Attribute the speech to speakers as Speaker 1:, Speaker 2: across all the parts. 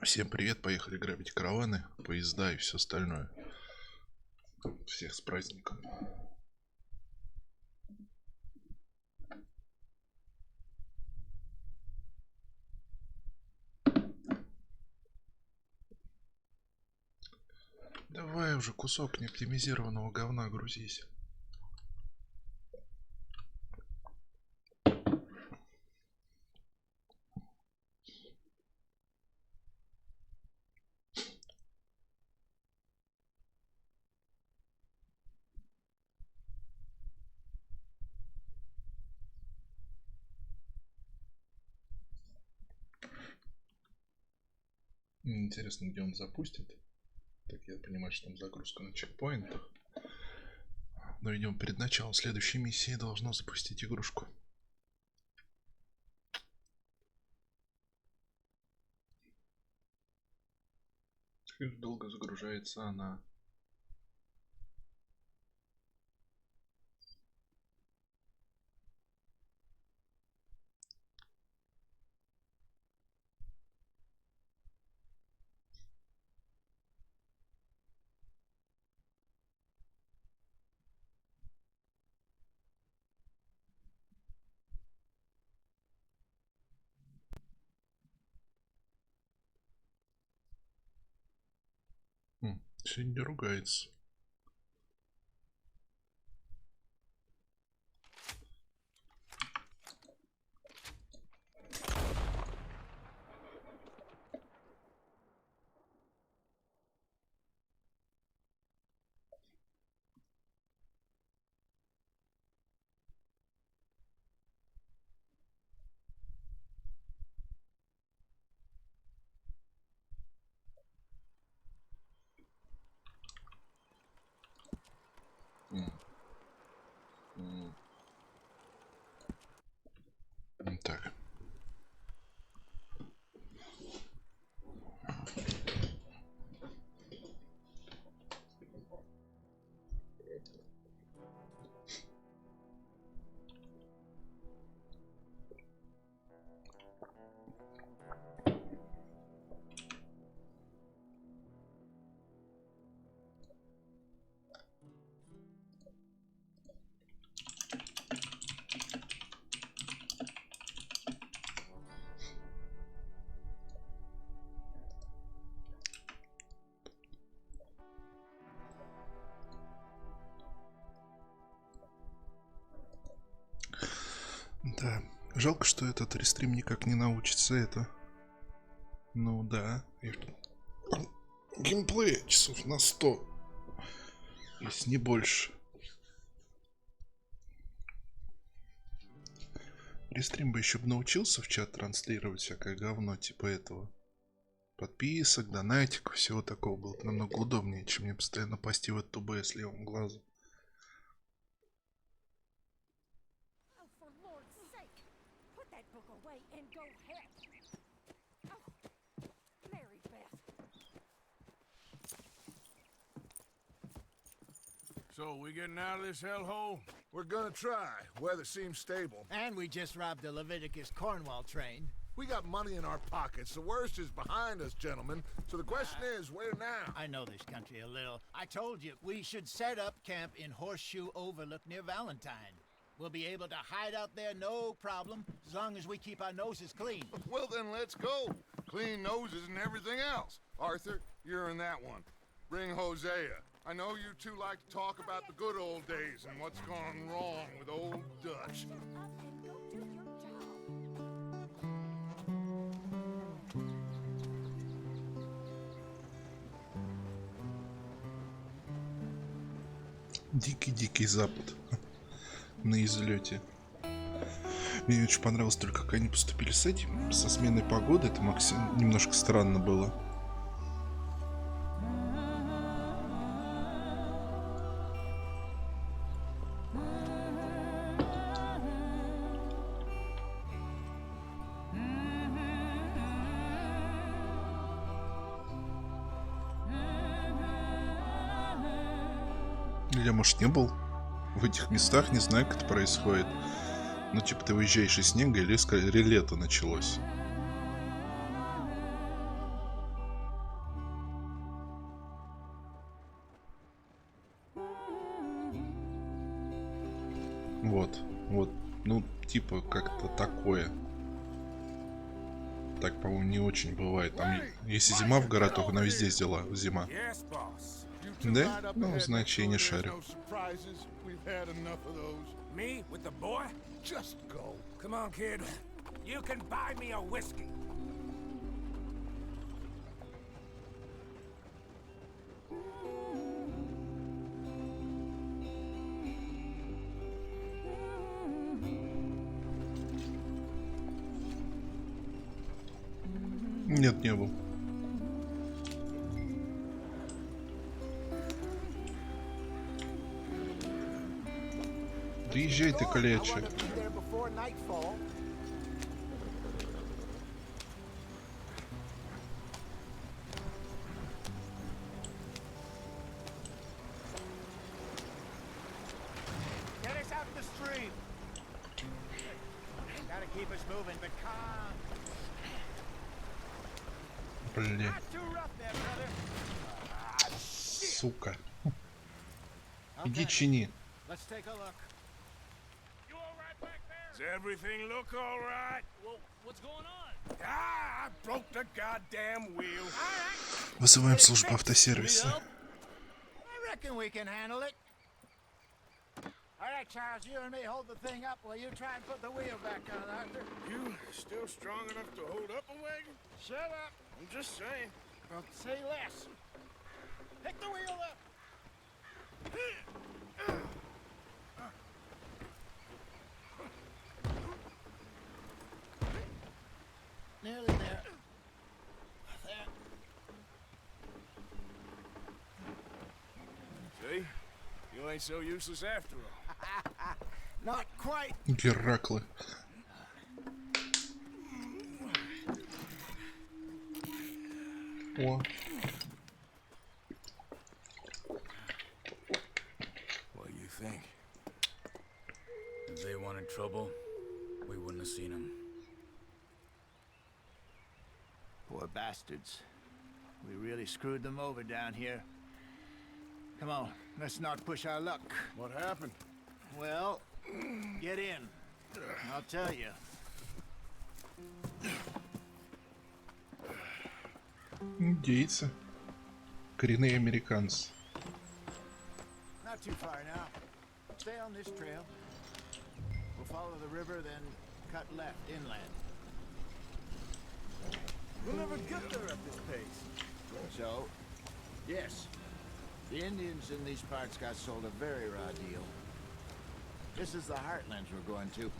Speaker 1: Всем привет, поехали грабить караваны, поезда и все остальное. Всех с праздником. Давай уже кусок неоптимизированного говна грузись. Интересно, где он запустит. Так, я понимаю, что там загрузка на чекпоинтах. Но идем перед началом следующей миссии должно запустить игрушку. Как долго загружается она? Сегодня ругается. Так. Да, жалко, что этот рестрим никак не научится это. Ну да. Геймплей часов на 100. Если не больше. Рестрим бы еще научился в чат транслировать всякое говно типа этого. Подписок, донатик, всего такого было бы намного удобнее, чем мне постоянно пасти в этот УБС левым глазом.
Speaker 2: So, we getting out of this hellhole? We're gonna try. Weather seems stable.
Speaker 3: And we just robbed the Leviticus Cornwall train.
Speaker 2: We got money in our pockets. The worst is behind us, gentlemen. So the question is, where now?
Speaker 3: I know this country a little. I told you, we should set up camp in Horseshoe Overlook near Valentine. We'll be able to hide out there no problem, as long as we keep our noses clean.
Speaker 2: Well, then let's go. Clean noses and everything else. Arthur, you're in that one. Bring Hosea. I know you two like to talk about the good old days and what's gone wrong with old Dutch.
Speaker 1: Дикий Запад на излете. Мне очень понравилось только, как они поступили с этим, со сменой погоды. Это немножко странно было. Я, может, не был в этих местах, не знаю, как это происходит. Ну, типа, ты выезжаешь из снега или лето началось. Вот, вот, ну, типа, как-то такое. Так, по-моему, не очень бывает. Там, если зима в горах, то она везде зима. Да? Ну, значит, я не шарю.
Speaker 4: Me with the boy?
Speaker 2: Just go.
Speaker 4: Come on, kid. You can buy me a whiskey.
Speaker 1: Нет, не был. Да езжай ты, коляче. Блин. Сука. Иди чини.
Speaker 4: Does everything look all right?
Speaker 5: Well, what's going on?
Speaker 4: Ah, I broke the goddamn wheel.
Speaker 1: Вызываем службу автосервиса.
Speaker 3: I reckon we can handle it. All right, Charles, you and me hold the thing up while you try and put the wheel back on, Arthur.
Speaker 4: You still strong enough to hold up a wagon?
Speaker 3: Shut up.
Speaker 4: I'm just saying.
Speaker 3: Well, say less. Pick the wheel up. Nearly there. There.
Speaker 4: See? You ain't so useless after all.
Speaker 3: Not quite.
Speaker 1: Гераклы. О.
Speaker 4: What do you think? If they wanted trouble, we wouldn't have seen them.
Speaker 3: Poor bastards. We really screwed them over down here. Come on, let's not push our luck.
Speaker 4: What happened?
Speaker 3: Well, get in. I'll tell you.
Speaker 1: Индейцы. Коренные американцы.
Speaker 3: Not too far now. Stay on this trail. We'll follow the river, then cut left inland. We'll never get there at this pace. So, yes, the Indians in these parts got sold a very raw deal. This is the heartlands we're going to.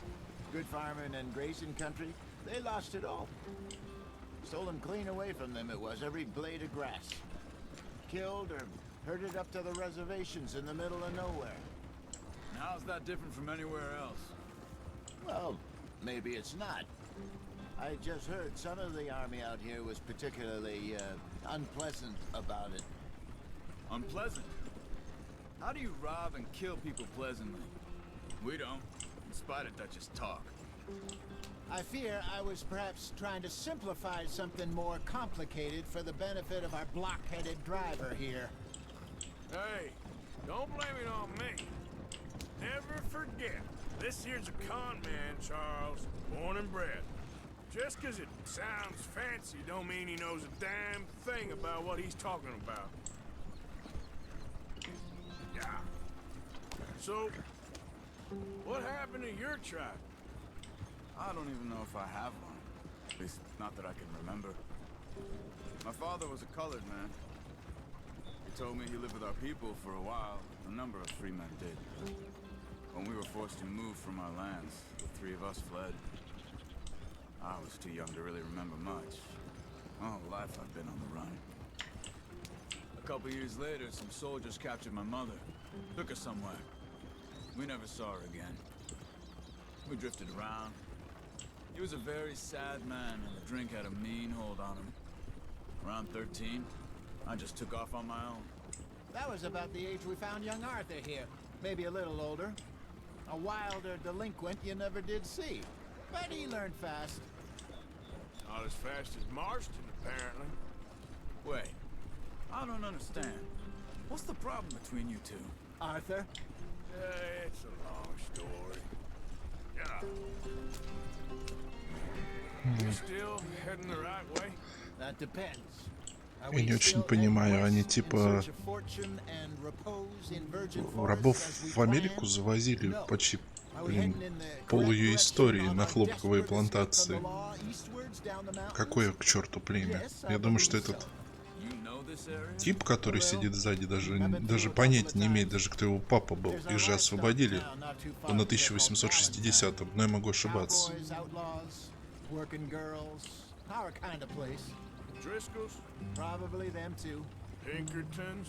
Speaker 3: Good farming and grazing country, they lost it all. Stolen clean away from them it was, every blade of grass. Killed or herded up to the reservations in the middle of nowhere.
Speaker 4: How's that different from anywhere else?
Speaker 3: Well, maybe it's not. I just heard some of the army out here was particularly unpleasant about it.
Speaker 4: Unpleasant? How do you rob and kill people pleasantly? We don't, in spite of Dutch's talk.
Speaker 3: I fear I was perhaps trying to simplify something more complicated for the benefit of our block-headed driver here.
Speaker 4: Hey, don't blame it on me. Never forget, this here's a con man, Charles, born and bred. Just 'cause it sounds fancy don't mean he knows a damn thing about what he's talking about. Yeah. So, what happened to your tribe?
Speaker 6: I don't even know if I have one. At least, not that I can remember. My father was a colored man. He told me he lived with our people for a while. A number of free men did. When we were forced to move from our lands, the three of us fled. I was too young to really remember much. My whole life I've been on the run. A couple years later, some soldiers captured my mother. Took her somewhere. We never saw her again. We drifted around. He was a very sad man, and the drink had a mean hold on him. Around 13, I just took off on my own.
Speaker 3: That was about the age we found young Arthur here. Maybe a little older. A wilder delinquent you never did see. But he learned fast.
Speaker 4: Not as fast as Marston, apparently.
Speaker 6: Wait, I don't understand. What's the problem between you two?
Speaker 3: Arthur?
Speaker 4: It's a long story. Yeah. You still heading the right way?
Speaker 3: That depends.
Speaker 1: Я не очень понимаю, они типа рабов в Америку завозили почти, блин, пол ее истории на хлопковые плантации. Какое к черту племя? Я думаю, что этот тип, который сидит сзади, даже понятия не имеет, даже кто его папа был. Их же освободили. Он на 1860-м, но я могу ошибаться.
Speaker 4: Driscoll's?
Speaker 3: Probably them too.
Speaker 4: Pinkertons?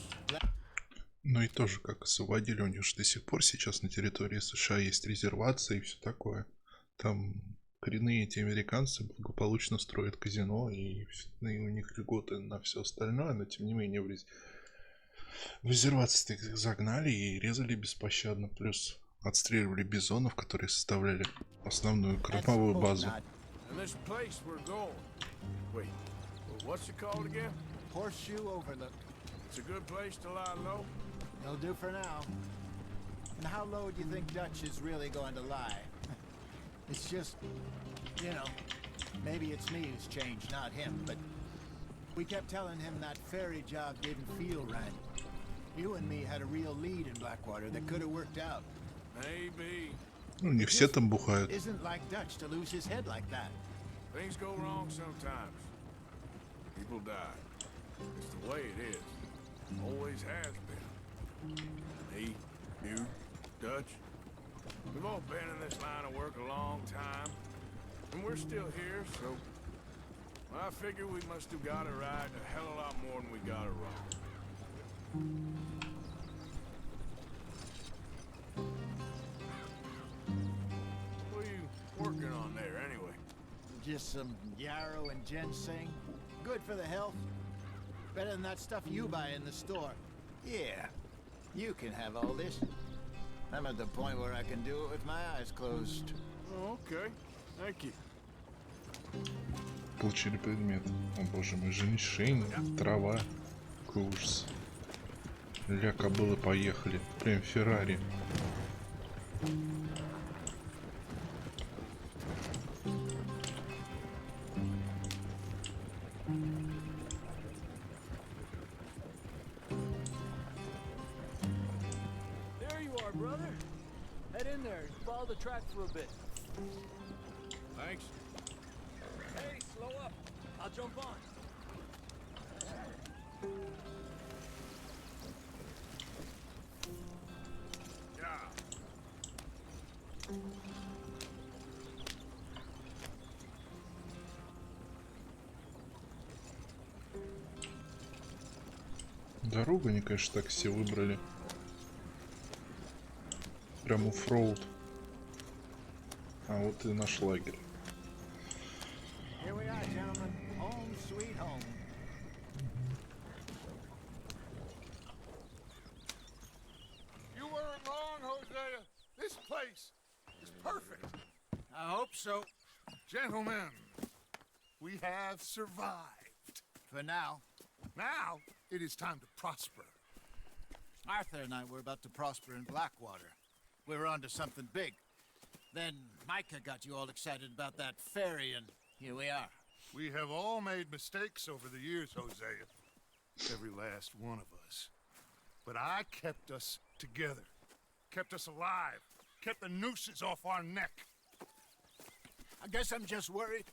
Speaker 1: Ну и тоже как освободили, у них же до сих пор сейчас на территории США есть резервации и все такое. Там коренные эти американцы благополучно строят казино, и у них льготы на все остальное, но тем не менее в резервации их загнали и резали беспощадно, плюс отстреливали бизонов, которые составляли основную кормовую базу.
Speaker 4: What's it called again?
Speaker 3: Horseshoe Overlook.
Speaker 4: It's a good place to lie low.
Speaker 3: It'll do for now. And how low do you think Dutch is really going to lie? It's just, you know, maybe it's me who's changed, not him, but we kept telling him that ferry job didn't feel right. You and me had a real lead in Blackwater that could have worked out.
Speaker 4: Maybe.
Speaker 1: Ну, не все там бухают.
Speaker 3: Isn't like Dutch to lose his head like that.
Speaker 4: Things go wrong sometimes. People die. It's the way it is. Always has been. Me, you, Dutch. We've all been in this line of work a long time. And we're still here, so I figure we must have got it right a hell of a lot more than we got it wrong. What are you working on there, anyway?
Speaker 3: Just some yarrow and ginseng. Good for the health. Better than that stuff you buy in the store. Yeah, you can have all this. I'm at the point where I can do it with my eyes closed.
Speaker 4: Oh, okay. Thank you.
Speaker 1: Получили предмет. О боже мой, женьшень, трава. Какой ужас. Ля, кобылы поехали. Прям Феррари.
Speaker 5: The track for a bit.
Speaker 4: Thanks.
Speaker 5: Hey, slow up. I'll jump on.
Speaker 4: Yeah.
Speaker 1: Дорогу они, конечно, так все выбрали. Прям оффроуд. А вот и наш лагерь.
Speaker 3: Here we are, gentlemen. Home sweet home.
Speaker 2: You weren't wrong, Hosea. This place is perfect.
Speaker 3: I hope so.
Speaker 2: Gentlemen, we have survived.
Speaker 3: For now.
Speaker 2: Now, it is time to prosper.
Speaker 3: Arthur and I were about to prosper in Blackwater. We were onto something big. Then Micah got you all excited about that ferry, and here we are.
Speaker 2: We have all made mistakes over the years, Hosea. Every last one of us. But I kept us together. Kept us alive. Kept the nooses off our neck.
Speaker 3: I guess I'm just worried.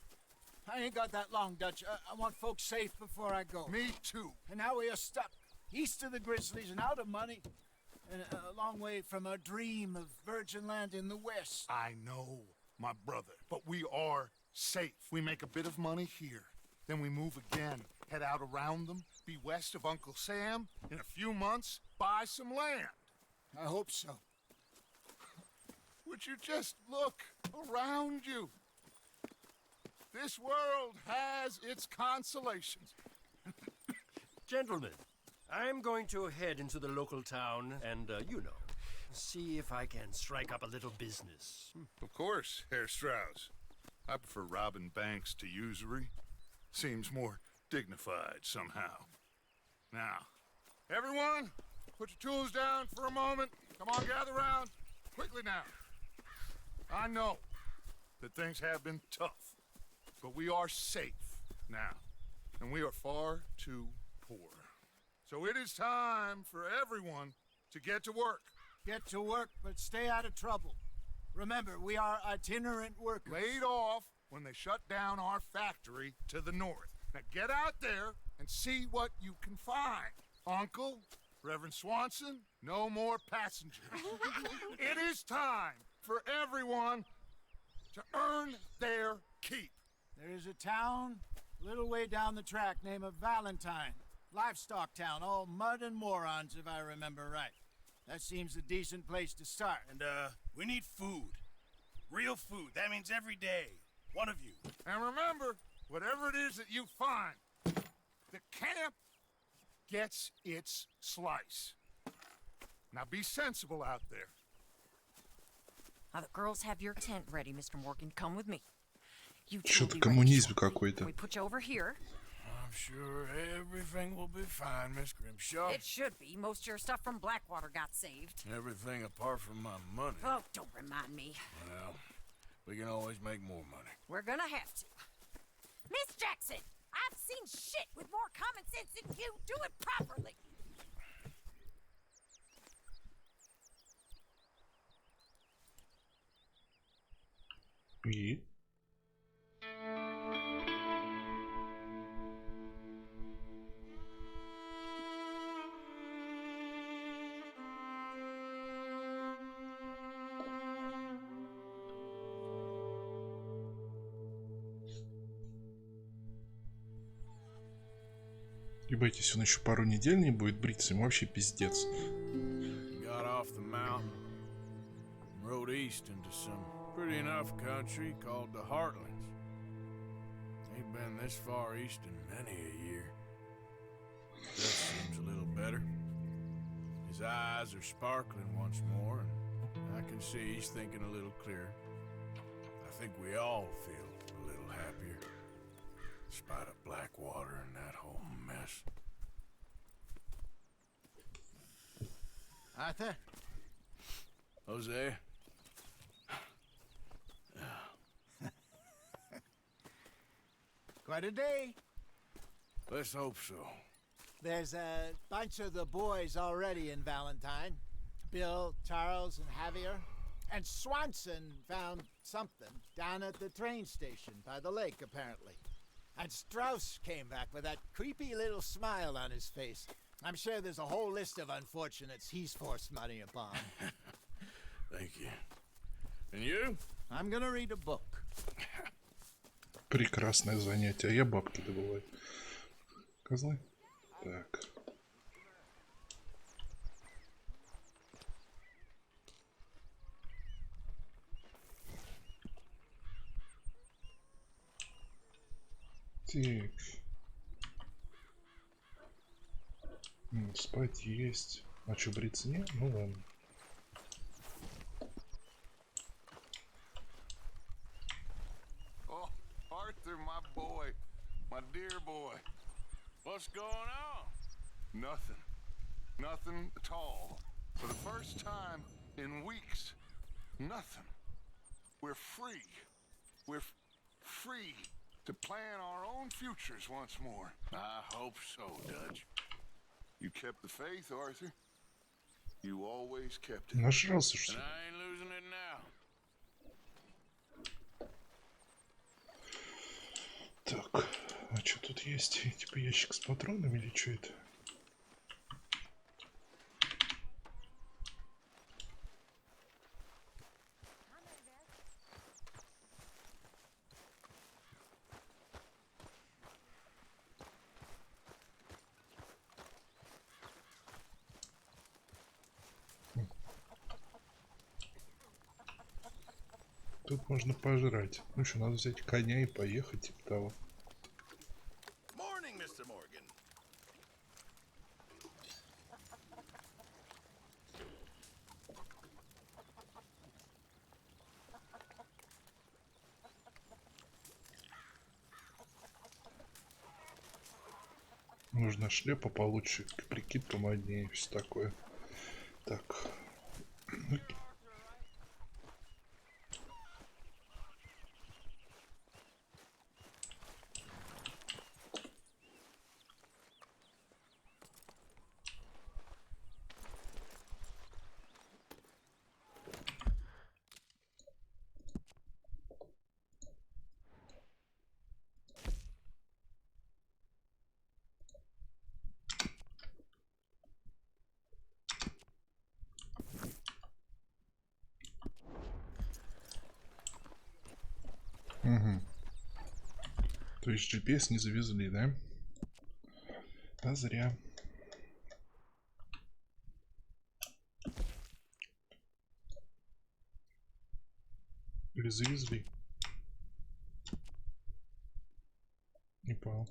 Speaker 3: I ain't got that long, Dutch. I want folks safe before I go.
Speaker 2: Me too.
Speaker 3: And now we are stuck. East of the Grizzlies and out of money. And a long way from our dream of virgin land in the west.
Speaker 2: I know, my brother, but we are safe. We make a bit of money here, then we move again, head out around them, be west of Uncle Sam, in a few months, buy some land.
Speaker 3: I hope so.
Speaker 2: Would you just look around you? This world has its consolations.
Speaker 7: Gentlemen, I'm going to head into the local town and, you know, see if I can strike up a little business.
Speaker 2: Of course, Herr Strauss. I prefer robbing banks to usury. Seems more dignified somehow. Now, everyone, put your tools down for a moment. Come on, gather round. Quickly now. I know that things have been tough, but we are safe now, and we are far too poor. So it is time for everyone to get to work.
Speaker 3: Get to work, but stay out of trouble. Remember, we are itinerant workers.
Speaker 2: Laid off when they shut down our factory to the north. Now get out there and see what you can find. Uncle, Reverend Swanson, no more passengers. It is time for everyone to earn their keep.
Speaker 3: There is a town a little way down the track named Valentine. Livestock town, all mud and morons, if I remember right. That seems a decent place to start.
Speaker 4: And, we need food. Real food. That means every day. One of you.
Speaker 2: And remember, whatever it is that you find, the camp gets its slice. Now be sensible out there.
Speaker 8: Now the girls have your tent ready, Mr. Morgan. Come with me. You two will
Speaker 1: Что-то
Speaker 8: be ready
Speaker 1: коммунизм
Speaker 8: shortly.
Speaker 1: какой-то.
Speaker 8: We put you over here.
Speaker 4: I'm sure everything will be fine, Miss Grimshaw.
Speaker 8: It should be. Most of your stuff from Blackwater got saved.
Speaker 4: Everything apart from my money.
Speaker 8: Oh, don't remind me.
Speaker 4: Well, we can always make more money.
Speaker 8: We're gonna have to. Miss Jackson, I've seen shit with more common sense than you. Do it properly.
Speaker 1: И? Ебать, если он еще пару недель не будет бриться, ему вообще пиздец.
Speaker 4: Got off the mountain, rode east into some pretty enough country called the Heartlands. Ain't been this far east in many a year. That seems a little better. His eyes are sparkling once more, and I can see he's thinking a little clearer. I think we all feel a little happier, in spite of Blackwater and that whole mess.
Speaker 3: Arthur?
Speaker 4: Jose?
Speaker 3: Quite a day.
Speaker 4: Let's hope so.
Speaker 3: There's a bunch of the boys already in Valentine. Bill, Charles, and Javier. And Swanson found something down at the train station by the lake, apparently. And Strauss came back with that creepy little smile on his face. I'm sure there's a whole list of unfortunates he's forced money upon.
Speaker 4: Thank you. And you?
Speaker 3: I'm gonna read a book.
Speaker 1: Прекрасное занятие. А я бабки добываю. Козлы. Так. Так. Спать есть. А что, бриться нет? Ну ладно.
Speaker 2: Oh, Arthur, my boy. My dear boy.
Speaker 4: What's going on?
Speaker 2: Nothing. Nothing at all. For the first time in weeks. Nothing. We're free. We're free to plan our own futures once more.
Speaker 4: I hope so, Dutch.
Speaker 2: You kept the faith, Arthur. You always kept it.
Speaker 1: Нажрался, что
Speaker 4: And
Speaker 1: ли?
Speaker 4: I ain't losing it now.
Speaker 1: Так, а что тут есть? Типа ящик с патронами или что это? Тут можно пожрать. Ну что, надо взять коня и поехать, типа того.
Speaker 4: Morning, Mr. Morgan.
Speaker 1: Нужна шляпа получше, прикид помоднее, все такое. Так. Угу. То есть GPS не завезли, да? Да, зря. Или завезли? Не понял.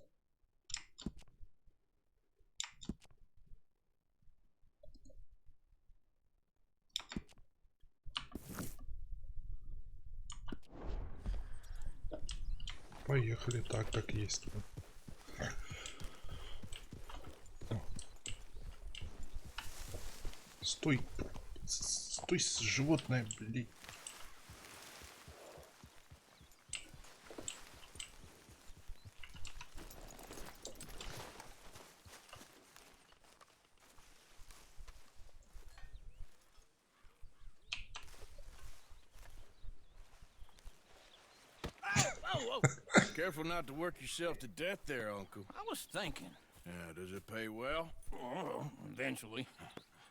Speaker 1: Поехали так, как есть. Стой. Стой, животное, блядь.
Speaker 4: Careful not to work yourself to death there, Uncle.
Speaker 5: I was thinking.
Speaker 4: Yeah, does it pay well?
Speaker 5: Oh, eventually.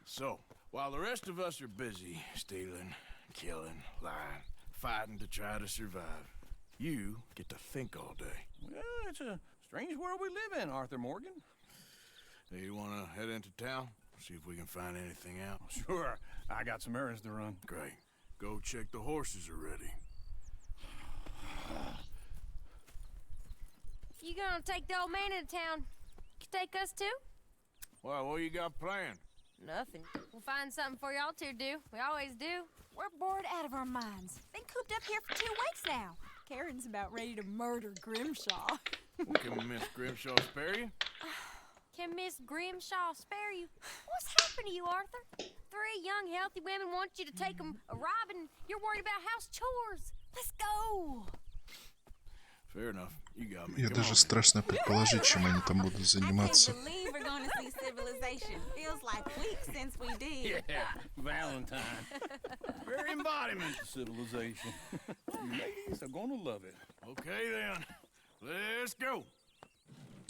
Speaker 4: So, while the rest of us are busy stealing, killing, lying, fighting to try to survive, you get to think all day.
Speaker 5: Well, it's a strange world we live in, Arthur Morgan.
Speaker 4: Hey, you want to head into town? See if we can find anything out?
Speaker 5: Sure, I got some errands to run.
Speaker 4: Great. Go check the horses are ready.
Speaker 8: You gonna take the old man into town? You take us too?
Speaker 4: Well, what you got planned?
Speaker 8: Nothing. We'll find something for y'all to do. We always do.
Speaker 9: We're bored out of our minds. Been cooped up here for 2 weeks now. Karen's about ready to murder Grimshaw.
Speaker 4: Well, can Miss Grimshaw spare you?
Speaker 8: Can Miss Grimshaw spare you? What's happened to you, Arthur? 3 young, healthy women want you to take them a robbing. You're worried about house chores. Let's go.
Speaker 4: Fair enough. You got me.
Speaker 1: Мне
Speaker 4: Come
Speaker 1: даже
Speaker 4: on.
Speaker 1: страшно предположить, чем они там будут заниматься.
Speaker 9: I can't believe we're gonna see civilization. Feels like weeks since we did.
Speaker 5: Yeah, Valentine. Very embodiment of civilization. You ladies are gonna love it.
Speaker 4: Okay, then. Let's go.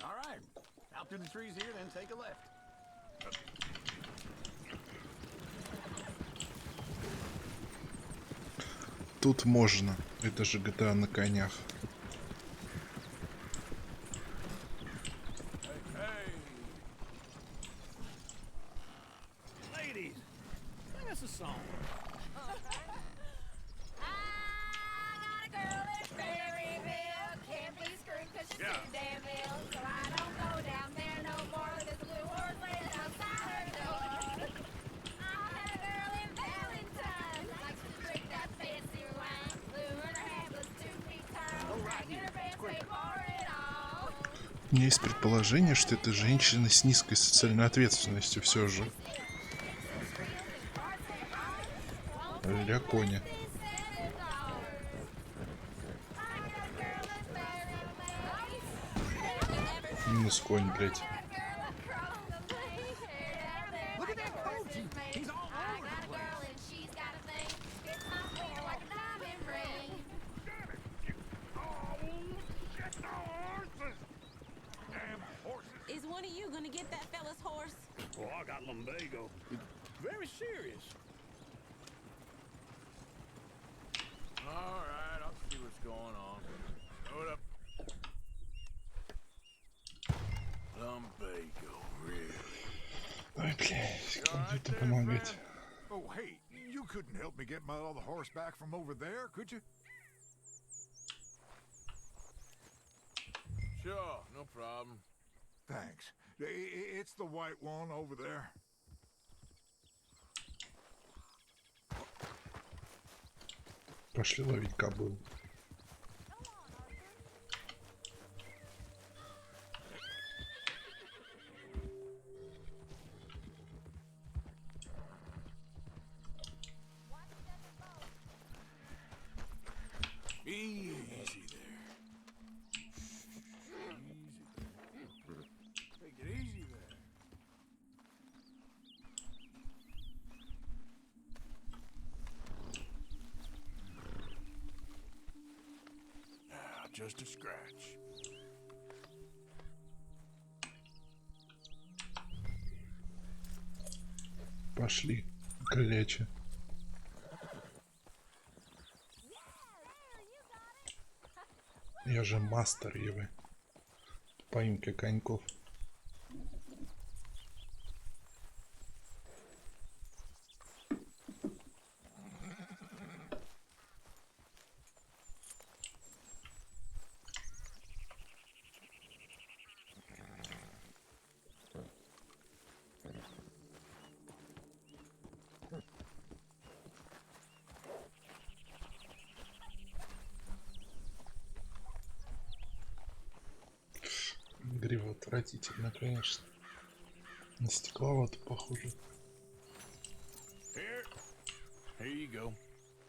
Speaker 5: All right. Out through the trees here, then take a left.
Speaker 1: Тут можно. Это же GTA на конях.
Speaker 5: Ladies, sing us a song.
Speaker 8: I got a girl in Berryville. Can't be screwed 'cause she's too damn ill. So I don't go down there no more. There's a blue horse laying outside her door. I had a girl in Valentine. Likes to drink that fancy wine. Blue and her hair was 2 feet tall. Dragging her pants way for it all.
Speaker 1: У меня есть предположение, что это женщина с низкой социальной ответственностью все же. Для коня. Минус конь, блядь.
Speaker 5: Look at that coach. He's all over the place.
Speaker 9: Is one of you gonna get that fella's horse?
Speaker 5: Oh, I got lumbago. It's very serious.
Speaker 4: All right, I'll see what's going on. Hold up. Lumbago, really?
Speaker 1: Ой, блядь, кому-то помогать.
Speaker 2: Oh, hey, you couldn't help me get my other horse back from over there, could you?
Speaker 4: Sure, no problem.
Speaker 2: Thanks. It's the white one over there.
Speaker 1: Пошли ловить кобыл.
Speaker 4: just a scratch.
Speaker 1: Пошли, крылечи. Я же мастер Евы. Поимки коньков. Грива отвратительно, конечно. На стекловато похоже.
Speaker 4: Here you go.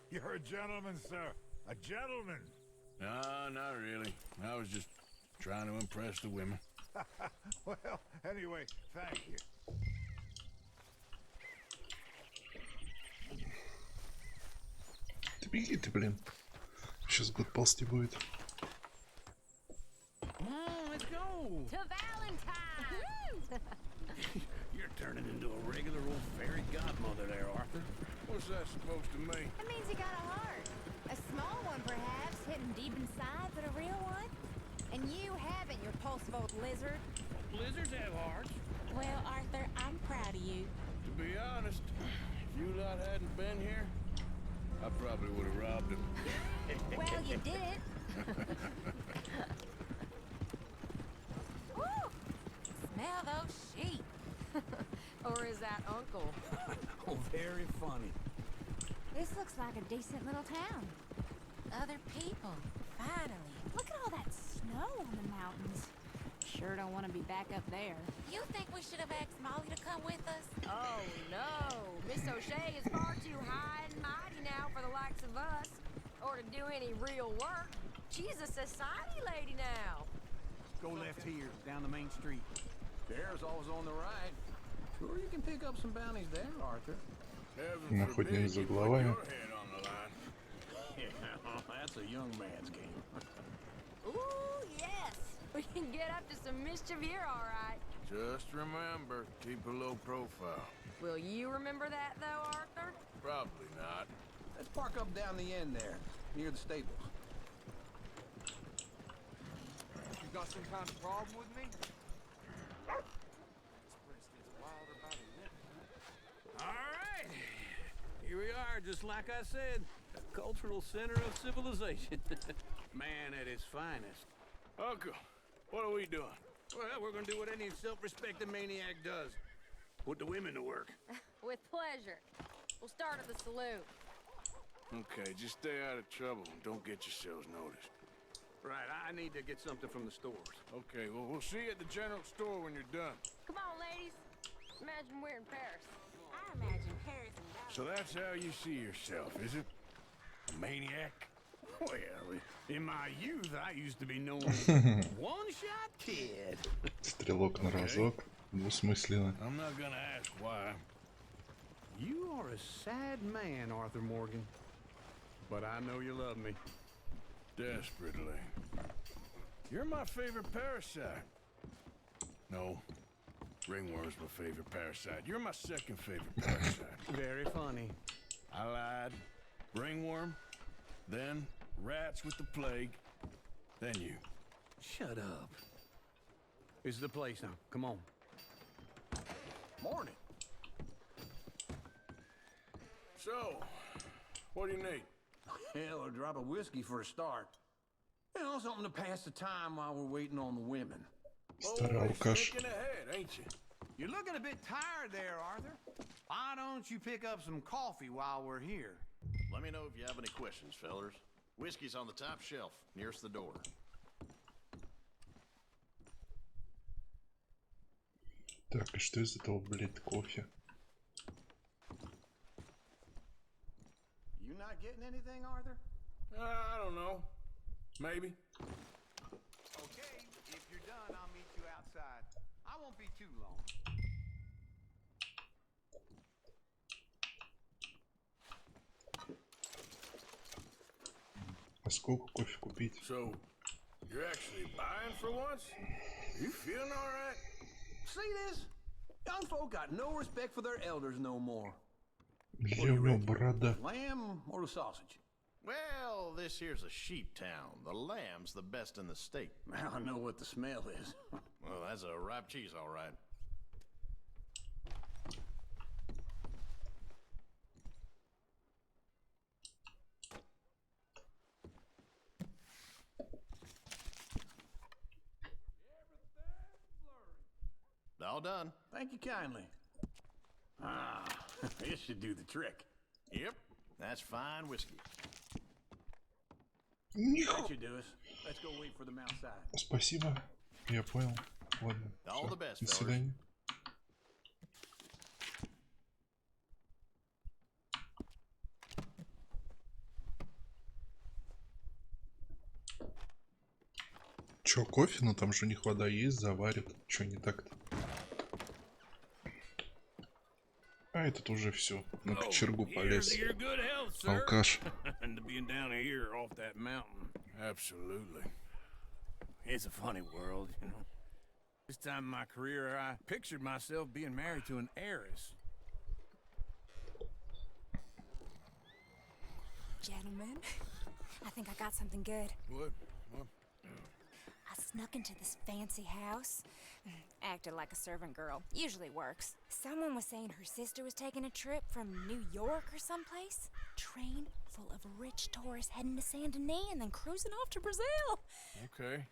Speaker 2: You're a gentleman, sir. A gentleman.
Speaker 4: No, not really. I was just trying to impress the women.
Speaker 2: Well, anyway, thank you.
Speaker 1: Ты беги ты, блин. Сейчас год ползти будет.
Speaker 5: Come on, let's go.
Speaker 8: To Valentine!
Speaker 5: You're turning into a regular old fairy godmother there, Arthur.
Speaker 4: What's that supposed to mean?
Speaker 8: It means you got a heart. A small one, perhaps, hidden deep inside, but a real one. And you haven't, you repulsive old lizard.
Speaker 5: Blizzards have hearts.
Speaker 9: Well, Arthur, I'm proud of you.
Speaker 4: To be honest, if you lot hadn't been here, I probably would have robbed him.
Speaker 8: Well, you did it. Woo! Smell those sheep. Or is that Uncle?
Speaker 5: Oh, very funny.
Speaker 8: This looks like a decent little town. Other people, finally. Look at all that snow on the mountains. Sure don't want to be back up there. You think we should have asked Molly to come with us? Oh, no. Miss O'Shea is far too high and mighty now for the likes of us. Or to do any real work. She's a society lady now.
Speaker 5: Go left here, down the main street. There's always on the right. Sure, you can pick up some bounties there, Arthur.
Speaker 4: Heaven
Speaker 1: Охотник
Speaker 4: forbid
Speaker 1: за
Speaker 4: you put
Speaker 1: головами.
Speaker 4: your head on the line.
Speaker 5: Yeah, that's a young man's game.
Speaker 8: Ooh, yes. We can get up to some mischief here, all right.
Speaker 4: Just remember, keep a low profile.
Speaker 8: Will you remember that, though, Arthur?
Speaker 4: Probably not.
Speaker 5: Let's park up down the end there, near the stables.
Speaker 10: You got some kind of problem with me?
Speaker 5: All right. Here we are, just like I said. A cultural center of civilization. Man at his finest.
Speaker 4: Uncle, what are we doing?
Speaker 5: Well, we're gonna do what any self-respecting maniac does. Put the women to work.
Speaker 8: With pleasure. We'll start at the saloon.
Speaker 4: Okay, just stay out of trouble and don't get yourselves noticed.
Speaker 5: Right, I need to get something from the stores.
Speaker 4: Okay, well, we'll see you at the general store when you're done.
Speaker 8: Come on, ladies. Imagine we're in Paris. I imagine Paris and
Speaker 4: So that's how you see yourself, is it? A maniac?
Speaker 5: Well, in my youth, I used to be known as one-shot kid.
Speaker 1: Стрелок на разок. Двусмысленно.
Speaker 4: I'm not gonna ask why.
Speaker 5: You are a sad man, Arthur Morgan. But I know you love me.
Speaker 4: Desperately. You're my favorite parasite. No, ringworm's my favorite parasite. You're my second favorite parasite.
Speaker 5: Very funny.
Speaker 4: I lied. Ringworm, then rats with the plague, then you.
Speaker 5: Shut up. This is the place now. Come on. Morning.
Speaker 4: So, what do you need?
Speaker 5: Hell, a drop of whiskey for a start. You know, something to pass the time while we're waiting on the women.
Speaker 1: Старый
Speaker 4: Always
Speaker 1: алкаш.
Speaker 4: thinking ahead, ain't you?
Speaker 10: You're looking a bit tired there, Arthur. Why don't you pick up some coffee while we're here?
Speaker 11: Let me know if you have any questions, fellers. Whiskey's on the top shelf, nearest the door.
Speaker 1: Так, и что из этого, блядь, кофе?
Speaker 10: You not getting anything, Arthur?
Speaker 4: I don't know. Maybe.
Speaker 10: Okay, if you're done, I'll meet you outside. I won't be too long.
Speaker 1: А сколько кофе купить?
Speaker 4: So, You're actually buying for once? You feeling all right?
Speaker 5: See this? Young folk got no respect for their elders no more.
Speaker 1: Где у него борода?
Speaker 5: Lamb or the sausage?
Speaker 11: Well, this here's a sheep town. The lamb's the best in the state.
Speaker 5: I know what the smell is.
Speaker 11: Well, that's a ripe cheese, all right. All done.
Speaker 5: Thank you kindly. Ah, this should do the trick.
Speaker 11: Yep, that's fine whiskey.
Speaker 5: That should do us. Let's go wait for them outside.
Speaker 1: Спасибо. Я понял. Ладно.
Speaker 11: All the
Speaker 1: Всё.
Speaker 11: best,
Speaker 1: До
Speaker 11: fellas.
Speaker 1: свидания. Чё, кофе? Ну там же у них вода есть, заварит. Чё не так-то? А этот уже все на кочергу полез. Алкаш.
Speaker 4: And to be down here off that mountain. Absolutely. It's a funny world, you know. This time in my career, I pictured myself being married to an heiress.
Speaker 9: Gentlemen, I think I got something good.
Speaker 4: What?
Speaker 9: I snuck into this fancy house. Acted like a servant girl. Usually works. Someone was saying her sister was taking a trip from New York or someplace. Train full of rich tourists heading to Saint Denis and then cruising off to Brazil.
Speaker 4: Okay.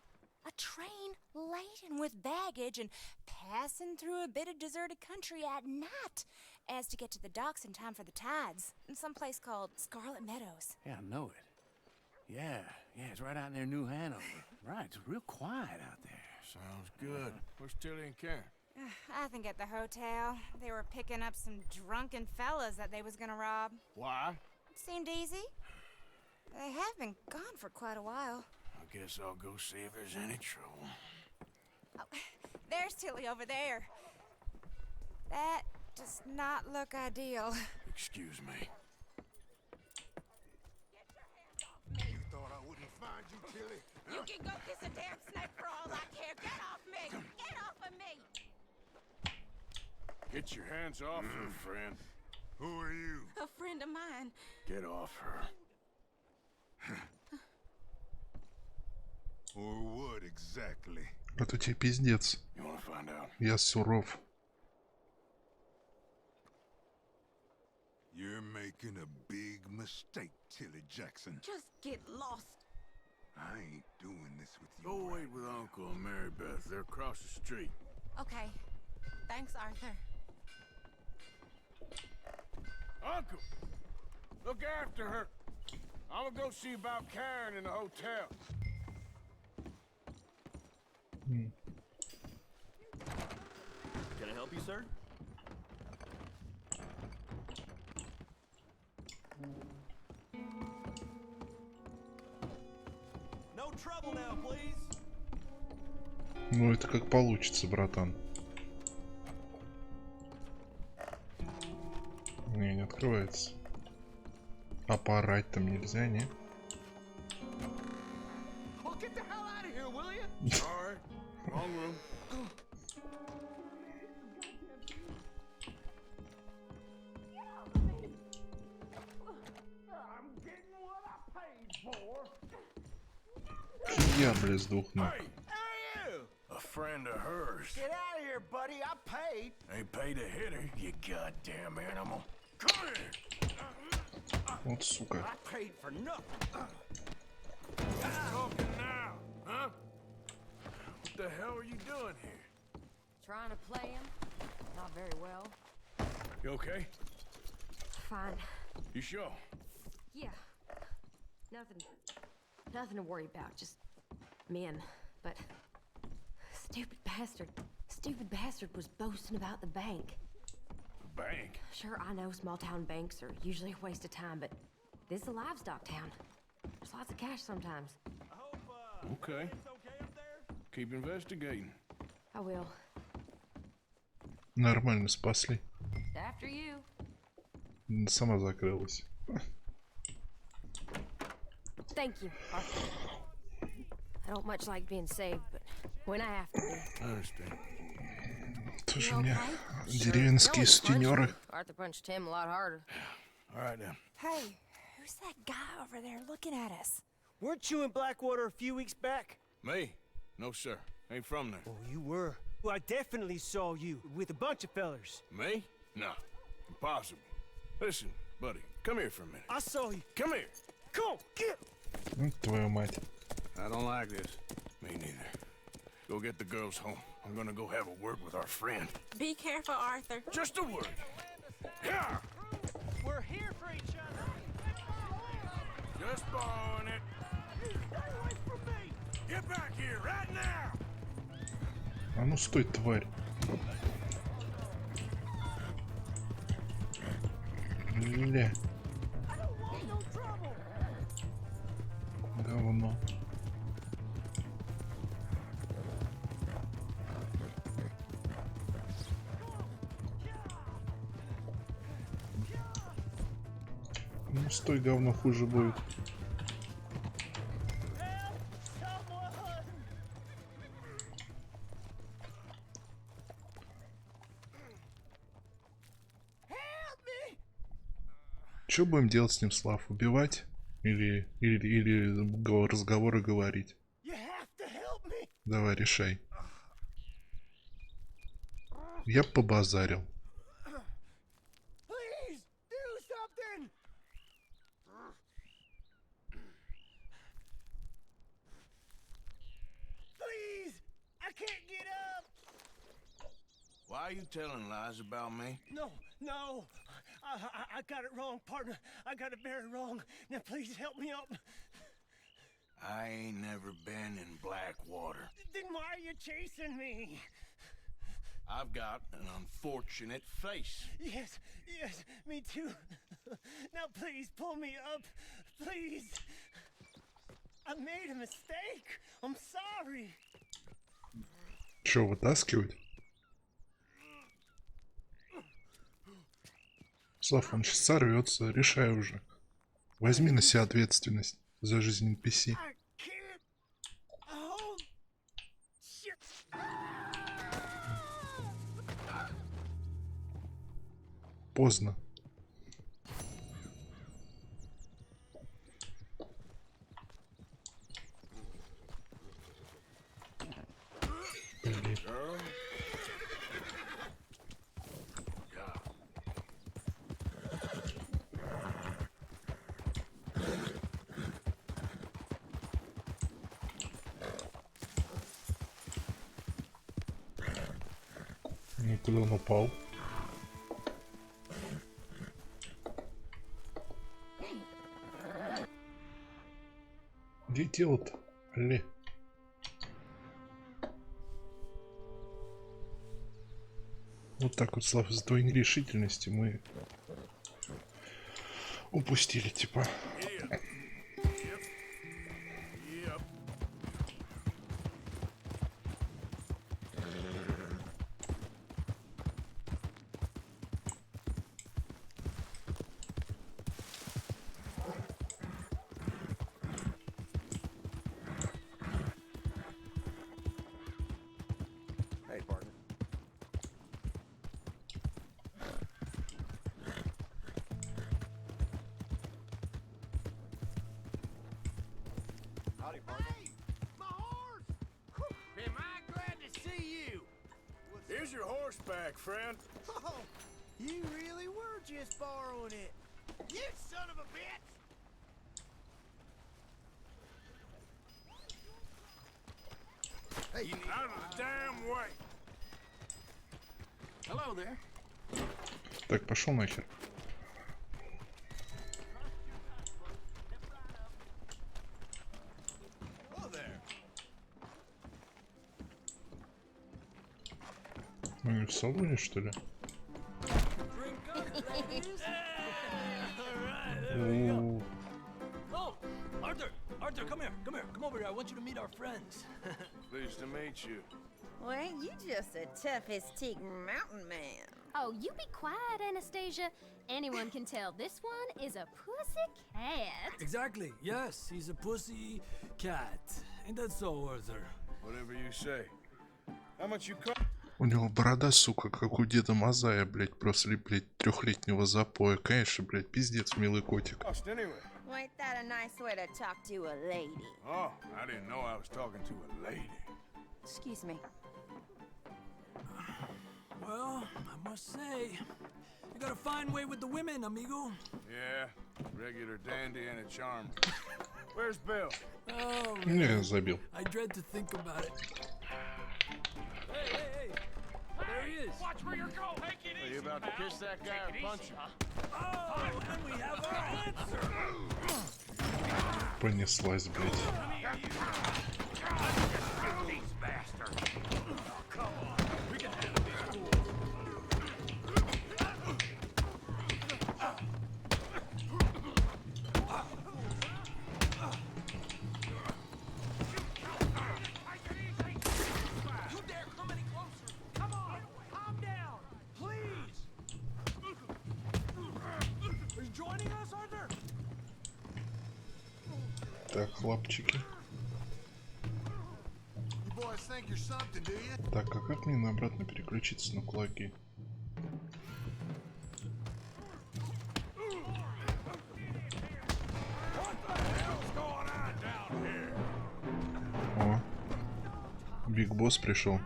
Speaker 9: A train laden with baggage and passing through a bit of deserted country at night as to get to the docks in time for the tides in some place called Scarlet Meadows.
Speaker 4: Yeah, I know it. Yeah, it's right out near New Hanover. Right, it's real quiet out there. Sounds good. Where's Tilly and Karen?
Speaker 9: I think at the hotel. They were picking up some drunken fellas that they was gonna rob.
Speaker 4: Why?
Speaker 9: Seemed easy. They have been gone for quite a while.
Speaker 4: I guess I'll go see if there's any trouble.
Speaker 9: Oh, there's Tilly over there. That does not look ideal.
Speaker 4: Excuse me.
Speaker 2: You thought I wouldn't find you, Tilly?
Speaker 8: You can go kiss a damn snake for all I care. Get off me! Get off of me!
Speaker 4: Get your hands off her, friend.
Speaker 2: Who are you?
Speaker 8: A friend of mine.
Speaker 4: Get off her.
Speaker 2: Or what exactly?
Speaker 1: Это тебе пиздец.
Speaker 4: You wanna find out?
Speaker 1: Я суров.
Speaker 2: You're making a big mistake, Tilly Jackson.
Speaker 8: Just get lost.
Speaker 2: I ain't doing this with you.
Speaker 4: Go wait with Uncle and Mary Beth. They're across the street.
Speaker 8: Okay. Thanks, Arthur.
Speaker 4: Uncle! Look after her. I'm gonna go see about Karen in the hotel.
Speaker 11: Can I help you, sir?
Speaker 5: No trouble now, please.
Speaker 1: Ну это как получится, братан. Не открывается. А поорать там нельзя, не?
Speaker 5: Well, get the hell out of here, will you?
Speaker 4: Alright. Wrong room.
Speaker 5: I'm getting what I paid for.
Speaker 1: Я, блин, с двух ног.
Speaker 4: Hey! A friend of hers.
Speaker 5: Get out of here, buddy. I paid.
Speaker 4: Ain't paid to hit her, you goddamn animal. Come here!
Speaker 1: Вот сука.
Speaker 5: I paid for nothing.
Speaker 4: Talking now, huh? What the hell are you doing here?
Speaker 12: Trying to play him? Not very well.
Speaker 4: You okay?
Speaker 12: Fine.
Speaker 4: You sure?
Speaker 12: Yeah. Nothing to worry about. Just men. But stupid bastard was boasting about the bank.
Speaker 4: The bank?
Speaker 12: Sure, I know small town banks are usually a waste of time, but this is a livestock town. There's lots of cash sometimes.
Speaker 5: I hope,
Speaker 4: Okay.
Speaker 5: it's okay up there?
Speaker 4: Keep investigating.
Speaker 12: I will.
Speaker 1: Нормально спасли.
Speaker 12: After you.
Speaker 1: Сама закрылась.
Speaker 12: Thank you, Arthur. I don't much like being saved, but when I have to be.
Speaker 6: I understand.
Speaker 1: Тоже мне деревенские сутенеры.
Speaker 12: Arthur punched him a lot harder.
Speaker 6: All right, then.
Speaker 9: Hey, who's that guy over there looking at us?
Speaker 7: Weren't you in Blackwater a few weeks back?
Speaker 6: Me? No, sir. Ain't from there.
Speaker 7: Oh, you were. Well, I definitely saw you with a bunch of fellers.
Speaker 6: Me? No. Impossible. Listen, buddy, come here for a minute.
Speaker 7: I saw you.
Speaker 6: Come here.
Speaker 7: Come on, get.
Speaker 1: Твою мать.
Speaker 6: I don't like this. Me neither. Go get the girls home. I'm gonna go have a word with our friend.
Speaker 9: Be careful, Arthur.
Speaker 6: Just a word. Yeah.
Speaker 7: We're here for each other.
Speaker 6: Just borrowing it.
Speaker 7: Stay away from me.
Speaker 6: Get back here right now.
Speaker 1: А ну стой, тварь. Ля. Говно. Ну стой, говно, хуже будет. Что будем делать с ним, Слав? Убивать? Или разговоры говорить? Давай, решай. Я б побазарил.
Speaker 6: Why are you telling lies about me?
Speaker 7: No. I got it wrong, partner. I got it very wrong. Now please help me up.
Speaker 6: I ain't never been in Blackwater.
Speaker 7: Then why are you chasing me?
Speaker 6: I've got an unfortunate face.
Speaker 7: Yes, me too. Now please pull me up. Please. I made a mistake. I'm sorry.
Speaker 1: Что, вытаскивать? Слав, он сейчас сорвется, решай уже. Возьми на себя ответственность за жизнь NPC. Поздно. Блин. Куда он упал? Где тело-то? Ле. Вот так вот, Слав, с твоей нерешительности мы упустили, типа.
Speaker 4: Here's your horse back, friend.
Speaker 7: Oh, you really were just borrowing it. You son of a bitch!
Speaker 4: Hey, out of the damn way. Hello there.
Speaker 1: Так, пошел нахер. Мы в салоне, что ли?
Speaker 13: Oh, Arthur, come here. Come over here. I want you to meet our friends.
Speaker 6: Pleased to meet you.
Speaker 8: Well, ain't you just a tough as teak mountain man?
Speaker 14: Oh, you be quiet, Anastasia. Anyone can tell this one is a pussy cat.
Speaker 13: Exactly. Yes, he's a pussy cat. Ain't that so, Arthur?
Speaker 4: Whatever you say. How much you cost?
Speaker 1: У него борода, сука, как у деда Мазая, блядь, после, блядь, 3-летнего запоя. Конечно, блядь, пиздец, милый котик.
Speaker 4: Anyway.
Speaker 8: Well, ain't that a nice way to talk to a lady?
Speaker 4: Oh, I didn't know I was talking to a lady.
Speaker 8: Excuse me.
Speaker 13: Well, I must say, you got a fine way with the women, amigo.
Speaker 4: Yeah, regular dandy and a charm. Where's Bill?
Speaker 13: Oh,
Speaker 1: Не, забил.
Speaker 13: I dread to think about it. Hey! There he is.
Speaker 4: Watch where you're going. Take it easy. Are you about to kiss that guy or punch him?
Speaker 13: Oh, and we have our answer.
Speaker 1: Понеслась, блядь.
Speaker 4: These bastards. Come on. We can handle these fools.
Speaker 13: You dare come any closer? Come on, calm down, please. Are you joining us, Arthur?
Speaker 1: Так, хлопчики.
Speaker 2: You boys think you're something, do you?
Speaker 1: Так, а как мне на обратно переключиться на кулаки? О, Биг Босс пришел.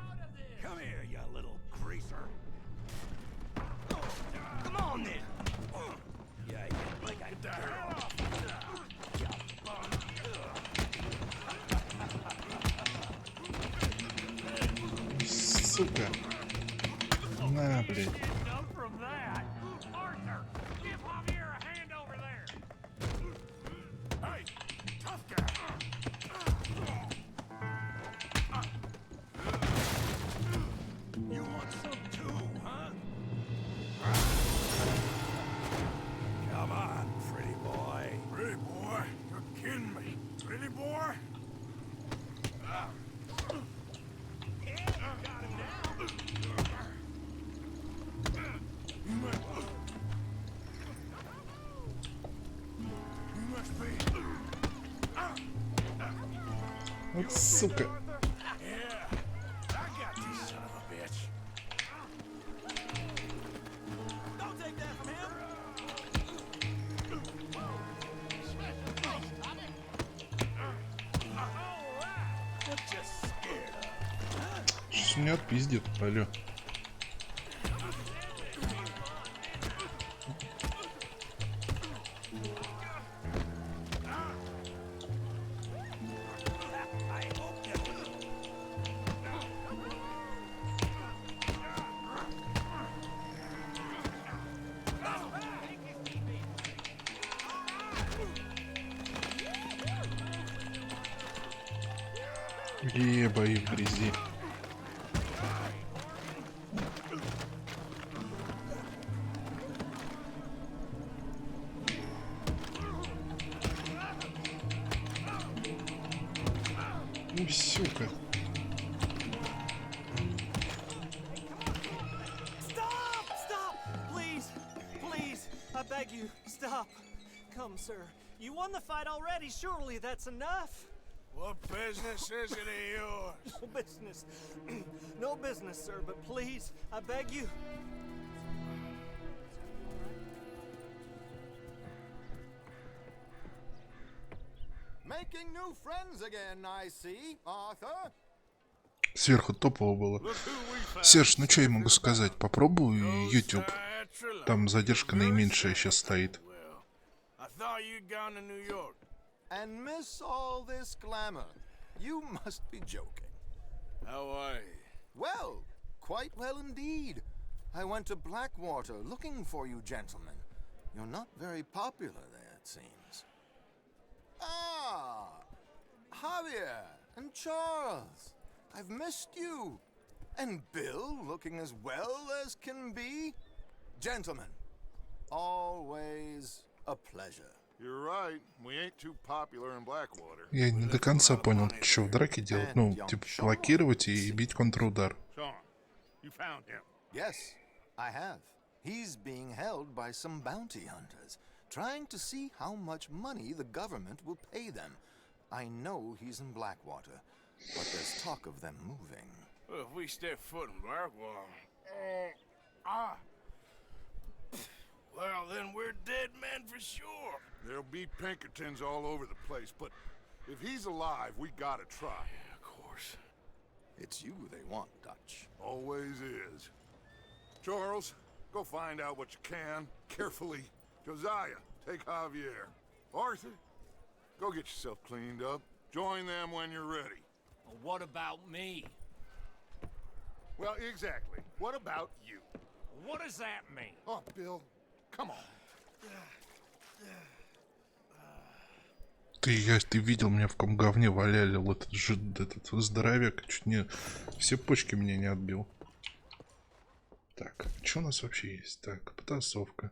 Speaker 4: Come here, you little greaser.
Speaker 13: Come on, then.
Speaker 4: Yeah, like I got
Speaker 1: Сука. На, блядь.
Speaker 4: from that. Arthur, give Javier a hand over there. Hey, tough guy. You want some too, huh? Come on, pretty boy. Pretty boy? You're kidding me. Pretty boy? Got him now. You must be.
Speaker 1: Вот сука.
Speaker 4: Yeah, I got this son of a bitch.
Speaker 13: Don't take that from him.
Speaker 4: What you scared of?
Speaker 1: Сейчас меня отпиздит, алло. Бои в грязи. Ну, сука.
Speaker 7: Stop! Please! Please! I beg you, stop. Come, sir. You won the fight already. Surely that's enough.
Speaker 4: What business is it of yours?
Speaker 7: No business. No business, sir, but please, I beg you.
Speaker 2: Making new friends again, I see, Arthur.
Speaker 1: Сверху топово было. Серж, ну что я могу сказать? Попробуй YouTube. Там задержка наименьшая сейчас стоит.
Speaker 2: And miss all this glamour. You must be joking.
Speaker 4: How are you?
Speaker 2: Well, quite well indeed. I went to Blackwater looking for you gentlemen. You're not very popular there, it seems. Ah, Javier and Charles. I've missed you. And Bill looking as well as can be. Gentlemen, always a pleasure.
Speaker 15: You're right. We ain't too popular in Blackwater.
Speaker 1: Я не до конца понял, что в драке делать. Ну, типа, блокировать и бить контрудар.
Speaker 2: Sean, you found him. Yes, I have. He's being held by some bounty hunters, trying to see how much money the government will pay them.
Speaker 16: I know he's in Blackwater, but there's talk of them moving.
Speaker 4: Well, if we step foot in Blackwater... Well, then we're dead men for sure.
Speaker 2: There'll be Pinkertons all over the place, but if he's alive, we gotta try.
Speaker 4: Yeah, of course.
Speaker 16: It's you they want, Dutch.
Speaker 2: Always is. Charles, go find out what you can, carefully. Josiah, take Javier. Arthur, go get yourself cleaned up. Join them when you're ready.
Speaker 13: Well, what about me?
Speaker 2: Well, exactly. What about you?
Speaker 13: What does that mean?
Speaker 2: Oh, Bill, come on.
Speaker 1: Ты видел, меня в каком говне валялил этот здоровяк, чуть не все почки меня не отбил. Так, что у нас вообще есть? Так, потасовка.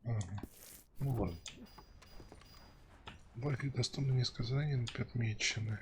Speaker 1: Ага. Ну ладно. Баки доступны несказания отмечены.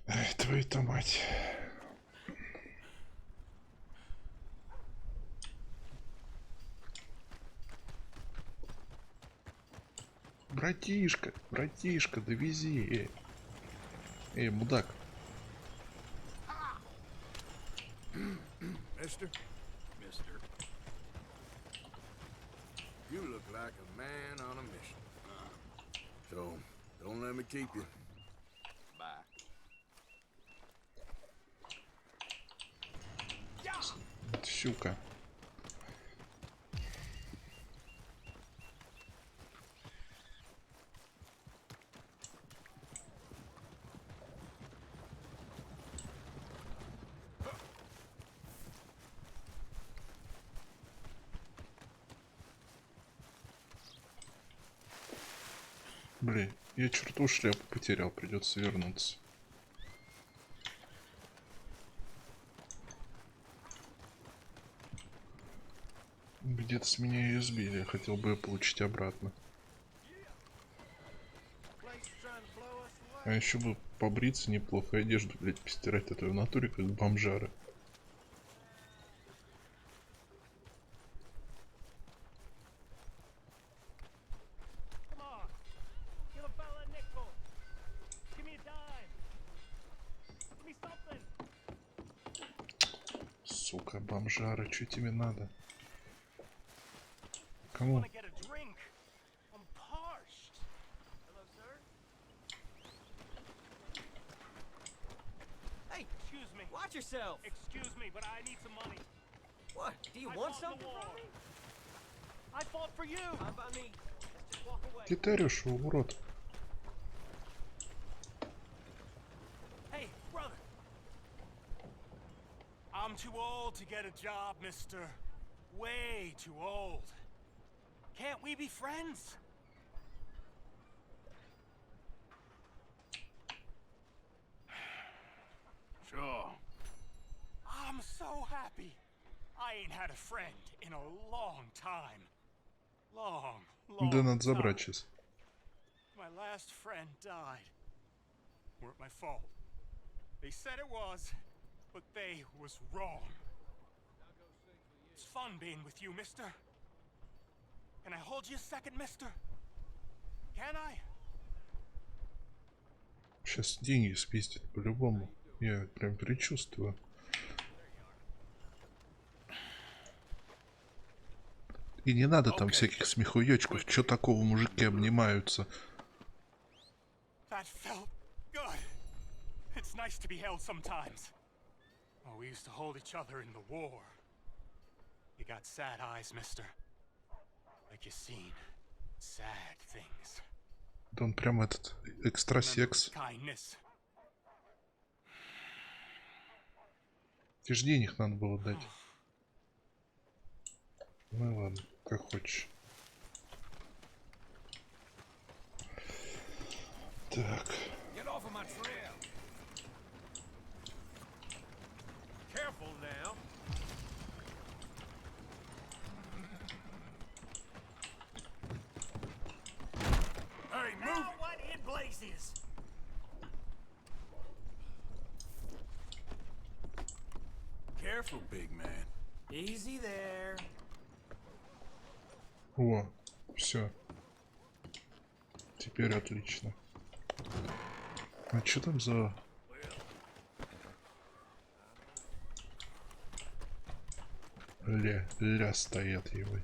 Speaker 1: Ай, твою-то мать. Братишка, довези. Эй, мудак.
Speaker 4: Mister? Mister. You look like a man on a mission. So, don't let me keep you. Bye.
Speaker 1: Щука. Блин, я черту шляпу потерял, придется вернуться. Где-то с меня ее сбили, я хотел бы ее получить обратно. А еще бы побриться неплохо, одежду, блять, постирать, а то в натуре как бомжара. Сука, бомжара, что тебе надо? Кому?
Speaker 7: Watch yourself. Excuse me, but I need some money. What? Do you want something from me? I fought for you. How about me? Just walk away.
Speaker 1: Ты тарешь, урод.
Speaker 7: Hey, brother. I'm too old to get a job, mister. Way too old. Can't we be friends?
Speaker 4: Sure.
Speaker 7: I'm so happy. I ain't had a friend in a long time. Long
Speaker 1: Да надо
Speaker 7: time.
Speaker 1: забрать сейчас.
Speaker 7: My last friend died. Weren't my fault. They said it was, but they was wrong. It's fun being with you, mister. Can I hold you a second, mister? Can I?
Speaker 1: Сейчас деньги спиздят по-любому. Я прям предчувствую. И не надо там всяких смехуёчков. Чё такого, мужики обнимаются?
Speaker 7: That felt good. It's nice to be held sometimes. Oh, we used to hold each other in the war. You got sad eyes, mister. Like you seen sad things.
Speaker 1: Да он прям этот экстрасекс.
Speaker 7: Kindness.
Speaker 1: Тебе ж денег надо было дать. Ну ладно, как хочешь. Так.
Speaker 4: Get off of my trail. Careful now. Hey, move!
Speaker 7: Now what in blazes?
Speaker 4: Careful, big man.
Speaker 7: Easy there.
Speaker 1: О, все. Теперь отлично. А что там за... Ля стоят его.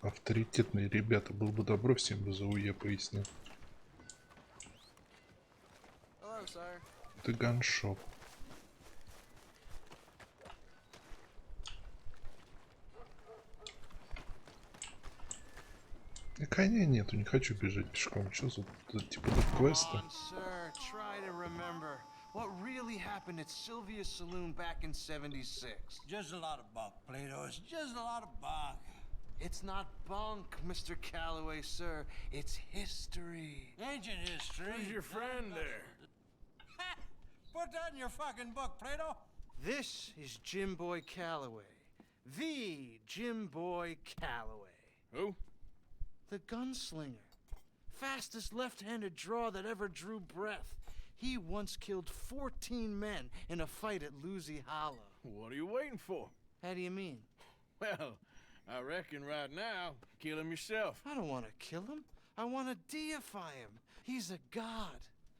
Speaker 1: Авторитетные ребята. Было бы добро всем бы за УЕ пояснил. Это ганшоп. И коня нету, не хочу бежать пешком. Что за типа квеста?
Speaker 10: What really happened at Sylvia's Saloon back in '76?
Speaker 17: Just a lot of bunk, Plato. It's just a lot of bunk.
Speaker 10: It's not bunk, Mr. Calloway, sir. It's history.
Speaker 17: Ancient history.
Speaker 4: Who's your friend there?
Speaker 17: Put that in your fucking book, Plato.
Speaker 10: This is Jim Boy Calloway. The Jim Boy Calloway.
Speaker 4: Who?
Speaker 10: The gunslinger. Fastest left-handed draw that ever drew breath. He once killed 14 men in a fight at Lucy Hollow.
Speaker 4: What are you waiting for?
Speaker 10: How do you mean?
Speaker 4: Well, I reckon right now, kill him yourself.
Speaker 10: I don't want to kill him. I want to deify him. He's a god.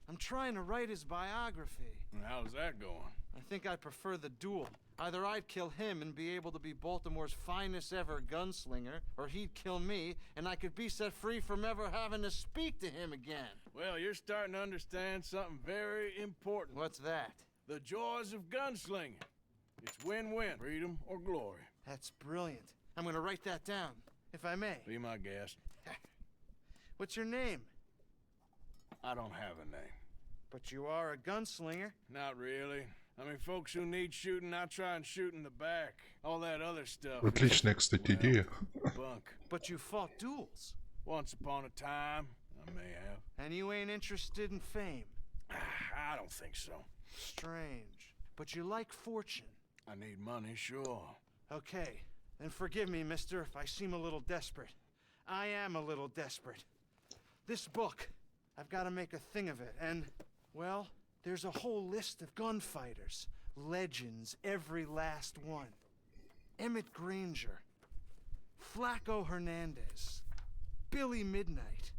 Speaker 10: I'm trying to write his biography.
Speaker 4: And how's that going?
Speaker 10: I think I prefer the duel. Either I'd kill him and be able to be Baltimore's finest ever gunslinger, or he'd kill me and I could be set free from ever having to speak to him again.
Speaker 4: Well, you're starting to understand something very important.
Speaker 10: What's that?
Speaker 4: The joys of gunslinging. It's win-win, freedom or glory.
Speaker 10: That's brilliant. I'm gonna write that down, if I may.
Speaker 4: Be my guest.
Speaker 10: What's your name?
Speaker 4: I don't have a name.
Speaker 10: But you are a gunslinger.
Speaker 4: Not really. I mean, folks who need shooting, I try and shoot in the back. All that other stuff.
Speaker 1: Отличная, кстати, идея.
Speaker 4: Bunk.
Speaker 10: But you fought duels.
Speaker 4: Once upon a time, I may have.
Speaker 10: And you ain't interested in fame.
Speaker 4: I don't think so.
Speaker 10: Strange. But you like fortune.
Speaker 4: I need money, sure.
Speaker 10: Okay. Then forgive me, mister, if I seem a little desperate. I am a little desperate. This book, I've got to make a thing of it, and, well, there's a whole list of gunfighters. Legends, every last one. Emmett Granger. Flaco Hernandez. Billy Midnight.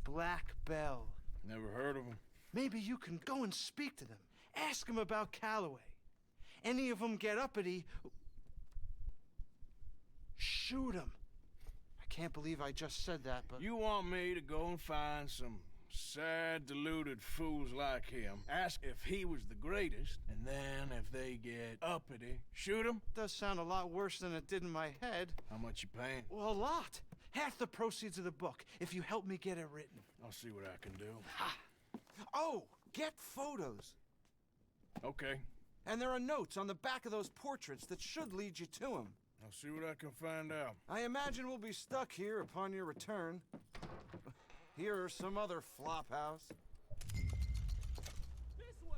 Speaker 10: Black Bell.
Speaker 4: Never heard of them.
Speaker 10: Maybe you can go and speak to them. Ask them about Calloway. Any of them get uppity, shoot them. I can't believe I just said that, but...
Speaker 4: You want me to go and find some sad, deluded fools like him, ask if he was the greatest, and then if they get uppity, shoot him?
Speaker 10: Does sound a lot worse than it did in my head.
Speaker 4: How much you paying?
Speaker 10: Well, a lot. Half the proceeds of the book, if you help me get it written.
Speaker 4: I'll see what I can do.
Speaker 10: Ha! Oh, get photos.
Speaker 4: Okay.
Speaker 10: And there are notes on the back of those portraits that should lead you to him.
Speaker 4: I'll see what I can find out.
Speaker 10: I imagine we'll be stuck here upon your return. Here are some other flophouse.
Speaker 13: This way.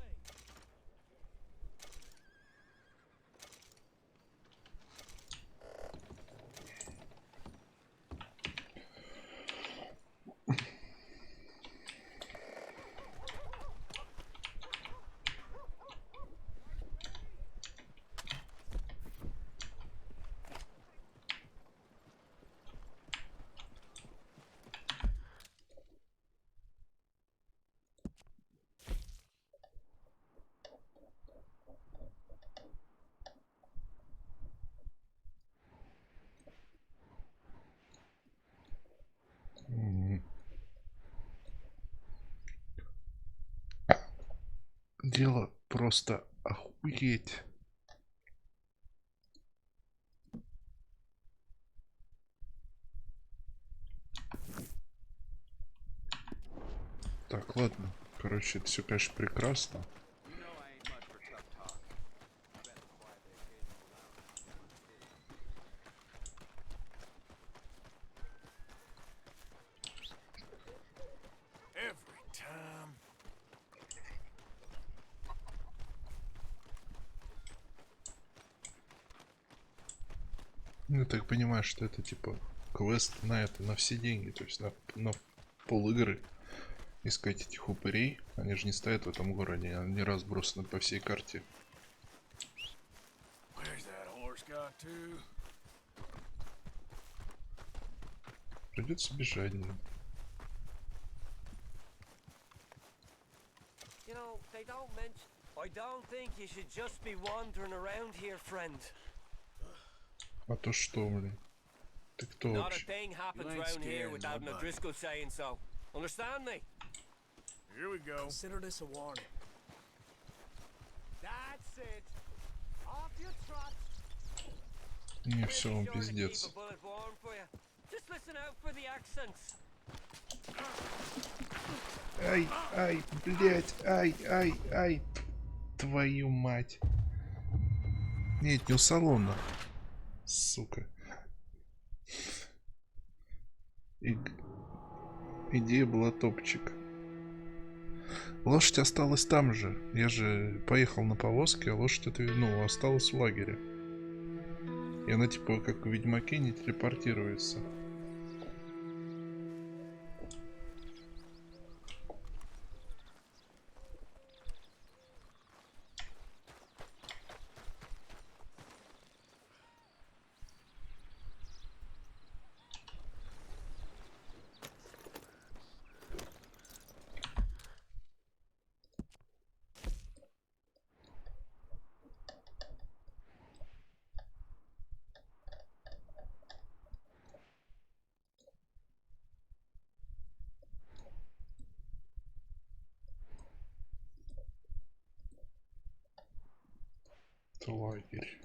Speaker 1: дело просто охуеть. Так, ладно. Короче, это все, конечно, прекрасно. Ну, я так понимаю, что это типа квест на это, на все деньги, то есть на пол игры искать этих упырей. Они же не стоят в этом городе, они разбросаны по всей карте. Придется бежать.
Speaker 18: You know, they don't mention. I don't think you should just be wandering around here, friend.
Speaker 1: А то что, блин? Ты кто
Speaker 18: Not a
Speaker 1: вообще?
Speaker 18: thing happens around here without an O'Driscoll saying so. Understand me?
Speaker 4: Here we go.
Speaker 13: Consider this a warning.
Speaker 18: That's it. Off you trot.
Speaker 1: Не, все, он пиздец.
Speaker 18: Just listen out for the accents.
Speaker 1: Ай, ай, блять, ай, твою мать. Нет, не у салона. Сука. Идея была топчик. Лошадь осталась там же. Я же поехал на повозке, а лошадь это, ну, осталась в лагере. И она типа как в Ведьмаке не телепортируется. Лагерь.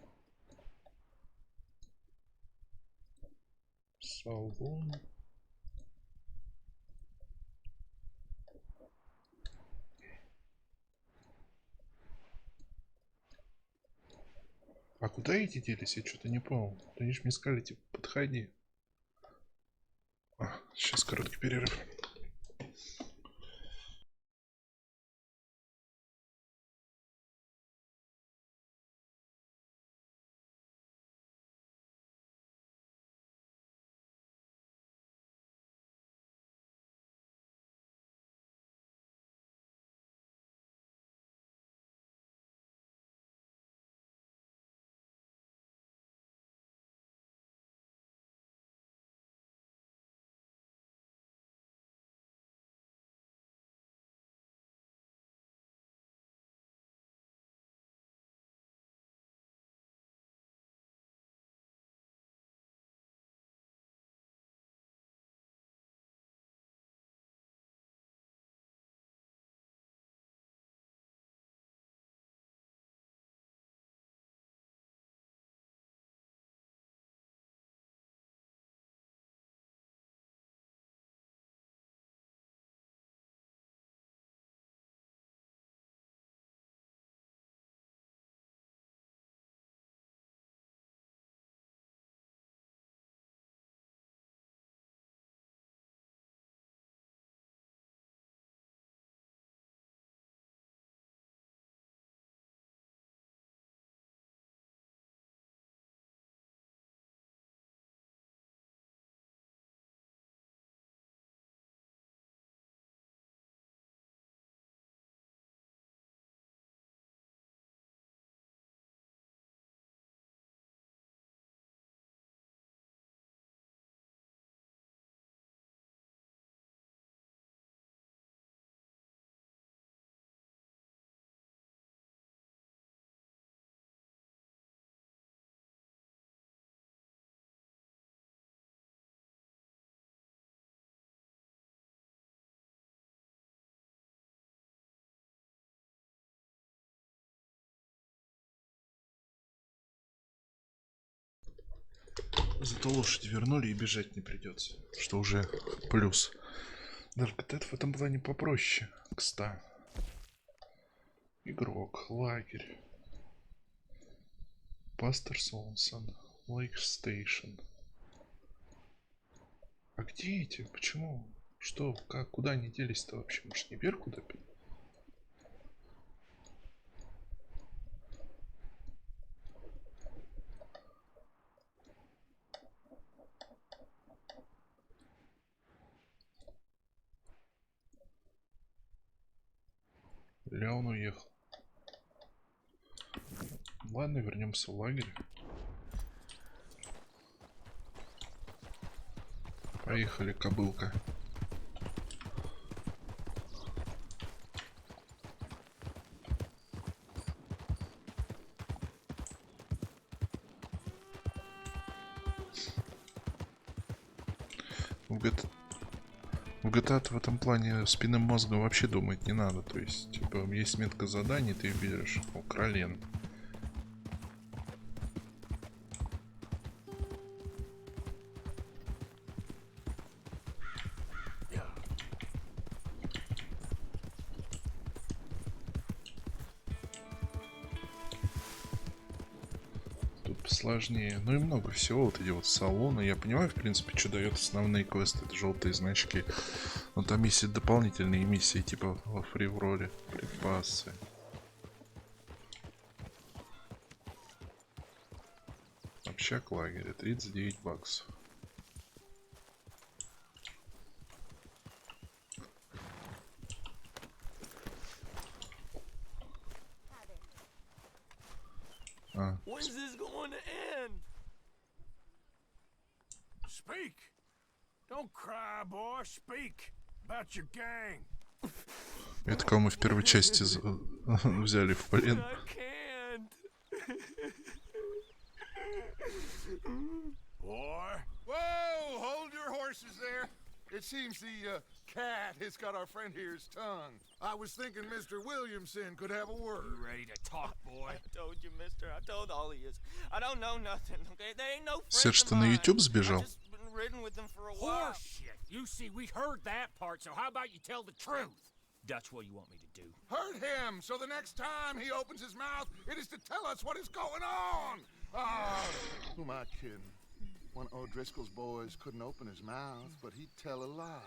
Speaker 1: Салон. А куда эти делись? Я что-то не понял. Они же мне сказали, типа, подходи. Сейчас короткий перерыв. Зато лошадь вернули и бежать не придется. Что уже плюс. Даже это в этом плане попроще. Кста. Игрок. Лагерь. Пастор Солнсон. Лейк Стейшн. А где эти? Почему? Что? Как? Куда они делись-то вообще? Может, не вверх куда? Или он уехал? Ладно, вернемся в лагерь. Поехали, кобылка. В GTA в этом плане спинным мозгом вообще думать не надо. То есть, типа, есть метка заданий, ты видишь, кролен. Сложнее. Ну и много всего. Вот эти вот салоны. Я понимаю, в принципе, что дает основные квесты. Это желтые значки. Но там есть и дополнительные миссии, типа во фривроле. Припасы. Общак лагеря. 39 баксов.
Speaker 18: When's this going to end?
Speaker 4: Speak. Don't cry, boy. Speak about your gang.
Speaker 1: Это кого мы в первой части взяли в плен.
Speaker 2: Boy. Whoa, hold your horses there. It seems the cat has got our friend here's tongue. I was thinking Mr. Williamson could have a word.
Speaker 7: You ready to talk, boy?
Speaker 18: I told you, mister. I told all of you. I don't know nothing, okay? They ain't no friends
Speaker 1: Серж,
Speaker 18: of
Speaker 1: ты на
Speaker 18: mine.
Speaker 1: YouTube сбежал?
Speaker 18: I've just been ridden with them for a while.
Speaker 7: Horseshit. You see, we heard that part, so how about you tell the truth? That's what you want me to do.
Speaker 2: Hurt him, so the next time he opens his mouth, it is to tell us what is going on. Ah, who am I kidding? One of O'Driscoll's boys couldn't open his mouth, but he'd tell a lie.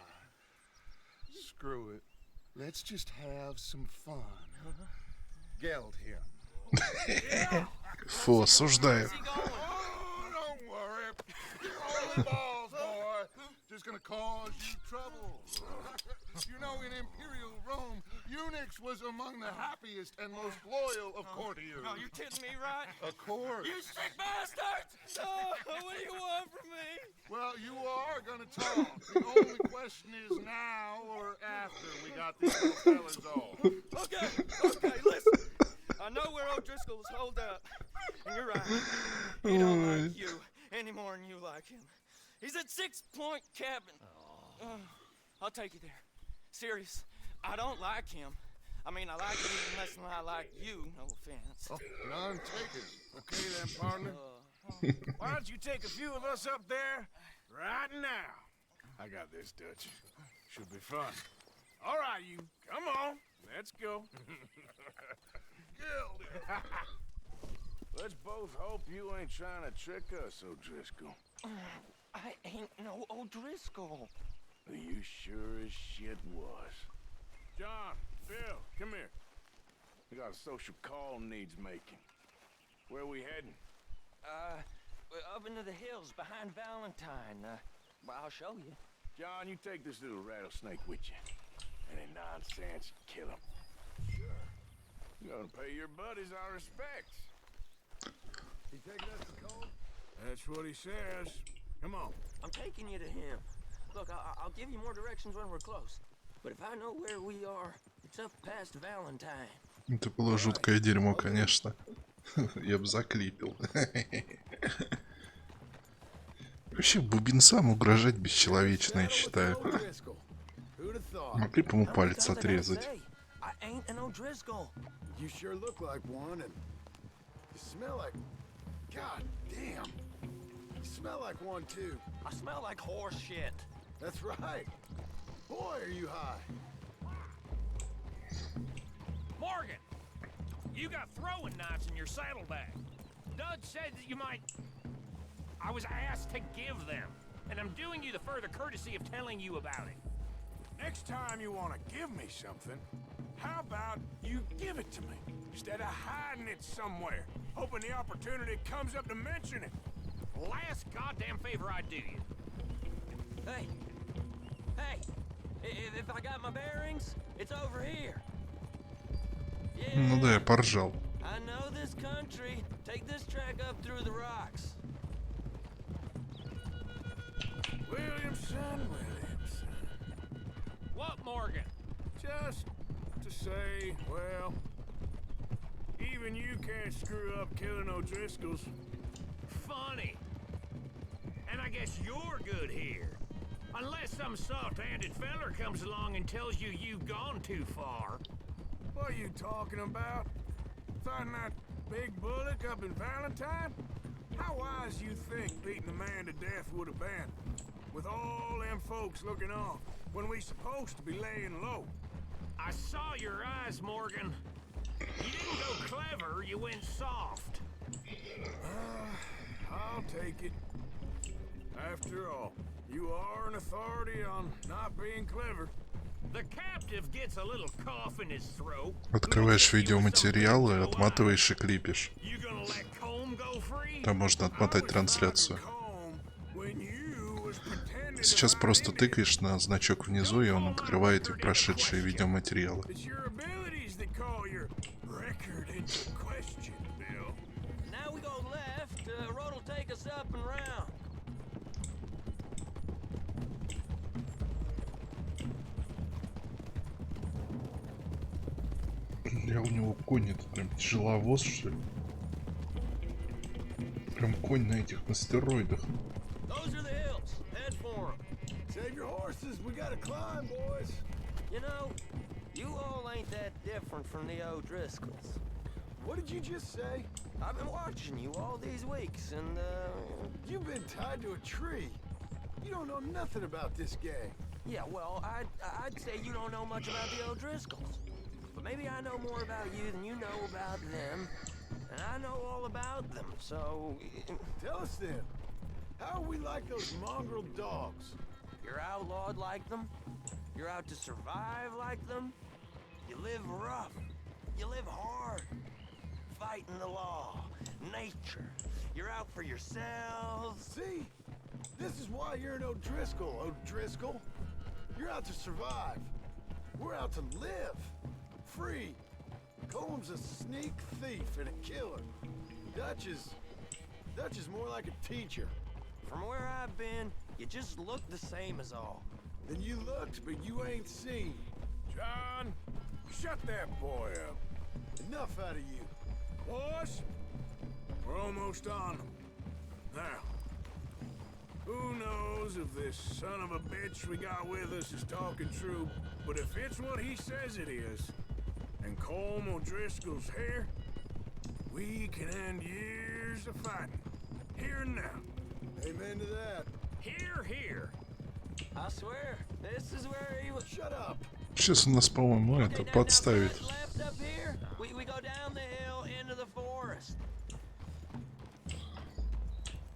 Speaker 2: Screw it. Let's just have some fun. Geld him.
Speaker 1: Фу, осуждаю.
Speaker 2: Oh, don't worry. Only balls, boy. Just gonna cause you trouble. You know, in Imperial Rome, eunuchs was among the happiest and most loyal of courtiers.
Speaker 18: No, you're kidding me, right?
Speaker 2: Of course.
Speaker 18: You sick bastards! Oh, what do you want from me?
Speaker 2: Well, you are gonna talk. The only question is now or after we got these little fellas off.
Speaker 18: Okay, listen. I know where O'Driscoll's holed up. And you're right. He don't like you any more than you like him. He's at 6 Point Cabin. I'll take you there. Serious. I don't like him. I mean, I like him even less than I like you. No offense.
Speaker 2: Oh, none taken. Okay then, partner.
Speaker 4: Why don't you take a few of us up there right now? I got this, Dutch. Should be fun. All right, you. Come on. Let's go. Let's both hope you ain't trying to trick us, O'Driscoll.
Speaker 18: I ain't no O'Driscoll.
Speaker 4: You sure as shit was. John, Phil, come here. We got a social call needs making. Where we heading?
Speaker 18: Up into the hills behind Valentine. Well, I'll show you.
Speaker 4: John, you take this little rattlesnake with you. Any nonsense, kill him. Sure. You gotta pay your buddies our respects.
Speaker 2: He taking us to cold?
Speaker 4: That's what he says. Come on.
Speaker 18: I'm taking you to him. Look, I'll give you more directions when we're close. But if I know where we are, it's up past Valentine.
Speaker 1: Это было жуткое дерьмо, конечно. Я бы заклипил. Вообще бубенцам угрожать бесчеловечно, я считаю. Могли бы ему палец отрезать.
Speaker 3: You sure look like one, and you smell like... God damn. You smell like one too.
Speaker 18: I smell like horse shit.
Speaker 3: That's right. Boy, are you high.
Speaker 5: Morgan, you got throwing knives in your saddlebag. Doug said that you might... I was asked to give them, and I'm doing you the further courtesy of telling you about it.
Speaker 4: Next time you want to give me something, how about you give it to me, instead of hiding it somewhere, hoping the opportunity comes up to mention it?
Speaker 5: Last goddamn favor I do you.
Speaker 18: Hey, if I got my bearings, it's over here.
Speaker 1: Ну да, я поржал.
Speaker 18: I know this country. Take this track up through the rocks.
Speaker 4: Williamson.
Speaker 5: What, Morgan?
Speaker 4: Just to say, well, even you can't screw up killing O'Driscolls.
Speaker 5: Funny. And I guess you're good here. Unless some soft-handed feller comes along and tells you you've gone too far.
Speaker 4: What are you talking about? Fighting that big bullock up in Valentine? How wise you think beating a man to death would have been? With all them folks looking on, when we supposed to be laying low.
Speaker 5: I saw your eyes, Morgan. You didn't go clever, you went soft.
Speaker 4: I'll take it. After all, you are an authority on not being clever.
Speaker 5: The captive gets a little cough in his throat.
Speaker 1: Открываешь видеоматериалы, отматываешь и клипишь. Там можно отмотать трансляцию. Сейчас просто тыкаешь на значок внизу, и он открывает прошедшие видеоматериалы. Я у него конь, это прям тяжеловоз, что ли? Прям конь на этих, на стероидах.
Speaker 3: Save your horses, we gotta climb, boys.
Speaker 18: You know, you all ain't that different from the O'Driscolls.
Speaker 3: What did you just say?
Speaker 18: I've been watching you all these weeks, and,
Speaker 3: You've been tied to a tree. You don't know nothing about this gang.
Speaker 18: Yeah, well, I'd say you don't know much about the O'Driscolls. But maybe I know more about you than you know about them. And I know all about them, so...
Speaker 3: Tell us then. How are we like those mongrel dogs?
Speaker 18: You're outlawed like them. You're out to survive like them. You live rough. You live hard. Fighting the law. Nature. You're out for yourselves.
Speaker 3: See? This is why you're an O'Driscoll, O'Driscoll. You're out to survive. We're out to live. Free. Combs a sneak thief and a killer. Dutch is more like a teacher.
Speaker 18: From where I've been, you just look the same as all.
Speaker 3: Then you looked, but you ain't seen.
Speaker 4: John, shut that boy up.
Speaker 3: Enough out of you.
Speaker 4: Boys, we're almost on them. Now, who knows if this son of a bitch we got with us is talking true, but if it's what he says it is, and Colm O'Driscoll's here, we can end years of fighting. Here and now.
Speaker 3: Amen to that.
Speaker 5: Here, here.
Speaker 18: I swear, this is where he was.
Speaker 3: Shut up.
Speaker 1: Сейчас у нас, по-моему, это подставит.
Speaker 18: Left up here, we go down the hill into the forest.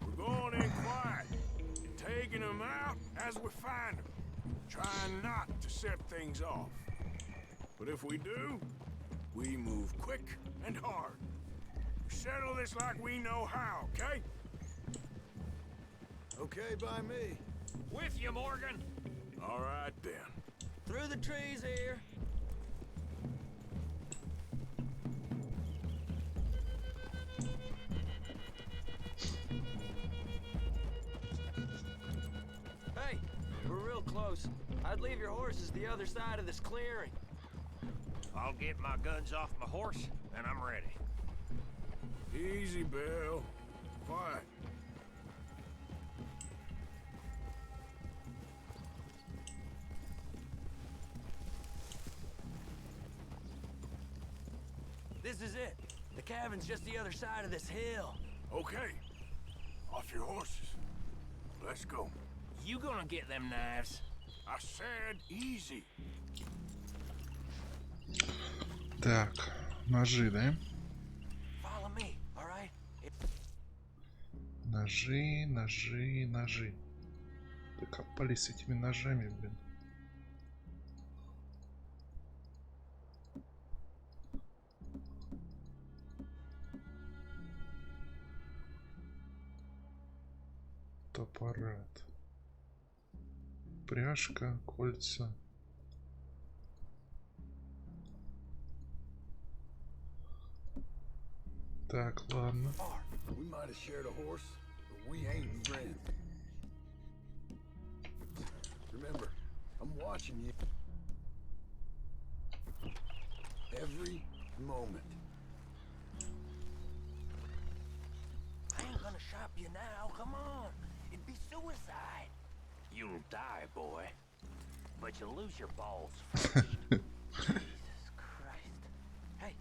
Speaker 4: We're going in quiet, taking them out as we find them, trying not to set things off. But if we do, we move quick and hard. We settle this like we know how, okay?
Speaker 3: Okay by me.
Speaker 5: With you, Morgan.
Speaker 4: All right, then.
Speaker 18: Through the trees here. Hey, we're real close. I'd leave your horses the other side of this clearing.
Speaker 5: I'll get my guns off my horse, and I'm ready.
Speaker 4: Easy, Bill. Quiet.
Speaker 18: This is it. The cabin's just the other side of this hill.
Speaker 4: Okay. Off your horses. Let's go.
Speaker 5: You gonna get them knives?
Speaker 4: I said easy.
Speaker 1: Так, ножи, да?
Speaker 5: Follow me, all right?
Speaker 1: Ножи, ножи, ножи. Докопались с этими ножами, блин. Аппарат. Пряжка, кольца. Так, ладно.
Speaker 4: We might have shared a horse, but we ain't friends. Remember, I'm watching you. Every moment.
Speaker 5: I ain't gonna shop you now, come on. It'd be suicide. You'll die, boy. But you'll lose your balls first. Jesus Christ. Hey,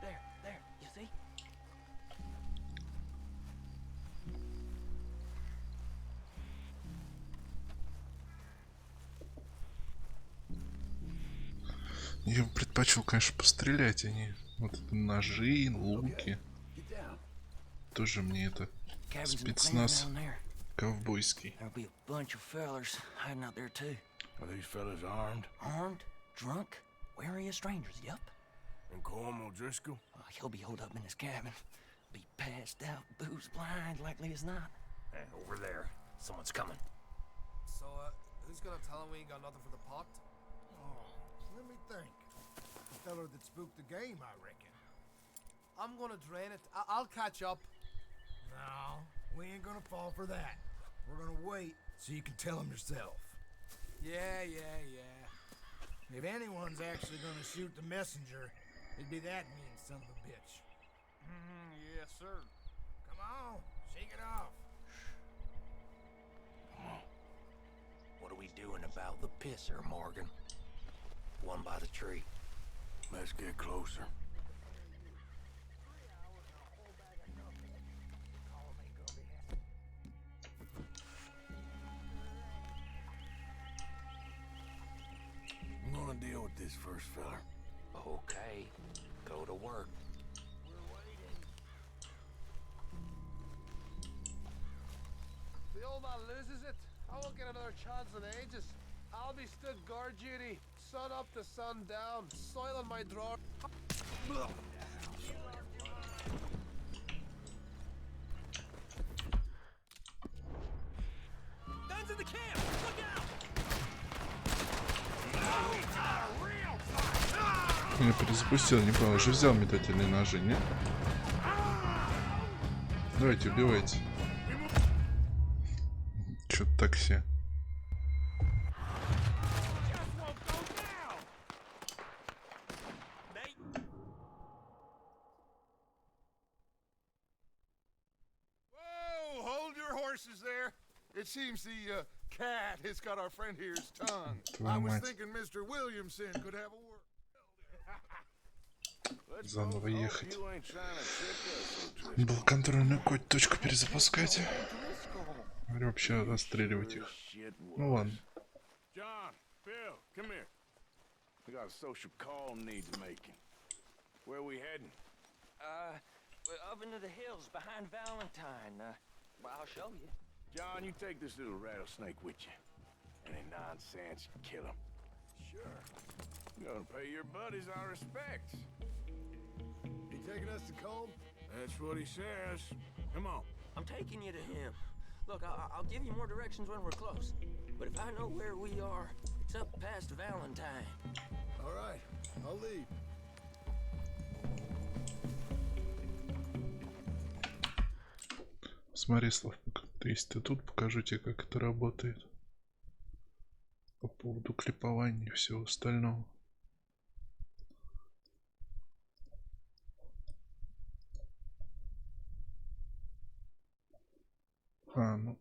Speaker 5: there, you see?
Speaker 1: Я бы предпочел, конечно, пострелять, а не вот это ножи, луки. Тоже мне это спецназ ковбойский.
Speaker 5: There'll be a bunch of fellers hiding out there too.
Speaker 4: Are these fellas armed?
Speaker 5: Armed, drunk, wary of strangers, yup.
Speaker 4: And Corm O'Driscoll?
Speaker 5: He'll be holed up in his cabin. Be passed out, booze blind, likely as not. Over there, someone's coming.
Speaker 19: So, who's gonna tell him we ain't got nothing for the pot?
Speaker 17: Oh, let me think. The fella that spooked the game, I reckon.
Speaker 19: I'm gonna drain it. I'll catch up.
Speaker 17: No, we ain't gonna fall for that. We're gonna wait so you can tell him yourself.
Speaker 19: Yeah.
Speaker 17: If anyone's actually gonna shoot the messenger, it'd be that mean son of a bitch.
Speaker 19: Yes, sir.
Speaker 17: Come on, shake it off.
Speaker 5: What are we doing about the pisser, Morgan? One by the tree.
Speaker 4: Let's get closer. I'm gonna deal with this first fella.
Speaker 5: Okay, go to work.
Speaker 19: If the old man loses it, I won't get another chance in ages. I'll be stood guard duty, sun up to sun down, soiling my drawer.
Speaker 5: Guns in the camp! Look out!
Speaker 1: Я перезапустил, не понял, уже взял метательные ножи, нет? Давайте, убивайте. Чё-то так все.
Speaker 2: Whoa, hold your horses there. It seems the cat has got our friend here's tongue. I was thinking Mr. Williamson could have a word.
Speaker 1: Заново ехать. Был контрольную точку перезапускать. Или вообще расстреливать их. Ну ладно.
Speaker 4: John, Bill, come here. We got a social call needs making. Where are we heading?
Speaker 5: Up into the hills behind Valentine. Well, I'll show you.
Speaker 4: John, you take this little rattlesnake with you. Any nonsense, you kill him. Sure. You're gonna pay your buddies our respects.
Speaker 17: He taking us to Colm?
Speaker 4: That's what he says. Come on.
Speaker 18: I'm taking you to him. Look, I'll give you more directions when we're close. But if I know where we are, it's up past Valentine.
Speaker 17: All right, I'll leave.
Speaker 1: Смотри, Слав, если ты тут, покажу тебе, как это работает. По поводу клипования и всего остального. Ну.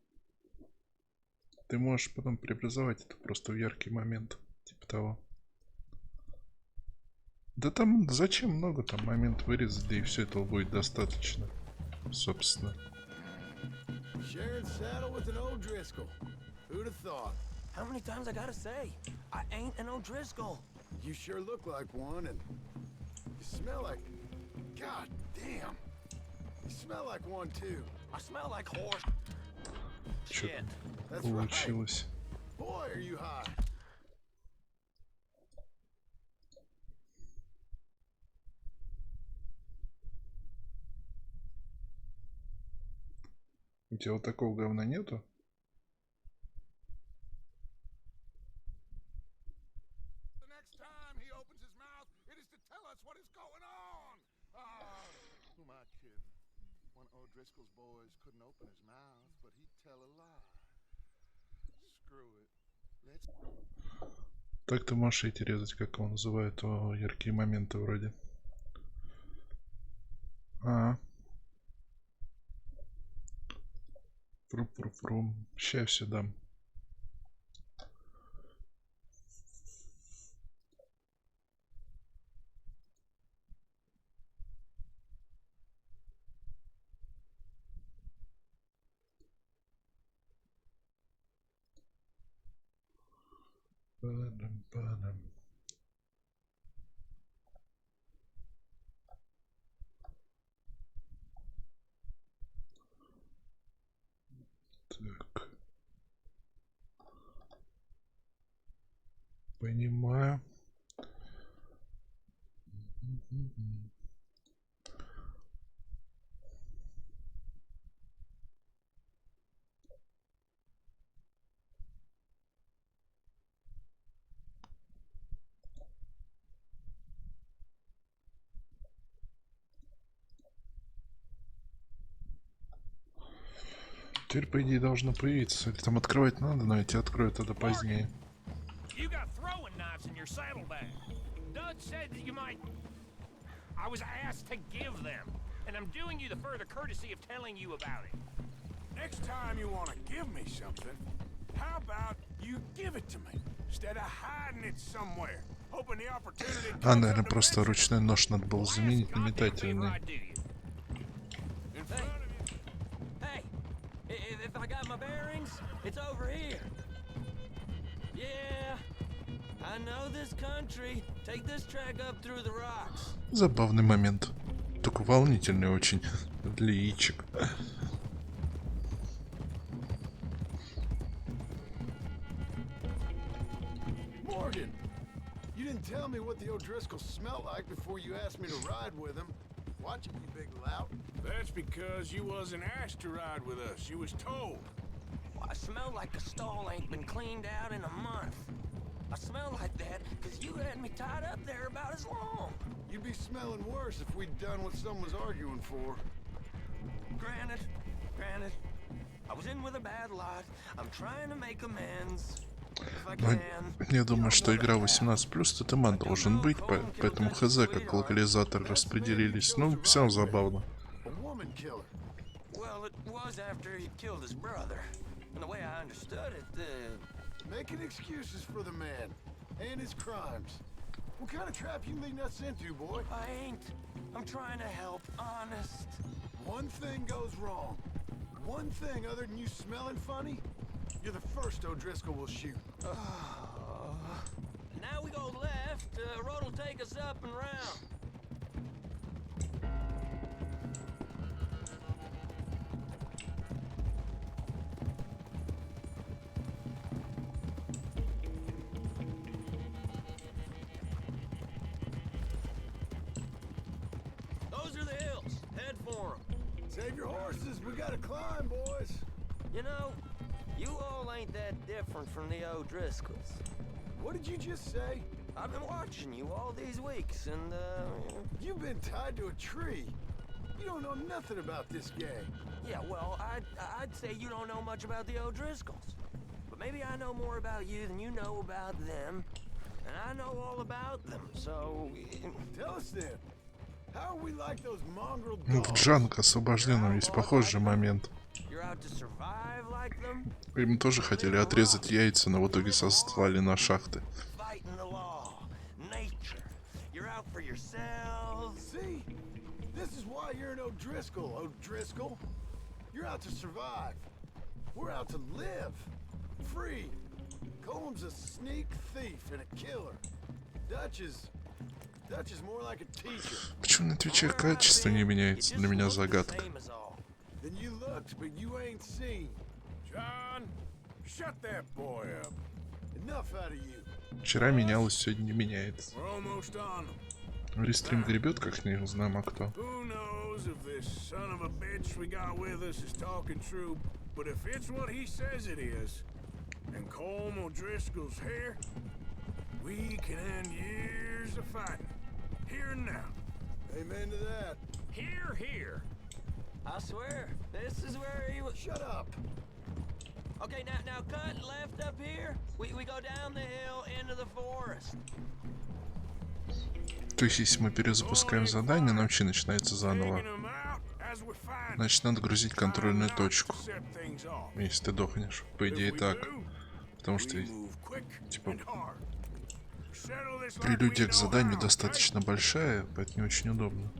Speaker 1: Ты можешь потом преобразовать это просто в яркий момент. Типа того. Да там зачем много там момент вырезать, да и все этого будет достаточно. Собственно.
Speaker 3: Sharing saddle with an O'Driscoll. Who'd have thought?
Speaker 18: How many times I gotta say? I ain't an O'Driscoll.
Speaker 3: You sure look like one, and you smell like... God damn. You smell like one, too.
Speaker 18: I smell like horse.
Speaker 1: Чё
Speaker 18: Shit.
Speaker 3: That's
Speaker 1: получилось?
Speaker 3: right. Boy, are you high.
Speaker 1: У тебя вот такого говна нету?
Speaker 2: The next time he opens his mouth, it is to tell us what is going on. Who am I kidding? One O'Driscoll's boys couldn't open his mouth, but he'd tell a lie. Screw it. Let's...
Speaker 1: Так ты можешь эти резать, как его называют, яркие моменты вроде. Фру-фру-фру. Сейчас все дам. Падам-падам. Так. Понимаю. Теперь, по идее, должно появиться. Или там открывать надо, но я тебе открою тогда позднее.
Speaker 5: You got throwing knives in your saddlebag. Dud said that you might... I was asked to give them, and I'm doing you the further courtesy of telling you about it.
Speaker 4: Next time you want to give me something, how about you give it to me instead of hiding it somewhere, hoping the opportunity.
Speaker 1: Наверное, просто ручной нож надо было заменить на метательный.
Speaker 18: If I got my bearings, it's over here. Yeah, I know this country. Take this track up through the rocks.
Speaker 1: Забавный момент. Только волнительный очень для яичек.
Speaker 3: Morgan, you didn't tell me what the O'Driscolls smell like before you asked me to ride with them. Watch it, you big lout.
Speaker 4: That's because you wasn't asked to ride with us. You was told.
Speaker 18: Well, I smell like a stall ain't been cleaned out in a month. I smell like that because you had me tied up there about as long.
Speaker 3: You'd be smelling worse if we'd done what someone's arguing for.
Speaker 18: Granted. I was in with a bad lot. I'm trying to make amends.
Speaker 1: Я думаю, что игра 18+, тут иман должен быть, поэтому хз, как локализаторы распределились. Ну, все забавно.
Speaker 18: Well, it was after he killed his brother. And the way I understood it,
Speaker 3: making excuses for the man and his crimes. What kind of trap you leading us into, boy?
Speaker 18: I ain't. I'm trying to help, honest.
Speaker 3: One thing goes wrong. One thing other than you smelling funny, you're the first O'Driscoll will shoot.
Speaker 18: Now we go left. Road will take us up and round. Those are the hills. Head for them.
Speaker 3: Save your horses. We gotta climb, boys.
Speaker 18: You know, you all ain't that different from the O'Driscolls.
Speaker 3: What did you just say?
Speaker 18: I've been watching you all these weeks, and,
Speaker 3: You've been tied to a tree. You don't know nothing about this gang.
Speaker 18: Yeah, well, I'd say you don't know much about the O'Driscolls. But maybe I know more about you than you know about them. And I know all about them, so...
Speaker 3: Tell us then. How are we like those mongrel
Speaker 1: В
Speaker 3: dogs?
Speaker 1: Джанго освобожденном есть похожий момент.
Speaker 18: You're out to survive like them?
Speaker 1: Им тоже хотели отрезать яйца, но в итоге сослали на шахты.
Speaker 18: Fighting the law, nature. You're out for yourselves.
Speaker 3: See? This is why you're an O'Driscoll, O'Driscoll. You're out to survive. We're out to live. Free. Coleman's a sneak thief and a killer. Dutch is more like a teacher.
Speaker 1: Почему на Твиче качество не меняется? Для меня загадка.
Speaker 3: Then you looked, but you ain't seen.
Speaker 4: John, shut that boy up.
Speaker 3: Enough out of you.
Speaker 1: Вчера менялось, сегодня не меняется.
Speaker 4: We're almost on them.
Speaker 1: Рестрим гребет, как не знаем, а кто.
Speaker 4: Who knows if this son of a bitch we got with us is talking true, but if it's what he says it is, and Colm O'Driscoll's here, we can end years of fighting. Here and now.
Speaker 3: Amen to that.
Speaker 18: Here, here. I swear, this is where he was.
Speaker 3: Shut up.
Speaker 18: Okay, now cut left up here. We go down the hill into the forest.
Speaker 1: То есть, если мы перезапускаем задание, нам вообще начинается заново. Значит, надо грузить контрольную точку. Если ты дохнешь. По идее так. Потому что, типа, прелюдия к заданию достаточно большая, поэтому не очень удобно.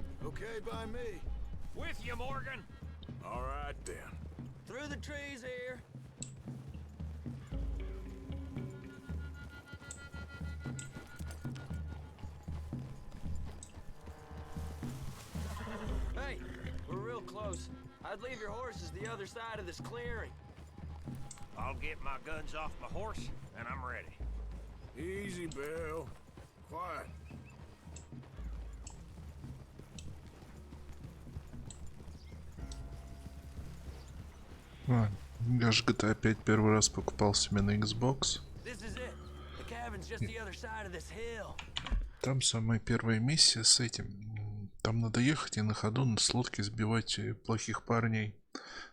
Speaker 18: Hey, we're real close. I'd leave your horses the other side of this clearing.
Speaker 5: I'll get my guns off my horse, and I'm ready.
Speaker 4: Easy, Bill. Quiet.
Speaker 1: Я же GTA 5 первый раз покупал себе на Xbox. Там самая первая миссия с этим. Там надо ехать и на ходу с лодки сбивать плохих парней.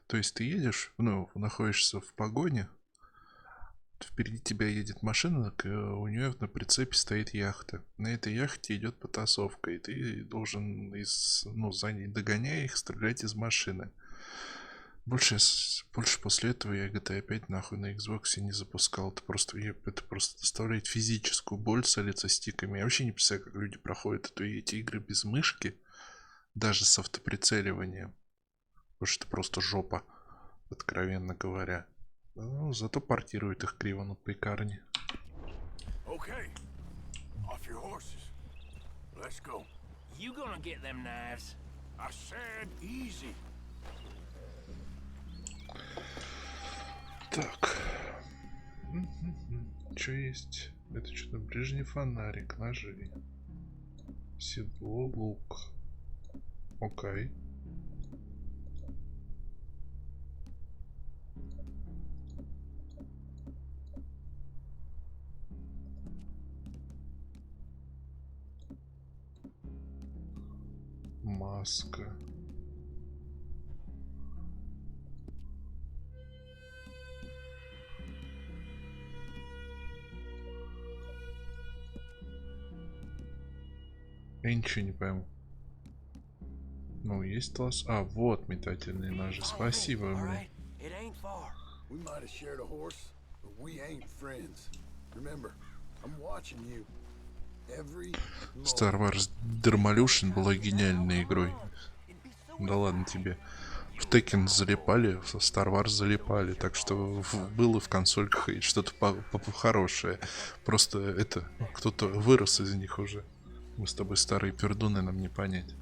Speaker 1: То есть ты едешь, ну, находишься в погоне, впереди тебя едет машина, у нее на прицепе стоит яхта. На этой яхте идет потасовка, и ты должен, догоняя их, стрелять из машины. Больше после этого я GTA 5 нахуй на Xbox не запускал. Это просто доставляет физическую боль солиться стиками. Я вообще не представляю, как люди проходят эти игры без мышки, даже с автоприцеливанием. Потому что это просто жопа, откровенно говоря. Ну, зато портируют их криво на пекарне.
Speaker 4: Okay. Off your horses. Let's go.
Speaker 5: You gonna get them knives?
Speaker 4: I said easy.
Speaker 1: Так. Что есть? Это что-то ближний фонарик, ножи. Седло, лук. Окей. Маска. Я ничего не пойму. Ну, есть лаз. А, вот метательные ножи. Спасибо, блин. Star Wars Dermalution была гениальной игрой. Да ладно тебе. В Tekken залипали, в Star Wars залипали. Так что было в консольках и что-то хорошее. Просто это, кто-то вырос из них уже. Мы с тобой старые пердуны, нам не понять.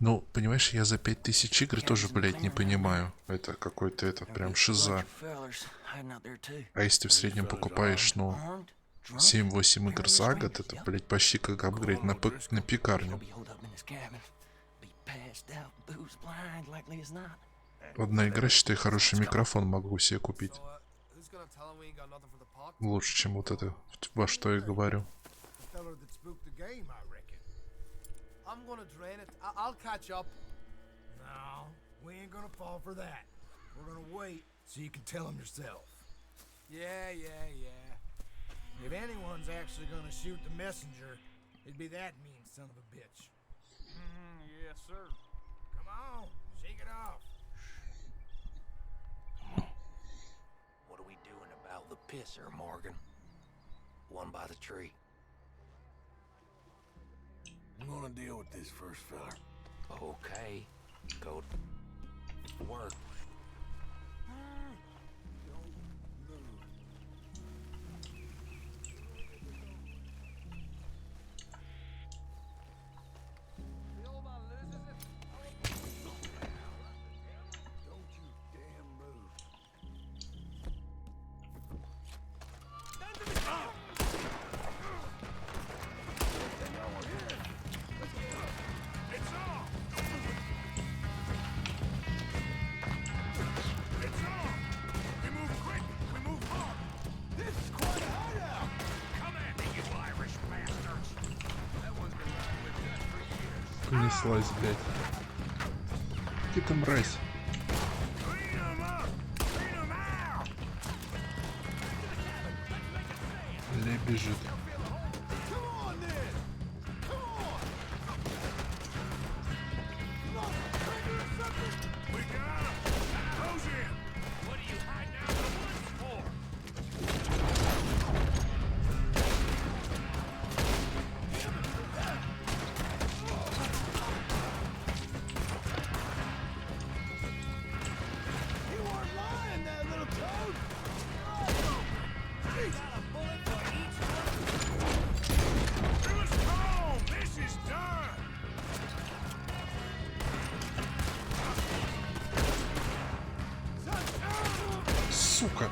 Speaker 1: Ну, понимаешь, я за 5000 игр тоже, блядь, не понимаю. Это какой-то, это прям шиза. А если ты в среднем покупаешь, ну, 7-8 игр за год, это, блядь, почти как апгрейд на пекарню. Одна игра, считай, хороший микрофон могу себе купить. Лучше, чем вот это, во что я говорю.
Speaker 19: I'm gonna drain it. I'll catch up. No, we ain't gonna fall for that. We're gonna wait so you can tell him yourself. Yeah. If anyone's actually gonna shoot the messenger, it'd be that mean son of a bitch.
Speaker 7: Yes, sir.
Speaker 19: Come on, shake it off.
Speaker 5: What are we doing about the pisser, Morgan? One by the tree.
Speaker 4: want to deal with this first, fella.
Speaker 5: Okay. Go to work.
Speaker 1: Понеслась, блядь. Где ты, мразь? Ля бежит. Сука!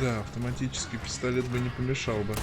Speaker 1: Да, автоматический пистолет бы не помешал бы.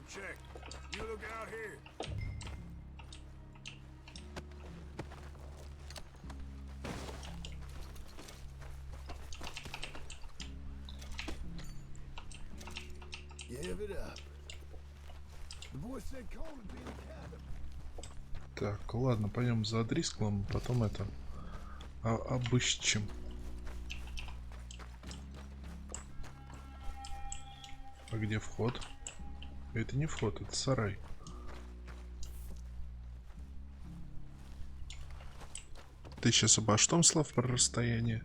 Speaker 4: Check. You look out here.
Speaker 19: Give it up. The boy said Cole would be in the cabin.
Speaker 1: Так, ладно, пойдем за Дрисклом, потом это обыщем. А где вход? Это не вход, это сарай. Ты сейчас обо что, Слав, про расстояние?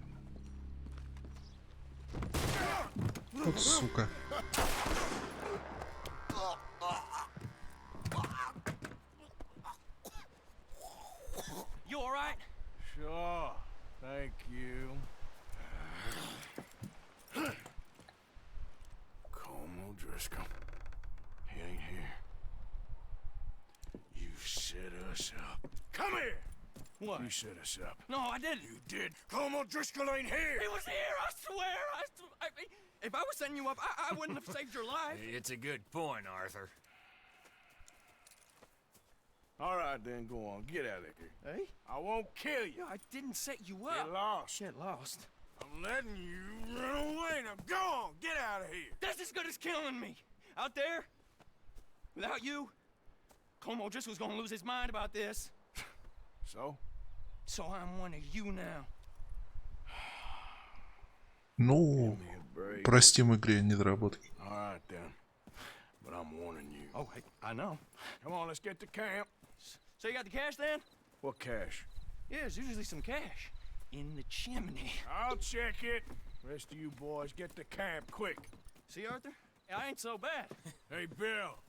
Speaker 1: Вот сука.
Speaker 18: You all right?
Speaker 4: Sure. Thank you. Como Driscoll. He ain't here. You set us up. Come here!
Speaker 18: What?
Speaker 4: You set us up.
Speaker 18: No, I didn't.
Speaker 4: You did. Como Driscoll ain't here!
Speaker 18: He was here, I swear! If I was setting you up, I wouldn't have saved your life.
Speaker 5: It's a good point, Arthur.
Speaker 4: All right, then, go on. Get out of here.
Speaker 18: Hey?
Speaker 4: I won't kill you.
Speaker 18: I didn't set you up.
Speaker 4: Get lost.
Speaker 18: Get lost.
Speaker 4: I'm letting you run away. Now go on. Get out of here.
Speaker 18: That's as good as killing me. Out there, without you, Como just was gonna lose his mind about this.
Speaker 4: So?
Speaker 18: So I'm one of you now.
Speaker 1: Ну, простим игре недоработки.
Speaker 4: All right, then. But I'm warning you.
Speaker 18: Oh, I know.
Speaker 4: Come on, let's get to camp.
Speaker 18: So you got the cash then?
Speaker 4: What cash?
Speaker 18: Yeah, there's usually some cash in the chimney.
Speaker 4: I'll check it. Rest of you boys, get to camp quick.
Speaker 18: See, Arthur? I ain't so bad.
Speaker 4: Hey, Bill.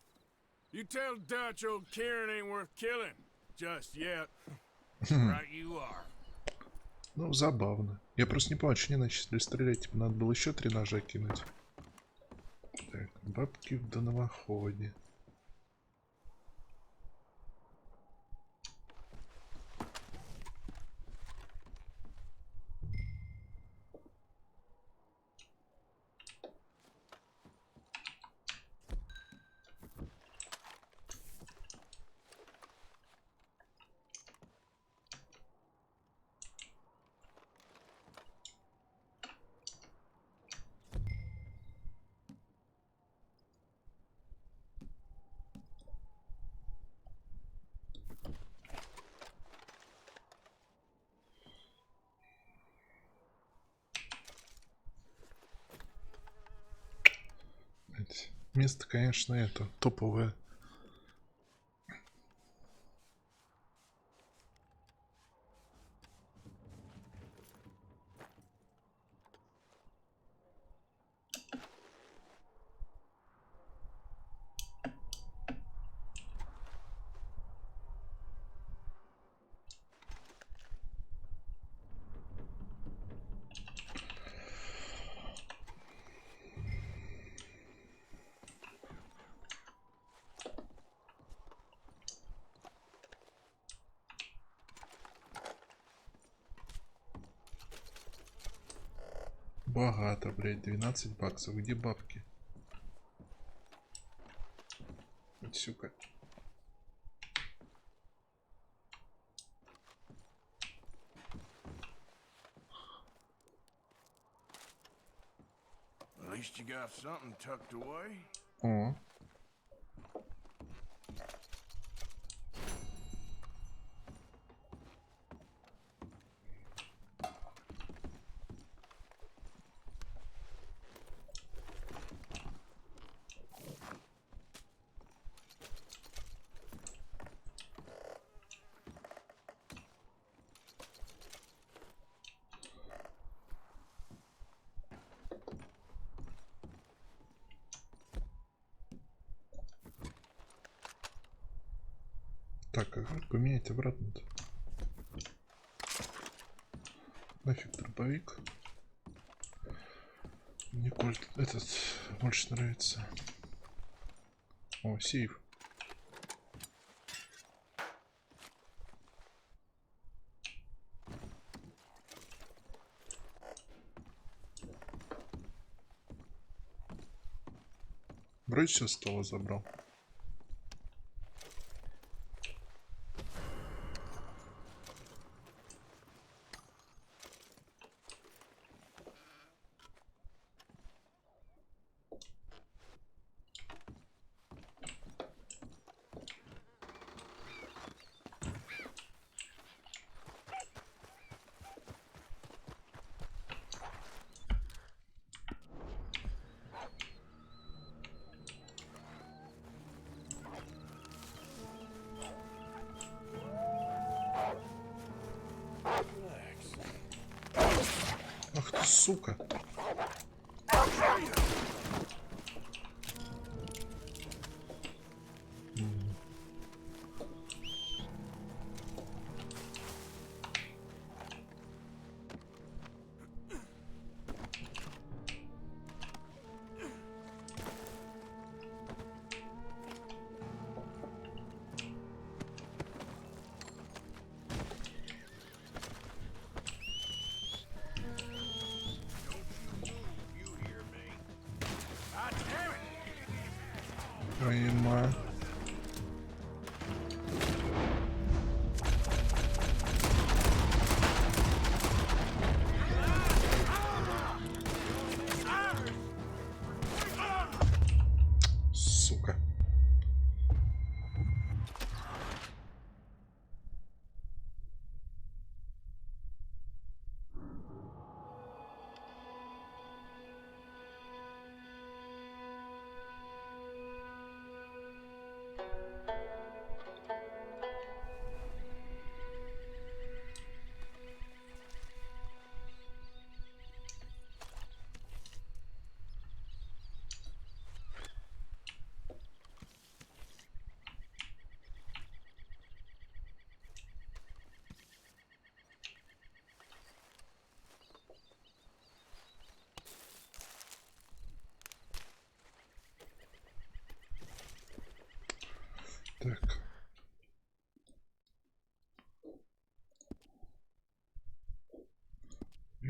Speaker 4: You tell Dutch old Kieran ain't worth killing. Just yet.
Speaker 5: Right you are.
Speaker 1: Ну, забавно. Я просто не понял, что они начали стрелять. Типа, надо было еще 3 ножа кинуть. Так, бабки в донавоходе. Место, конечно, это топовое. Богато, блядь, 12 баксов. Где бабки? Вот сука.
Speaker 6: At least you got something tucked away.
Speaker 1: О. Так, а как поменять обратно-то? Нафиг дробовик. Мне кольт этот больше нравится. О, сейф. Вроде все с стола забрал. Ах ты, сука.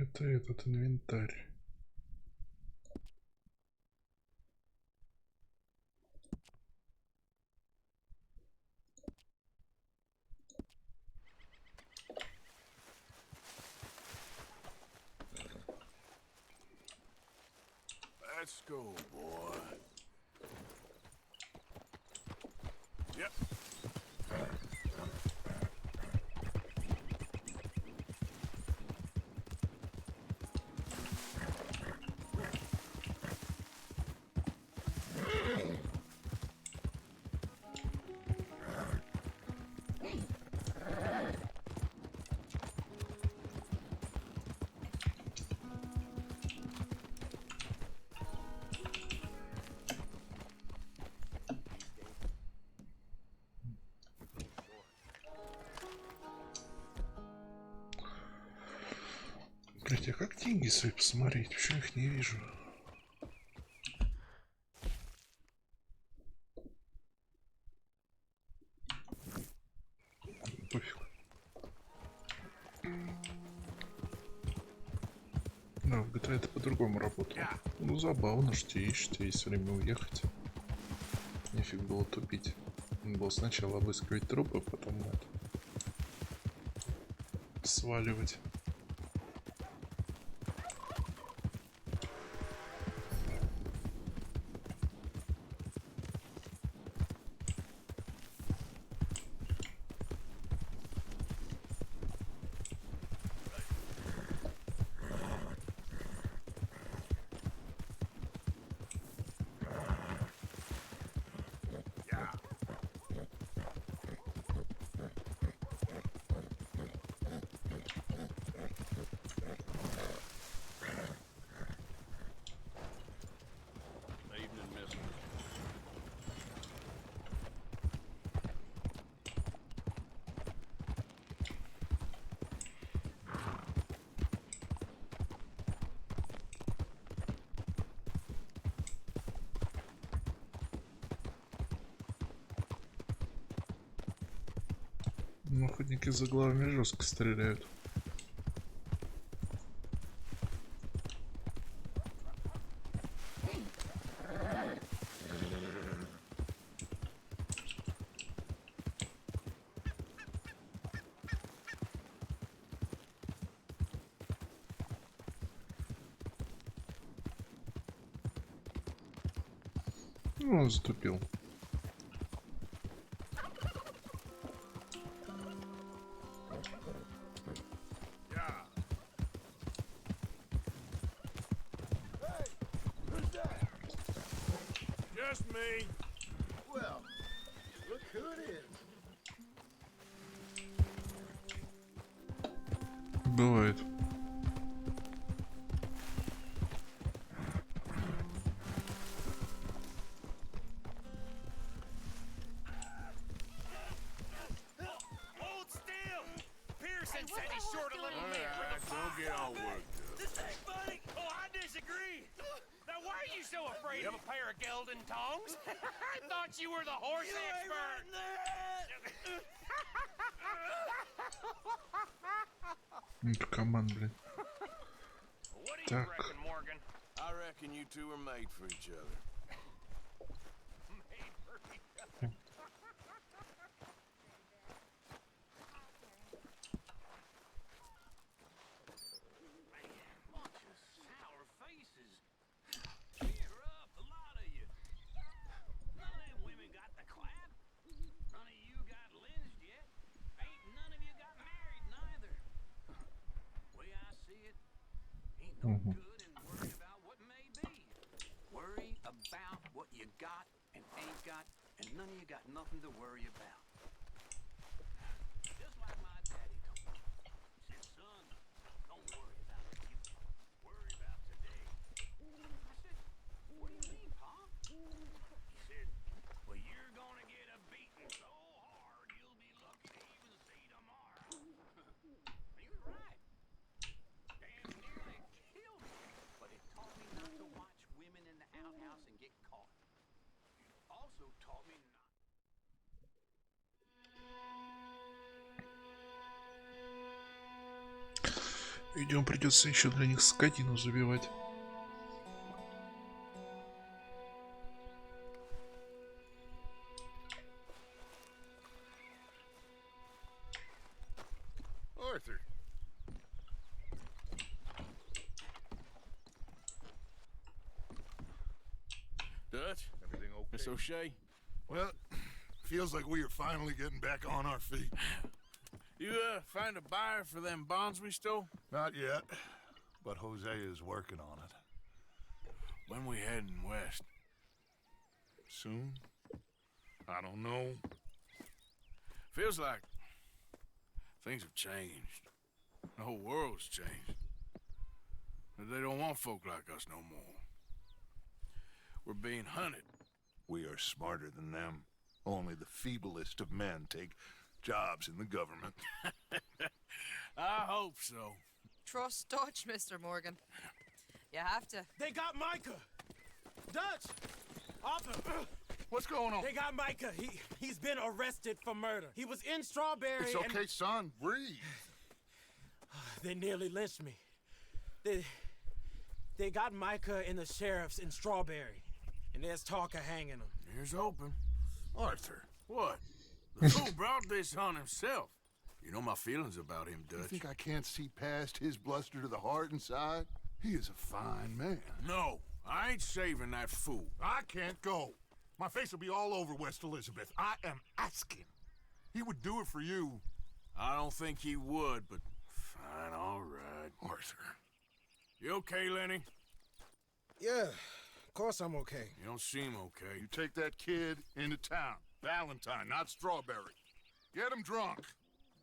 Speaker 1: Это этот инвентарь.
Speaker 4: Let's go, boy. Yep.
Speaker 1: Блять, а как деньги свои посмотреть? Почему их не вижу? Пофиг. Да, в GTA это по-другому работало. Ну, забавно, что ищете, есть время уехать. Нефиг было тупить. Надо было сначала обыскивать трупы, потом это сваливать. Ну, охотники за головами жестко стреляют. Ну, он затупил.
Speaker 4: Just me.
Speaker 11: Well, look who it is.
Speaker 1: Бывает.
Speaker 5: Hold still! Pearson said he's short a little bit with the
Speaker 4: Don't get all worked up.
Speaker 5: This ain't funny! Oh, I disagree! Now, why are you so afraid of a pair of gelding tongs? I thought you were the horse expert!
Speaker 1: Команд, блин.
Speaker 5: What do you
Speaker 1: Так.
Speaker 5: reckon, Morgan?
Speaker 11: I reckon you two are made for each other.
Speaker 5: Made for each other. Bunch of sour faces. Cheer up, a lot of you. None of them women got the clap. None of you got lynched yet. Ain't none of you got married neither. Way I see it, ain't no good in worrying about what may be. Worry about what you got and ain't got, and none of you got nothing to worry about. Just like my daddy told me. He said, son, don't worry about the future. Worry about today. I said, what do you mean, Pa? He said, well, you're gonna get a beating so hard you'll be lucky to even see tomorrow. He was right. Damn nearly killed me. But it taught me not to watch women in the outhouse and get caught. It also taught me not.
Speaker 1: Видимо, придется еще для них скотину забивать.
Speaker 2: Arthur.
Speaker 6: Dutch?
Speaker 2: Everything okay?
Speaker 6: Miss O'Shea?
Speaker 2: Well, feels like we are finally getting back on our feet.
Speaker 4: You, find a buyer for them bonds we stole?
Speaker 2: Not yet, but Jose is working on it.
Speaker 4: When we heading west?
Speaker 2: Soon? I don't know.
Speaker 4: Feels like things have changed. The whole world's changed. They don't want folk like us no more. We're being hunted.
Speaker 2: We are smarter than them. Only the feeblest of men take jobs in the government.
Speaker 4: I hope so.
Speaker 20: Trust Dutch, Mr. Morgan. You have to.
Speaker 7: They got Micah! Dutch! Arthur!
Speaker 2: What's going on?
Speaker 7: They got Micah. He's been arrested for murder. He was in Strawberry.
Speaker 2: It's okay, son. Breathe.
Speaker 7: They nearly lynched me. They got Micah and the sheriffs in Strawberry. And there's talk of hanging him.
Speaker 4: Here's hoping.
Speaker 2: Arthur.
Speaker 4: What? The fool brought this on himself. You know my feelings about him, Dutch.
Speaker 2: You think I can't see past his bluster to the heart inside? He is a fine man.
Speaker 4: No, I ain't saving that fool.
Speaker 2: I can't go. My face will be all over West Elizabeth. I am asking. He would do it for you.
Speaker 4: I don't think he would, but fine, all right.
Speaker 2: Arthur.
Speaker 4: You okay, Lenny?
Speaker 19: Yeah, of course I'm okay.
Speaker 4: You don't seem okay.
Speaker 2: You take that kid into town. Valentine, not Strawberry. Get him drunk.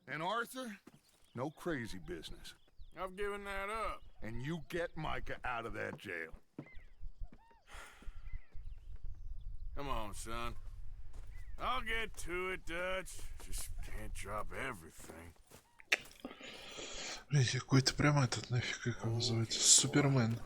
Speaker 2: And Arthur, no crazy business.
Speaker 4: I've given that up.
Speaker 2: And you get Micah out of that jail.
Speaker 4: Come on, son. I'll get to it, Dutch. Just can't drop everything.
Speaker 1: Блин, какой-то прям этот нафиг, как его называется, Супермен.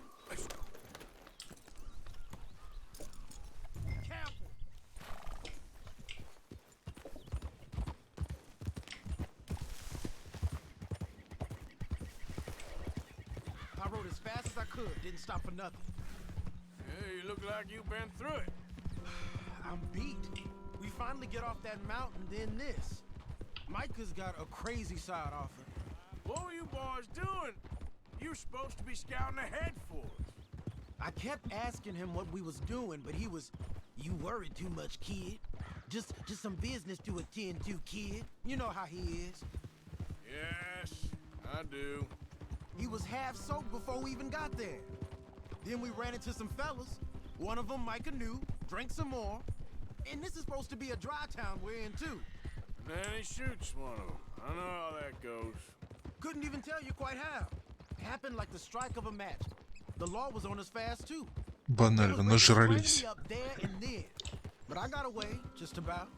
Speaker 19: I rode as fast as I could, didn't stop for nothing.
Speaker 4: Hey, you look like you've been through it.
Speaker 19: I'm beat. We finally get off that mountain, then this. Micah's got a crazy side off it.
Speaker 4: What were you boys doing? You were supposed to be scouting ahead for us.
Speaker 19: I kept asking him what we was doing, but he was, "You worry too much, kid. Just some business to attend to, kid. You know how he is."
Speaker 4: Yes, I do.
Speaker 19: He was half soaked before we even got there. Then we ran into some fellas. One of them Micah knew, drank some more. And this is supposed to be a dry town we're in, too.
Speaker 4: And then he shoots one of them. I know how that goes.
Speaker 19: Couldn't even tell you quite how. Happened like the strike of a match. The law was on us fast, too.
Speaker 1: Банально, нажрались.
Speaker 19: Up there and then. But I got away, just about.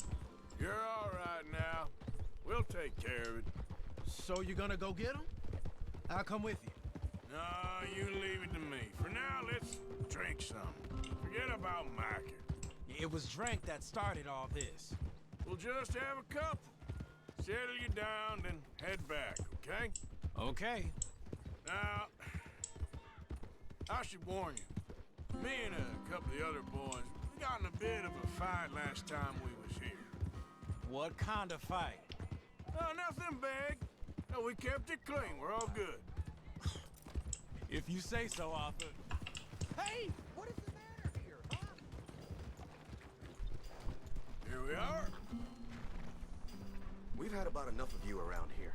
Speaker 4: You're all right now. We'll take care of it.
Speaker 19: So you're gonna go get him? I'll come with you.
Speaker 4: No, you leave it to me. For now, let's drink some. Forget about Micah.
Speaker 7: It was drink that started all this.
Speaker 4: We'll just have a couple. Settle you down, then head back, okay?
Speaker 7: Okay.
Speaker 4: Now, I should warn you. Me and a couple of the other boys, we got in a bit of a fight last time we was here.
Speaker 7: What kind of fight?
Speaker 4: Oh, nothing big. No, we kept it clean. We're all good.
Speaker 7: If you say so, Arthur.
Speaker 19: Hey, what is the matter here, huh?
Speaker 4: Here we are.
Speaker 11: We've had about enough of you around here.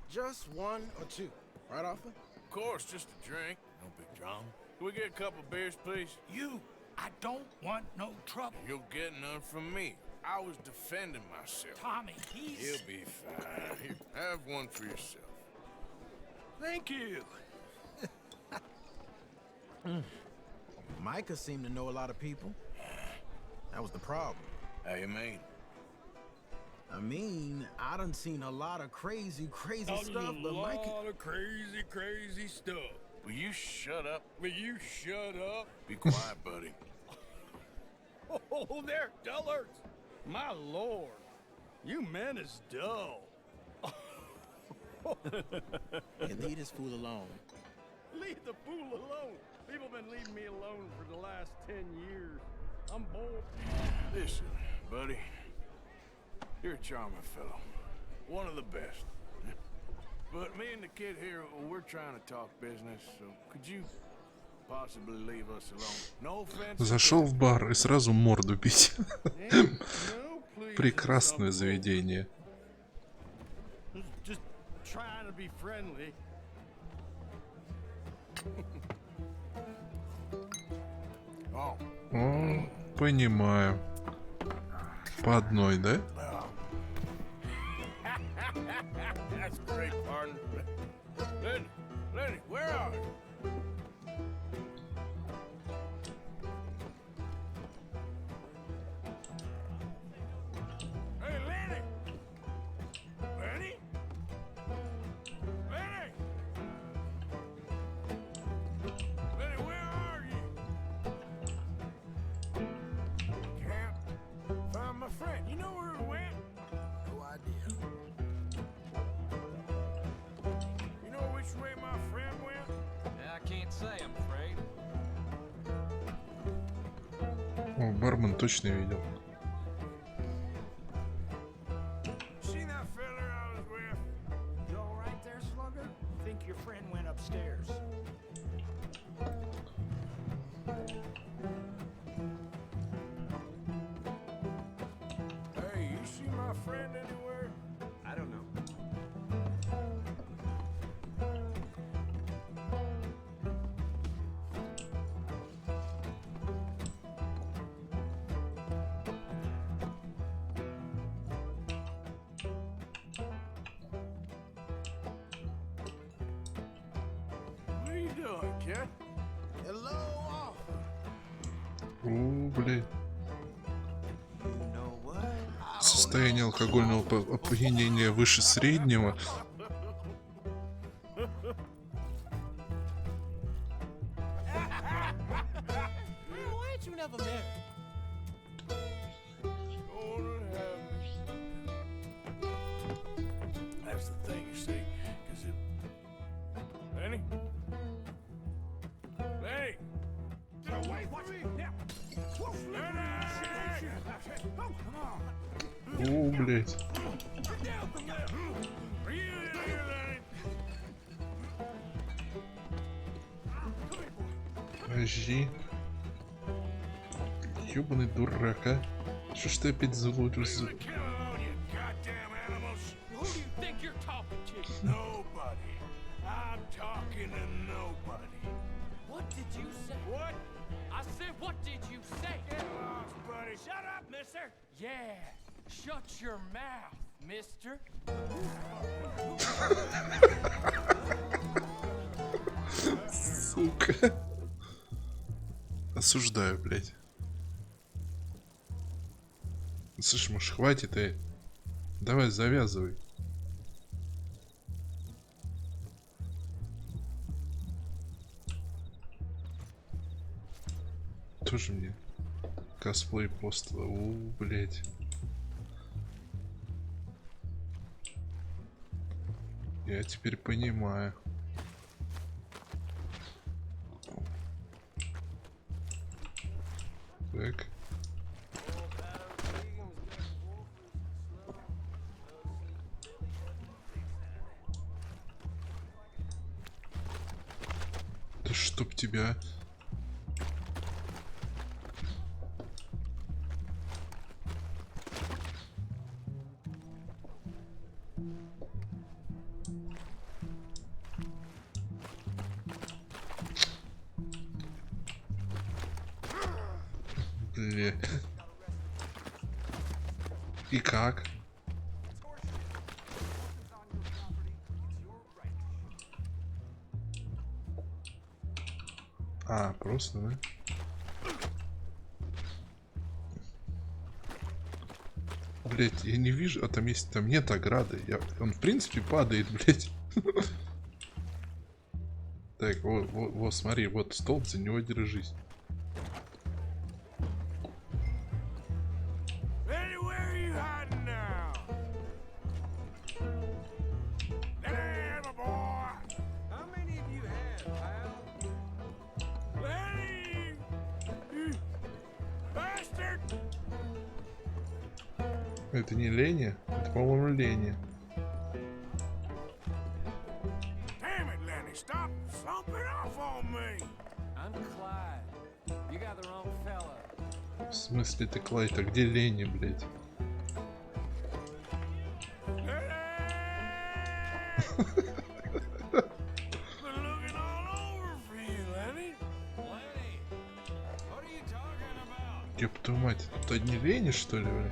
Speaker 19: Just one or two, right, Arthur?
Speaker 4: Of course, just a drink. No big drama. Can we get a couple beers, please?
Speaker 17: I don't want no trouble.
Speaker 4: You'll get none from me. I was defending myself.
Speaker 7: Tommy,
Speaker 4: He'll be fine. Here, have one for yourself.
Speaker 7: Thank you.
Speaker 21: Micah seemed to know a lot of people. That was the problem.
Speaker 4: How you mean?
Speaker 21: I mean, I done seen a lot of crazy stuff, but
Speaker 4: A
Speaker 21: Micah...
Speaker 4: lot of crazy stuff. Will you shut up?
Speaker 7: Will you shut up?
Speaker 4: Be quiet, buddy.
Speaker 7: Oh, they're dullards. My lord. You men is dull.
Speaker 21: Hey, leave this fool alone.
Speaker 7: Leave the fool alone. People been leaving me alone for the last 10 years. I'm bored.
Speaker 4: Listen, buddy. You're a charming fellow. One of the best. But me and the kid here, we're trying to talk business, so could you possibly leave us alone? No offense.
Speaker 1: Зашел в бар и сразу морду бить. Прекрасное заведение.
Speaker 7: Just trying to be friendly.
Speaker 4: Oh.
Speaker 1: О, понимаю. По одной, да?
Speaker 4: That's great, pardon. Lenny, where are you? Hey, Lenny! Lenny? Lenny! Lenny, where are you? Can't find my friend. You know where he went?
Speaker 19: No idea.
Speaker 4: You know which way my friend went?
Speaker 18: I can't say, I'm afraid.
Speaker 1: О, бармен точно видел.
Speaker 4: See that fella I was with?
Speaker 7: You all right there, Slugger? Think your friend went upstairs.
Speaker 4: Hey, you see my friend anywhere?
Speaker 18: I don't know.
Speaker 4: What are you doing, kid?
Speaker 19: Hello, officer.
Speaker 1: О, блядь.
Speaker 19: You know what?
Speaker 1: Состояние алкогольного опьянения выше среднего.
Speaker 19: Why ain't you never met?
Speaker 4: That's the thing, you see, because it... Lenny? Lenny! Get away from me! Now! Lenny! Oh, come on!
Speaker 1: О, блядь.
Speaker 4: Get down from there! Are you in here, Lenny?
Speaker 1: Подожди. Ёбаный дурак, а. Что ж ты опять залудился?
Speaker 4: Kill alone, you goddamn animals!
Speaker 5: Who do you think you're talking to?
Speaker 4: Nobody. I'm talking to nobody.
Speaker 5: What did you say?
Speaker 4: What?
Speaker 5: I said, what did you say?
Speaker 4: Get lost, buddy.
Speaker 5: Shut up, mister! Yeah, shut your mouth, mister.
Speaker 1: Сука. Осуждаю, блядь. Слышь, может, хватит, давай завязывай. Тоже мне косплей пост. О, блядь. Я теперь понимаю. Так. Да чтоб тебя. Бля. И как? А, просто, да? Блять, я не вижу, а там есть, там нет ограды. Он в принципе падает, блять. Так, вот, смотри, вот столб, за него держись. Это не Леня? Это, по-моему, Леня. В смысле ты Клайд? А где Леня, блядь? Ёб твою мать, тут одни Лени, что ли, блядь?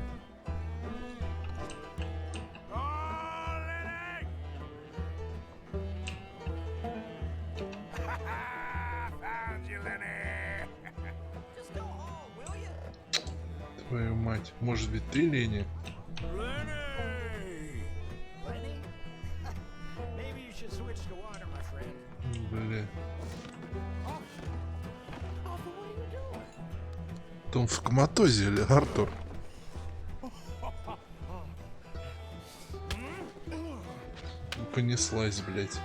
Speaker 1: Твою мать, может быть ты Леня? Бля. Он в коматозе или Артур? Понеслась, блядь.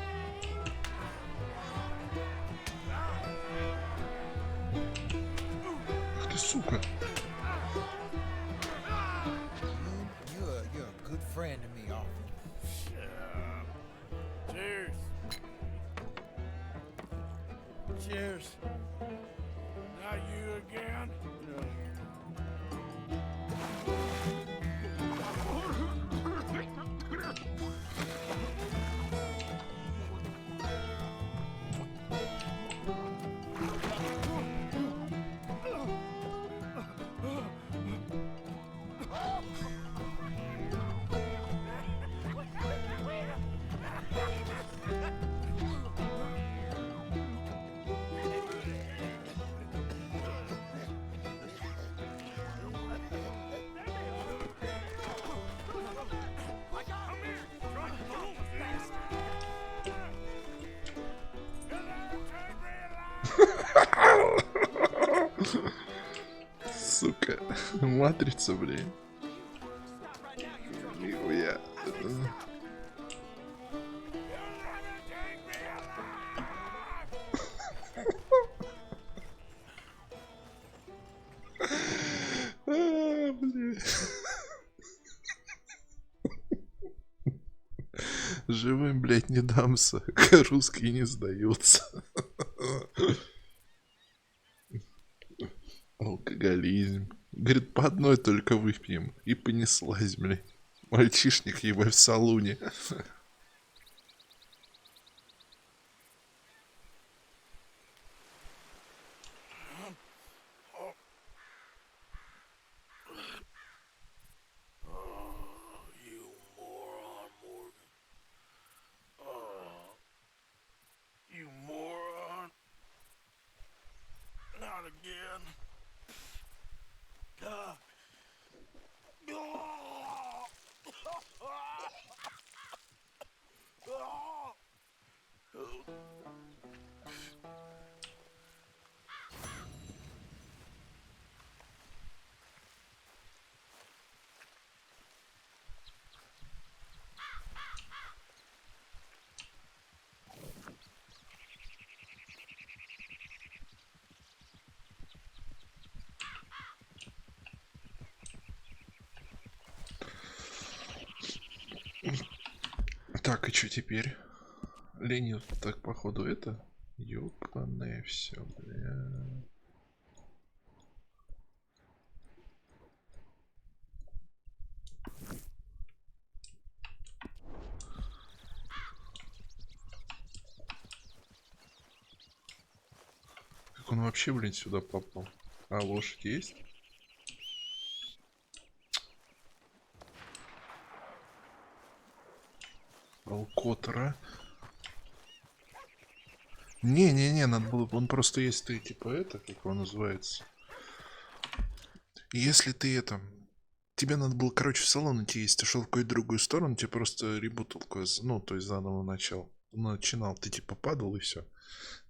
Speaker 1: Ах ты, сука.
Speaker 4: Cheers. Not you again?
Speaker 1: Сука, матрица, блин. Нихуя. Живым, блядь, не дамся. Русские не сдаются. Алкоголизм. Говорит, по одной только выпьем. И понеслась, блядь. Мальчишник ебать в салуне. Так, и что теперь? Ленин, так, походу, это... Ёбаное все, бля. Как он вообще, блин, сюда попал? А лошадь есть? Котора. Не-не-не, надо было... Он просто есть ты, типа, это, как его называется. Если ты это... Тебе надо было, короче, в салон идти, если ты шел в какую-то другую сторону, тебе просто ребутал, ну, то есть заново начинал. Ты типа падал и все.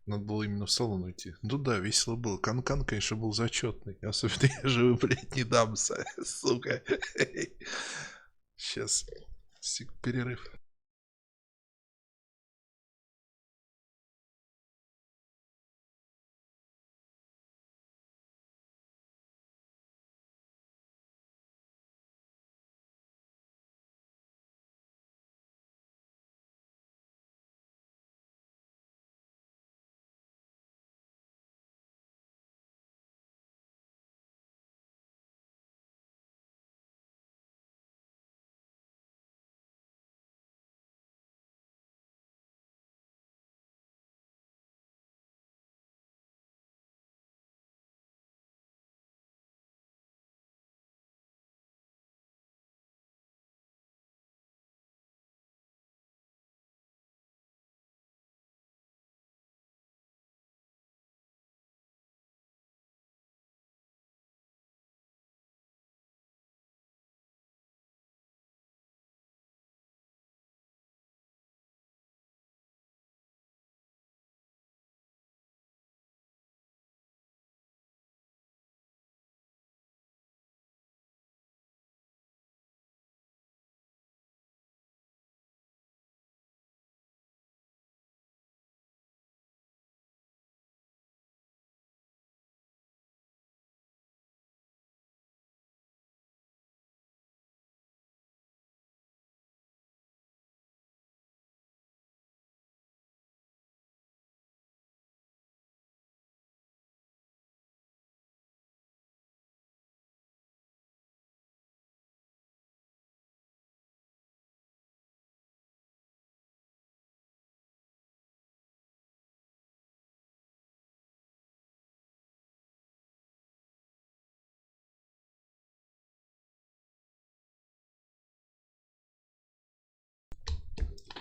Speaker 1: Надо было именно в салон уйти. Ну да, весело было. Канкан, конечно, был зачетный. Особенно я же, блядь, не дам, сука. Сейчас. Перерыв.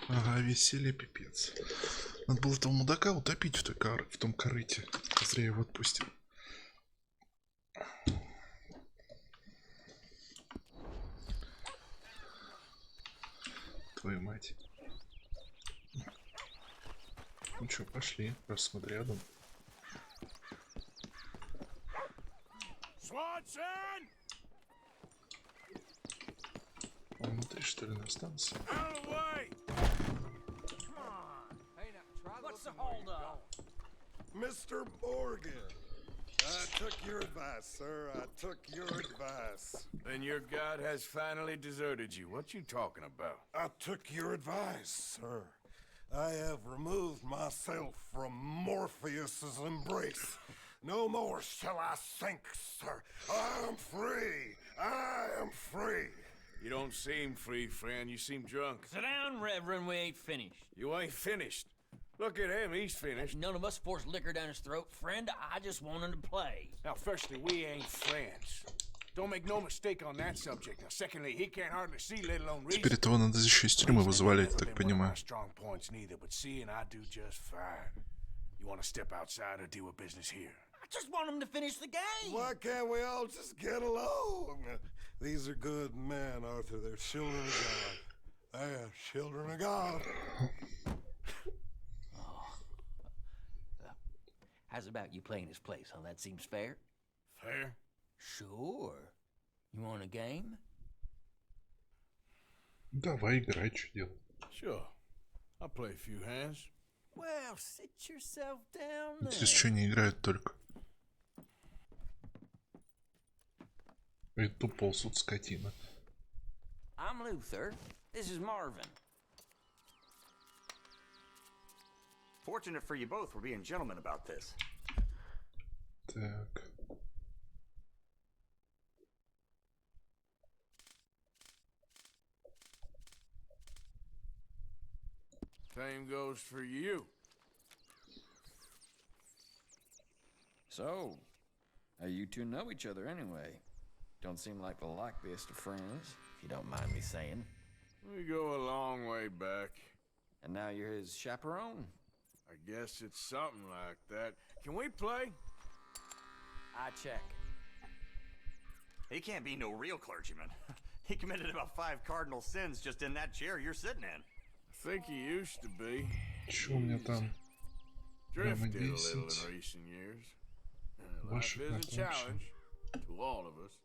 Speaker 1: Ага, веселье пипец. Надо было этого мудака утопить в том корыте. Зря его отпустил. Твою мать. Ну что, пошли, рассмотрядом. Он внутри, что ли, на станции?
Speaker 18: What's the hold up?
Speaker 2: Mr. Morgan, I took your advice, sir. I took your advice.
Speaker 4: Then your god has finally deserted you. What you talking about?
Speaker 2: I took your advice, sir. I have removed myself from Morpheus's embrace. No more shall I sink, sir. I am free. I am free.
Speaker 4: You don't seem free, friend. You seem drunk.
Speaker 18: Sit down, Reverend. We ain't finished.
Speaker 4: You ain't finished. Look at him. He's finished.
Speaker 18: None of us forced liquor down his throat. Friend, I just wanted to play.
Speaker 4: Now, firstly, we ain't friends. Don't make no mistake on that subject. Now, secondly, he can't hardly see, let alone reason.
Speaker 1: Теперь этого надо еще из тюрьмы вызволять, так понимаю.
Speaker 4: Strong points neither, but seeing I do just fine. You want to step outside or deal with business here?
Speaker 18: I just want him to finish the game.
Speaker 2: Why can't we all just get along? These are good men, Arthur. They're children of God. They are children of God.
Speaker 18: How's about you playing his place, huh? That seems fair?
Speaker 4: Fair?
Speaker 18: Sure. You want a game?
Speaker 1: Давай играть, что делать.
Speaker 4: Sure. I'll play a few hands.
Speaker 18: Well, sit yourself down there.
Speaker 1: Здесь что не играют только. И тут ползут скотина.
Speaker 18: I'm Luther. This is Marvin.
Speaker 12: Fortunate for you both, we're being gentlemen about this.
Speaker 1: Так.
Speaker 4: Same goes for you.
Speaker 22: So, how you two know each other anyway? Don't seem like the likeliest of friends, if you don't mind me saying.
Speaker 6: We go a long way back.
Speaker 22: And now you're his chaperone?
Speaker 6: I guess it's something like that. Can we play?
Speaker 12: I check. He can't be no real clergyman. He committed about 5 cardinal sins just in that chair you're sitting in.
Speaker 6: I think he used to be.
Speaker 1: Чё у меня там?
Speaker 6: Drifted a
Speaker 1: Прямо
Speaker 6: little
Speaker 1: 10.
Speaker 6: in recent years. Life
Speaker 1: Ваших
Speaker 6: is a
Speaker 1: отличий.
Speaker 6: challenge to all of us.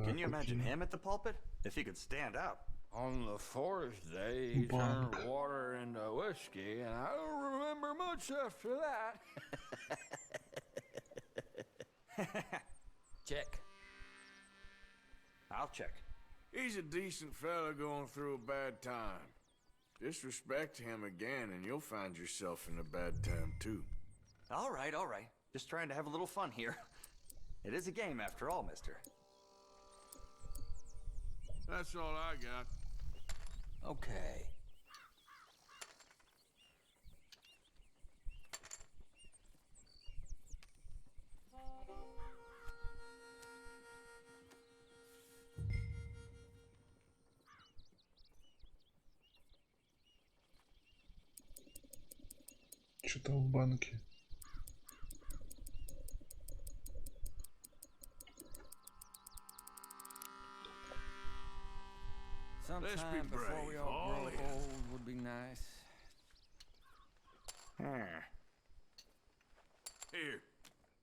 Speaker 12: Can you imagine him at the pulpit? If he could stand up.
Speaker 22: On the 4th day, he turned water into whiskey, and I don't remember much after that. Check.
Speaker 12: I'll check.
Speaker 6: He's a decent fella going through a bad time. Disrespect him again, and you'll find yourself in a bad time, too.
Speaker 12: All right, all right. Just trying to have a little fun here. It is a game after all, mister.
Speaker 6: That's all I got.
Speaker 22: Okay.
Speaker 1: Что там в банке?
Speaker 22: Sometime before we all grow old would be nice.
Speaker 6: Here.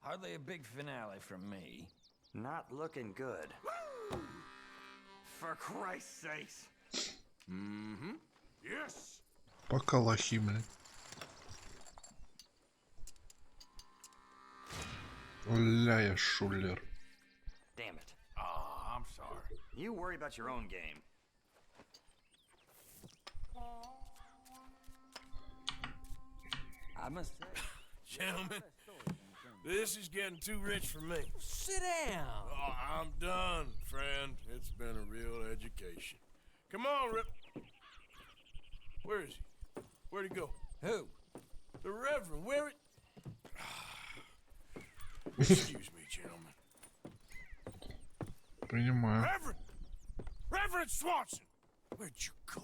Speaker 22: Hardly a big finale from me.
Speaker 12: Not looking good. For Christ's sakes.
Speaker 6: Mm-hmm. Yes.
Speaker 1: Пока лохи, блин. Ля, я шулер.
Speaker 12: Damn it.
Speaker 6: Oh, I'm sorry.
Speaker 12: You worry about your own game.
Speaker 22: I must say,
Speaker 4: Gentlemen, this is getting too rich for me.
Speaker 13: Sit down.
Speaker 4: Oh, I'm done, friend. It's been a real education. Come on, Rip. Where is he? Where'd he go?
Speaker 22: Who?
Speaker 4: The Reverend. Where it? Excuse me, gentlemen.
Speaker 1: Принимаю.
Speaker 4: Reverend! Reverend Swanson! Where'd you go?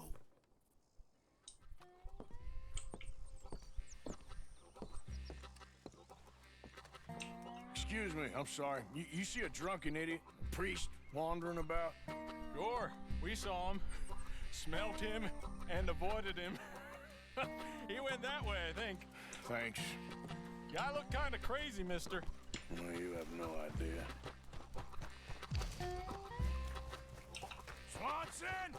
Speaker 4: Excuse me, I'm sorry. You see a drunken idiot, a priest, wandering about?
Speaker 7: Sure, we saw him, smelt him, and avoided him. He went that way, I think.
Speaker 6: Thanks.
Speaker 7: Guy looked kind of crazy, mister.
Speaker 6: Well, you have no idea.
Speaker 4: Swanson!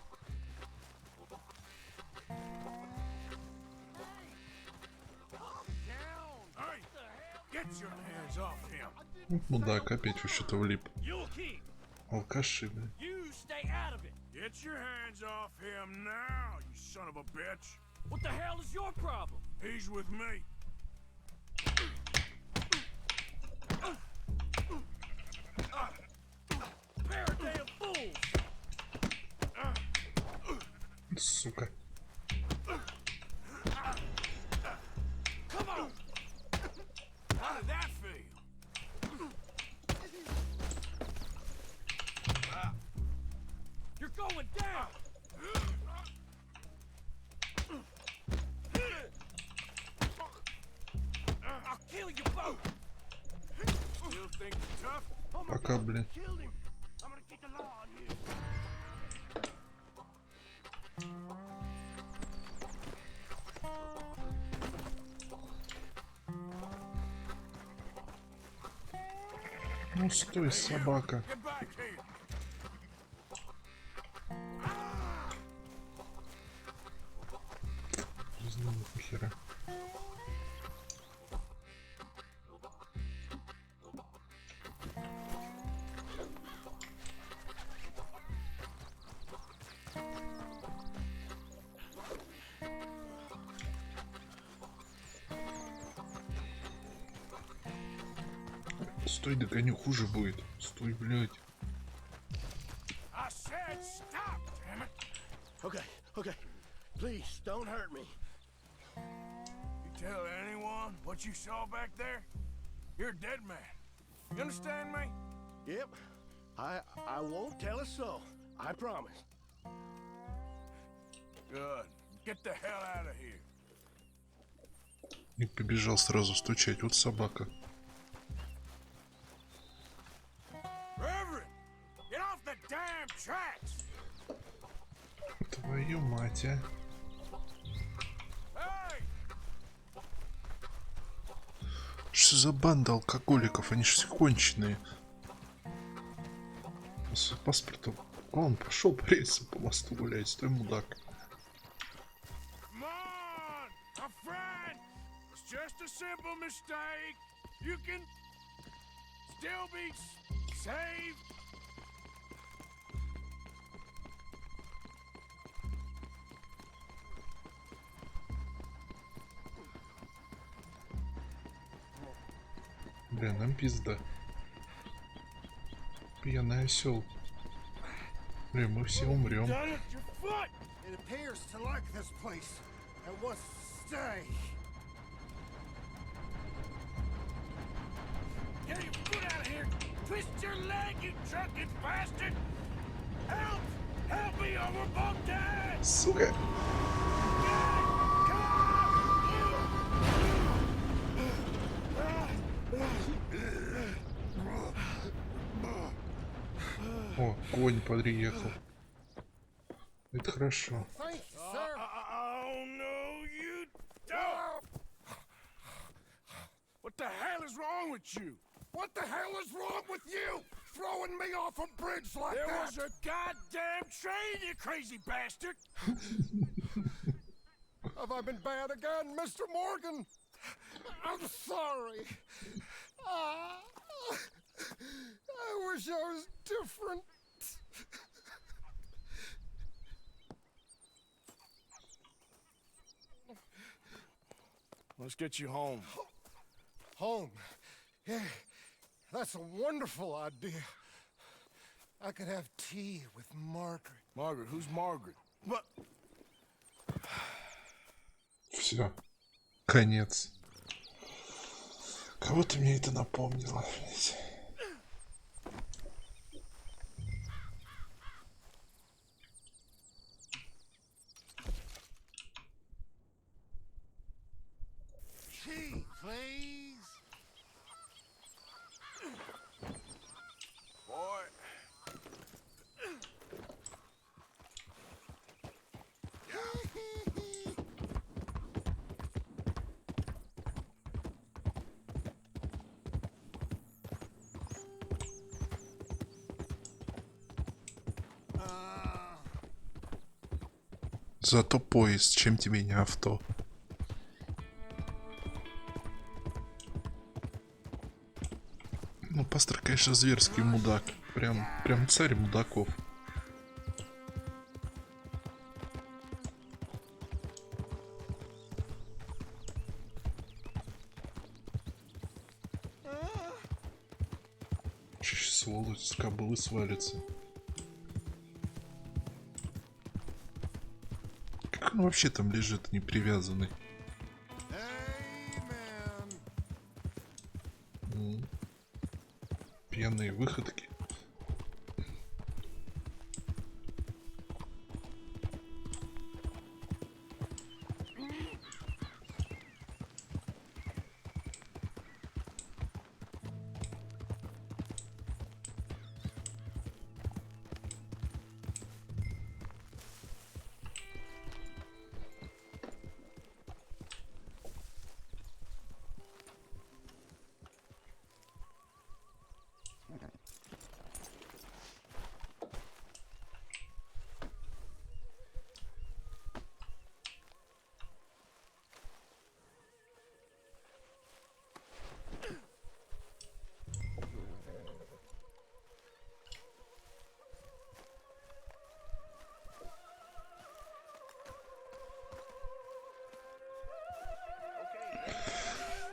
Speaker 4: Hey, get your hands off him.
Speaker 1: Мудак опять во что-то влип.
Speaker 4: You'll keep.
Speaker 1: Алкаши, блин.
Speaker 4: You stay out of it. Get your hands off him now, you son of a bitch.
Speaker 13: What the hell is your problem?
Speaker 4: He's with me.
Speaker 13: Pair of damn fools!
Speaker 1: Сука.
Speaker 4: Come on! How did that feel?
Speaker 13: You're going down! I'll kill you both!
Speaker 4: Still think you're tough?
Speaker 1: Пока, блин.
Speaker 4: Killed him. I'm gonna get the law on you.
Speaker 1: Ну стой, собака.
Speaker 4: Get back here.
Speaker 1: Не знаю, нахера. Стой, догоню, хуже будет. Стой, блядь.
Speaker 4: I said stop, damn it.
Speaker 11: Okay, okay. Please, don't hurt me.
Speaker 4: You tell anyone what you saw back there? You're a dead man. You understand me?
Speaker 11: Yep. I won't tell a soul.
Speaker 4: I promise. Good. Get the hell out of here.
Speaker 1: И побежал сразу стучать. Вот собака.
Speaker 4: Reverend, get off the damn tracks.
Speaker 1: Твою мать, а. Что за банда алкоголиков? Они же все конченые. С паспортом. Он пошел по рельсам по мосту гулять. Стой, мудак.
Speaker 4: Just a simple mistake. You can still be saved.
Speaker 1: Бля, нам пизда. Пьяный осел. Бля, мы все умрем.
Speaker 19: It appears to like this place and wants to stay.
Speaker 4: Get your foot out of here! Twist your leg, you drunken bastard! Help! Help me, or we're both dead!
Speaker 1: Сука! О, конь подъехал. Это хорошо.
Speaker 4: Oh no, you don't! What the hell is wrong with you?
Speaker 2: What the hell is wrong with you? Throwing me off a bridge like
Speaker 4: there
Speaker 2: that?
Speaker 4: There was a goddamn train, you crazy bastard!
Speaker 2: Have I been bad again, Mr. Morgan? I'm sorry. I wish I was different.
Speaker 4: Let's get you home.
Speaker 2: Home? Yeah, that's a wonderful idea. I could have tea with Margaret.
Speaker 4: Margaret? Who's Margaret? What?
Speaker 1: Все. Конец. Кого-то мне это напомнило.
Speaker 19: Tea, please.
Speaker 4: Boy.
Speaker 1: Зато поезд, чем тебе не авто. Ну, пастор, конечно, зверский мудак. Прям царь мудаков. Сволочь, с кобылы свалится. Как он вообще там лежит, не привязанный? Пьяные выходки.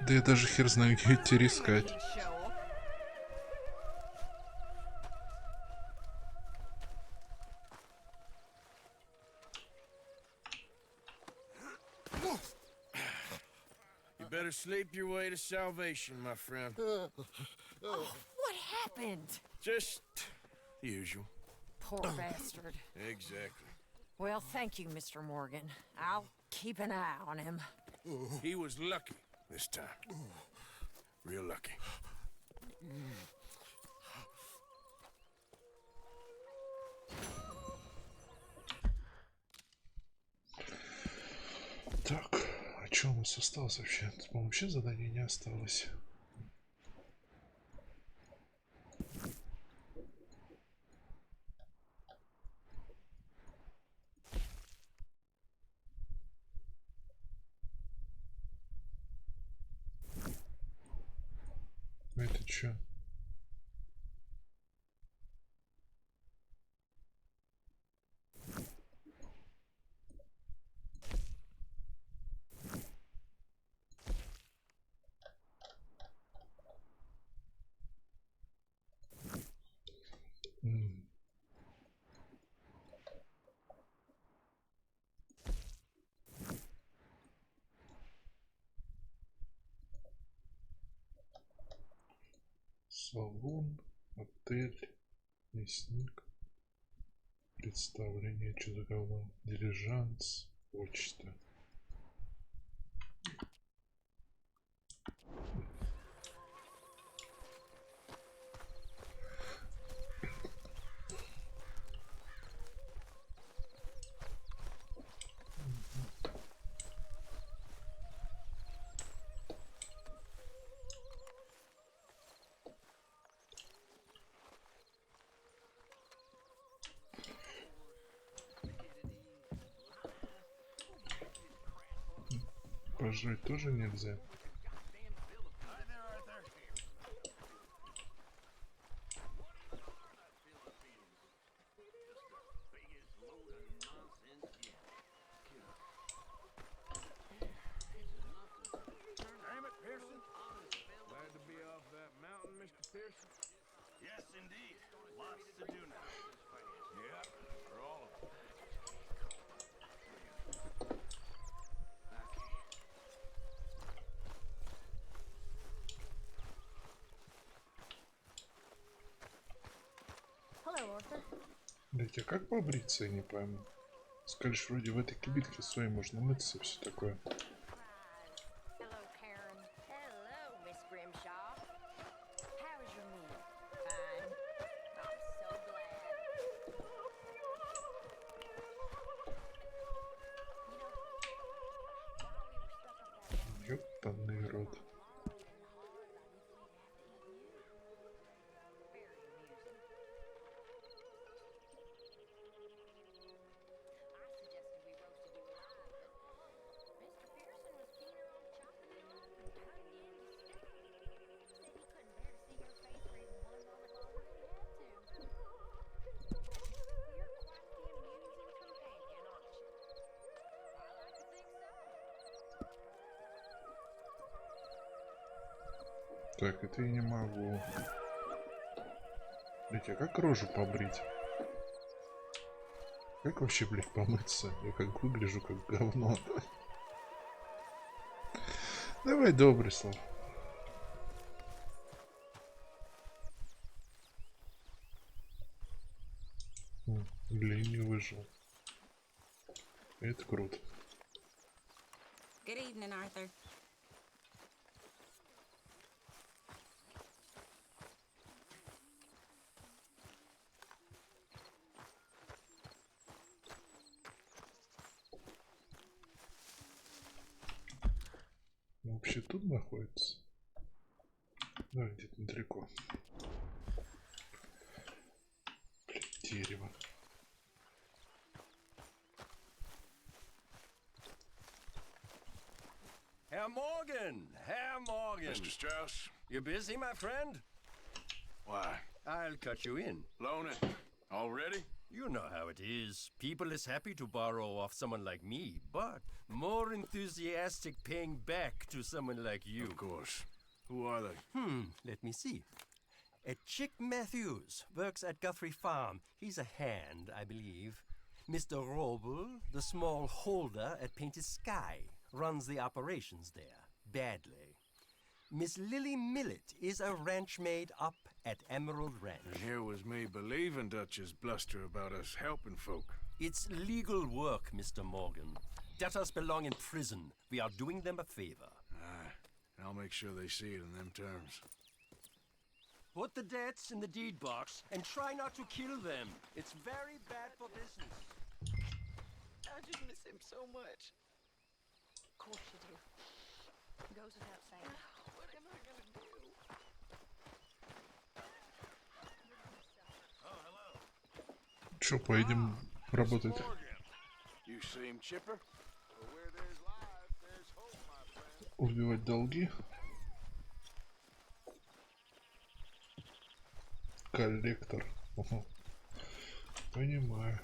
Speaker 1: Да я даже хер знаю, где идти искать.
Speaker 4: You better sleep your way to salvation, my friend.
Speaker 8: Oh, what happened?
Speaker 4: Just the usual.
Speaker 9: Poor bastard.
Speaker 4: Exactly.
Speaker 9: Well, thank you, Mr. Morgan. I'll keep an eye on him.
Speaker 4: He was lucky this time. Real lucky.
Speaker 1: Так, а что у нас осталось вообще? По-моему, вообще задание не осталось. Это что? Салон, отель, мясник, представление, чудо, дилижанс, почта. Пожрать тоже нельзя.
Speaker 4: Damn it, Pearson. Glad to be off that mountain, Mr. Pearson.
Speaker 12: Yes, indeed. Lots to do now.
Speaker 4: Yeah, for all of them. Блять, а как побриться, я не пойму. Скажешь, вроде в этой кибитке своей можно мыться, все такое.
Speaker 8: Hello, Karen. Hello, Miss Grimshaw. How was your meal? Fine. I'm so glad.
Speaker 1: Ёптаный рот. Так, это я не могу. Блять, а как рожу побрить? Как вообще, блять, помыться? Я как выгляжу, как говно. Давай добрый слов. Блин, не выжил. Это круто.
Speaker 14: Good evening, Arthur.
Speaker 1: Вообще тут находится? Да, где-то недалеко. Блин, дерево.
Speaker 23: Herr Morgan! Herr Morgan!
Speaker 4: Mr. Strauss?
Speaker 23: You busy, my friend?
Speaker 4: Why?
Speaker 23: I'll cut you in.
Speaker 4: Loan it? Already?
Speaker 23: You know how it is. People is happy to borrow off someone like me, but more enthusiastic paying back to someone like you.
Speaker 4: Of course. Who are they?
Speaker 23: Let me see. Chick Matthews works at Guthrie Farm. He's a hand, I believe. Mr. Roble, the small holder at Painted Sky, runs the operations there, badly. Miss Lily Millet is a ranch maid up at Emerald Ranch.
Speaker 4: And here was me believing Dutch's bluster about us helping folk.
Speaker 23: It's legal work, Mr. Morgan. Debtors belong in prison. We are doing them a favor.
Speaker 4: Aye, and I'll make sure they see it in them terms.
Speaker 23: Put the debts in the deed box and try not to kill them. It's very bad for business.
Speaker 20: I just miss him so much. Of course you do. Goes without saying. What am I gonna do?
Speaker 1: Чё, поедем работать?
Speaker 4: You seem chipper. But where there's life, there's hope, my friend.
Speaker 1: Убивать долги. Коллектор. Ага. Понимаю.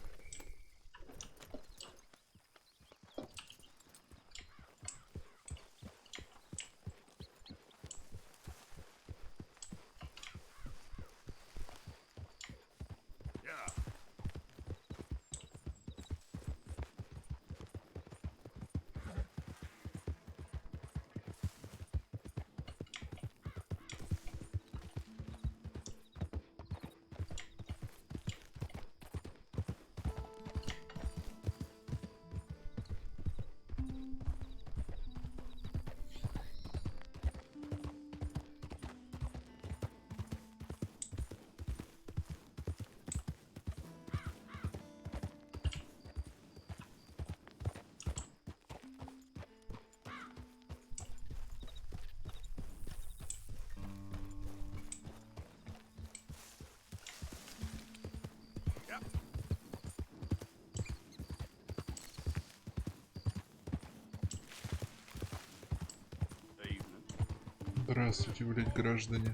Speaker 1: Здравствуйте, блядь, граждане.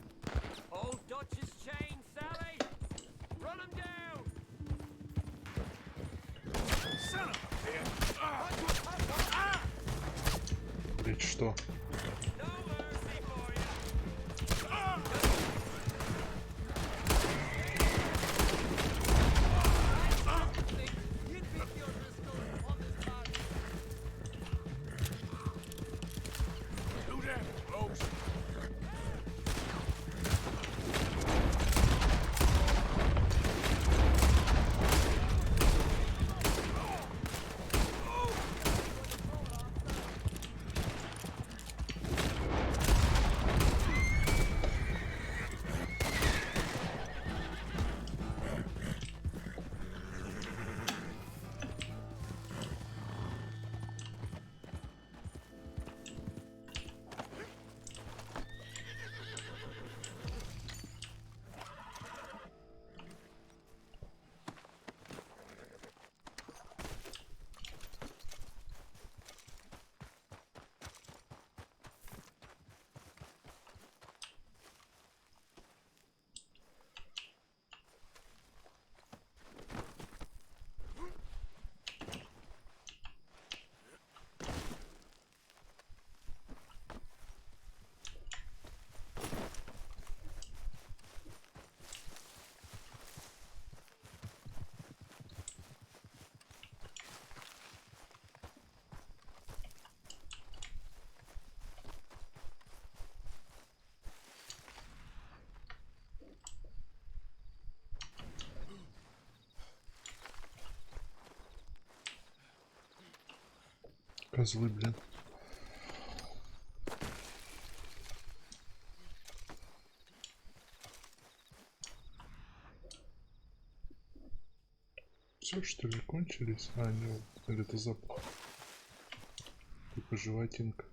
Speaker 1: Блядь, что? Козлы, блин. Все, что ли, кончились? А, нет, или это запах. Типа животинка.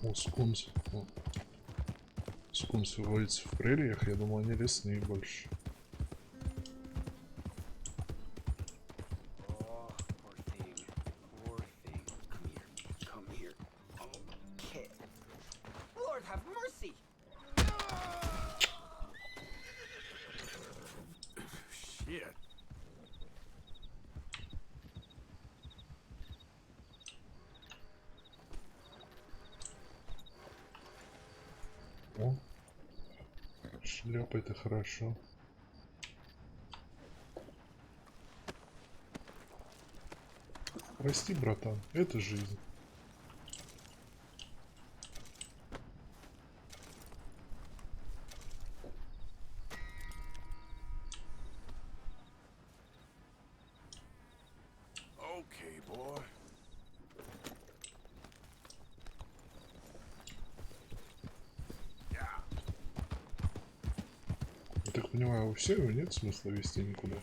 Speaker 1: О, скунс. О. Скунсы водятся в прериях, я думал, они лесные больше. О, шляпа, это хорошо. Прости, братан, это жизнь.
Speaker 4: Okay, boy.
Speaker 1: Я так понимаю, у всех нет смысла вести никуда.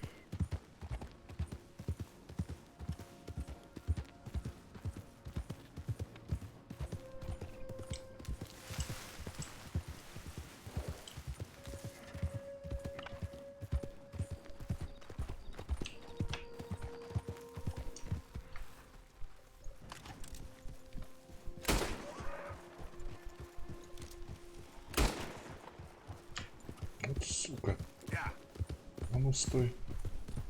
Speaker 1: Вот сука. А ну стой,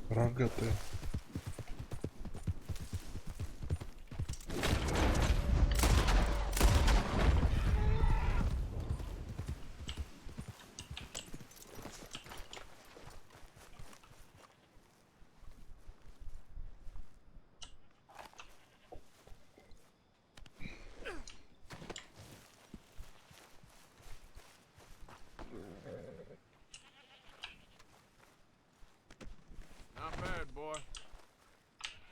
Speaker 1: рогатая.
Speaker 4: Not bad, boy.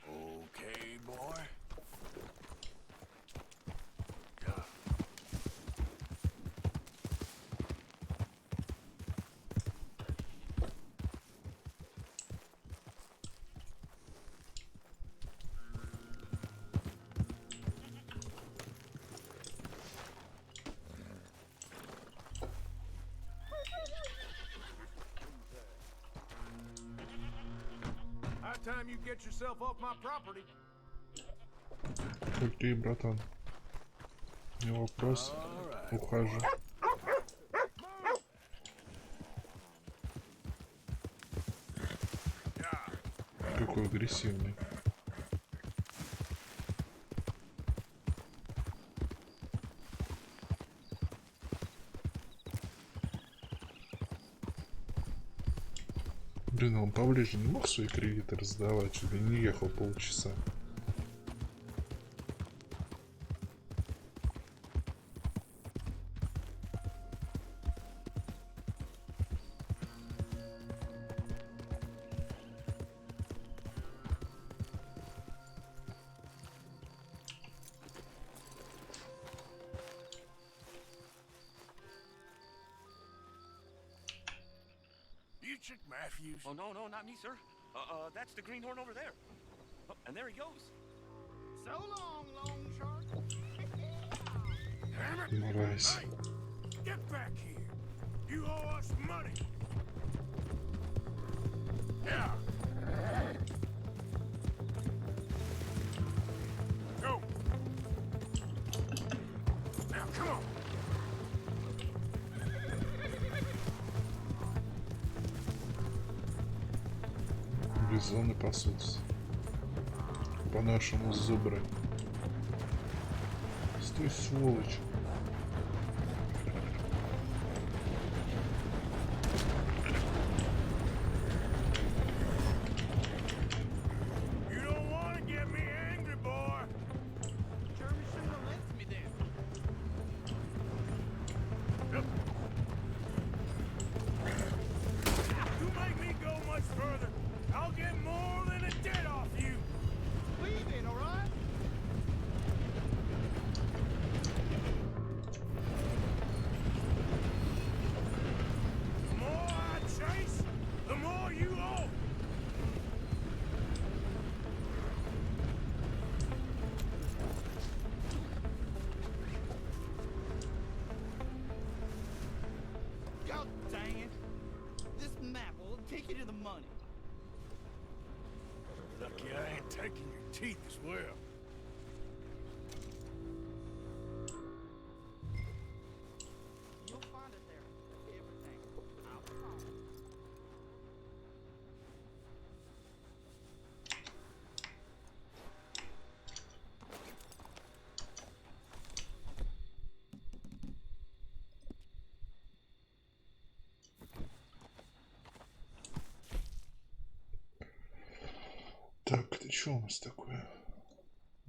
Speaker 4: Okay, boy. High time you get yourself off my property.
Speaker 1: Окей, братан. Не вопрос. Ухожу. Какой агрессивный. Блин, он поближе не мог свои кредиты раздавать, чтобы не ехал полчаса.
Speaker 4: You Chick Matthews?
Speaker 5: Oh, no, not me, sir. That's the greenhorn over there. Oh, and there he goes.
Speaker 2: So long, Long Shark.
Speaker 4: Damn it!
Speaker 1: Nice.
Speaker 4: Hey, get back here. You owe us money. Yeah. Go. Now, come on.
Speaker 1: Бизоны пасутся. По-нашему зубры. Стой, сволочь.
Speaker 4: You don't want to get me angry, boy.
Speaker 18: Jeremy shouldn't have left me there.
Speaker 4: You make me go much further, I'll get more than a debt off you.
Speaker 18: Leave it, all right? money.
Speaker 4: Lucky I ain't taking your teeth as well.
Speaker 18: You'll find it there. Everything. I'll be home.
Speaker 1: Так, это что у нас такое?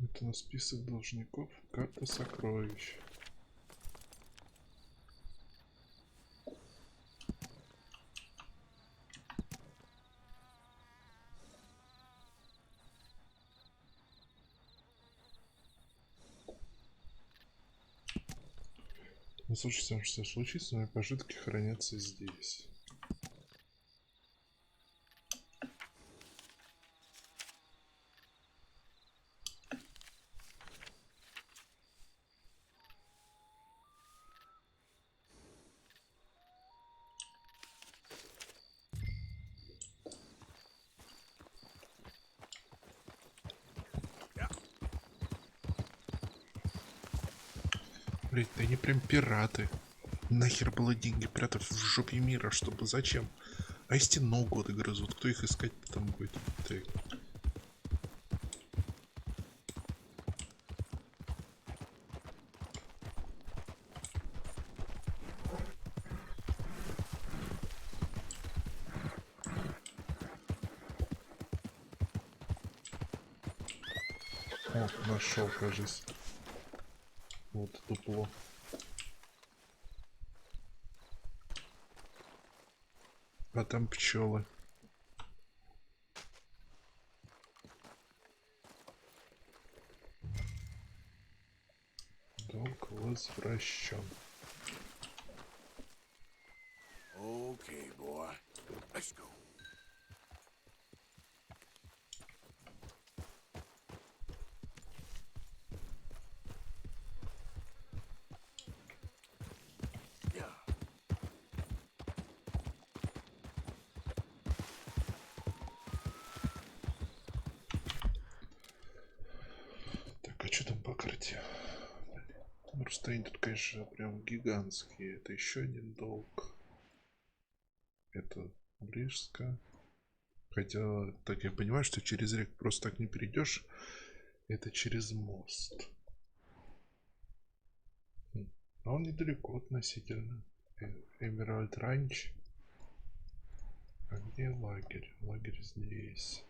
Speaker 1: Это на список должников, карта сокровищ. Ну, слушайте, что случится, мои пожитки хранятся здесь. Блять, да они прям пираты. Нахер было деньги прятать в жопе мира, чтобы зачем? А если ногу отгрызут, кто их искать потом будет? Так. О, нашел, кажется. Вот дупло. А там пчелы. Долг возвращен.
Speaker 4: Okay, boy. Let's go.
Speaker 1: Так, а что там по карте? Ну, расстояние тут, конечно, прям гигантские. Это еще один долг. Это близко. Хотя, так я понимаю, что через реку просто так не перейдешь. Это через мост. А он недалеко относительно. Эмеральд Ранч. А где лагерь? Лагерь здесь.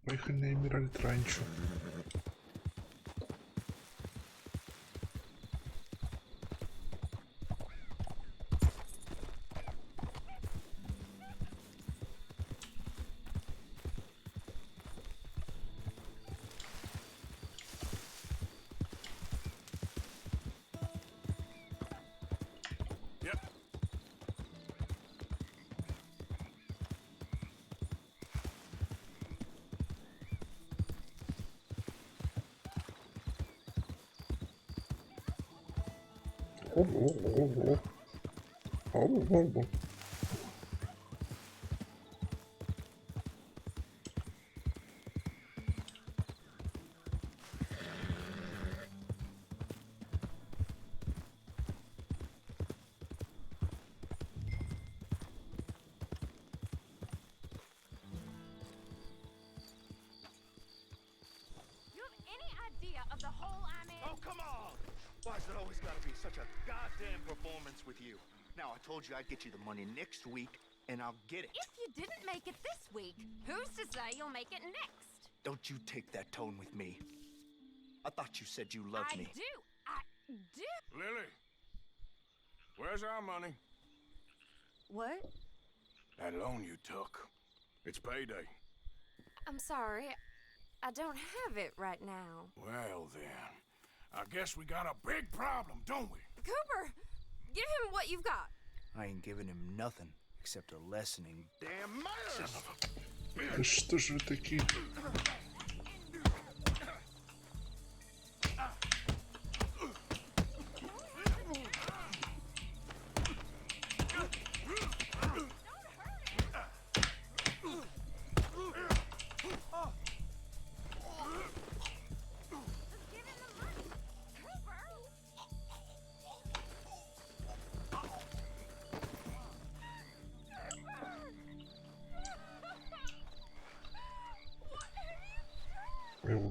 Speaker 1: Поехали на Эмеральд Ранчо.
Speaker 10: Why's it always gotta be such a goddamn performance with you? Now, I told you I'd get you the money next week, and I'll get it.
Speaker 8: If you didn't make it this week, who's to say you'll make it next?
Speaker 10: Don't you take that tone with me. I thought you said you loved me.
Speaker 8: I do.
Speaker 4: Lily, where's our money?
Speaker 8: What?
Speaker 4: That loan you took. It's payday.
Speaker 8: I'm sorry. I don't have it right now.
Speaker 4: Well, then. I guess we got a big problem, don't we?
Speaker 8: Cooper, give him what you've got.
Speaker 10: I ain't giving him nothing except a lesson in damn manners.
Speaker 1: Да что же вы такие?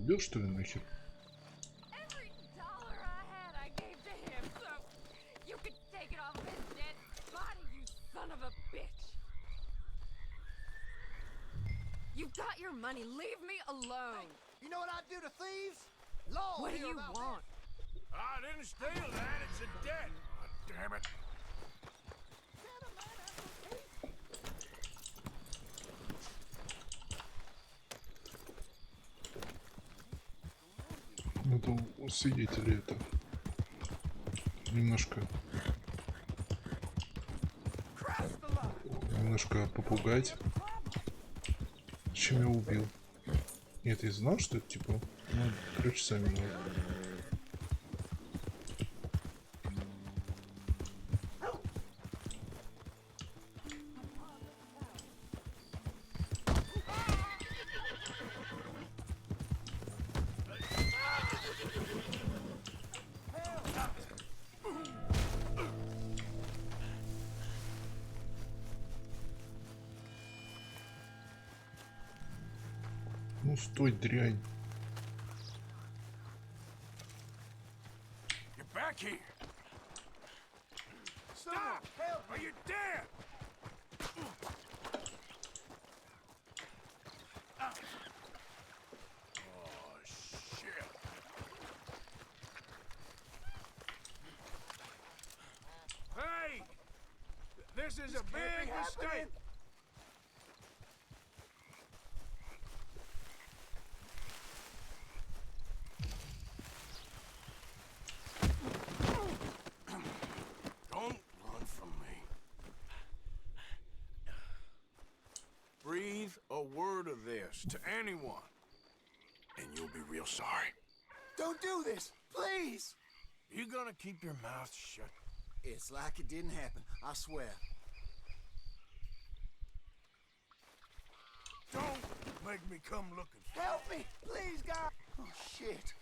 Speaker 1: убил, что ли, нахер?
Speaker 8: Every dollar I had, I gave to him, so you could take it off of his dead body, you son of a bitch. You got your money. Leave me alone.
Speaker 10: You know what I do to thieves? Law.
Speaker 8: What do you want?
Speaker 4: I didn't steal that. It's a debt. Oh, damn it.
Speaker 1: Надо у свидетелей это немножко попугать. Чем я убил? Нет, я знал, что это типа, ну, короче, сами знали. Ну стой, дрянь.
Speaker 4: Get back here. Stop! Or you're dead! Oh, shit. Hey! This is a big mistake! Don't run from me. Breathe a word of this to anyone, and you'll be real sorry.
Speaker 10: Don't do this, please.
Speaker 4: You gonna keep your mouth shut?
Speaker 10: It's like it didn't happen, I swear.
Speaker 4: Don't make me come looking for
Speaker 10: Help me, please, God. Oh, shit.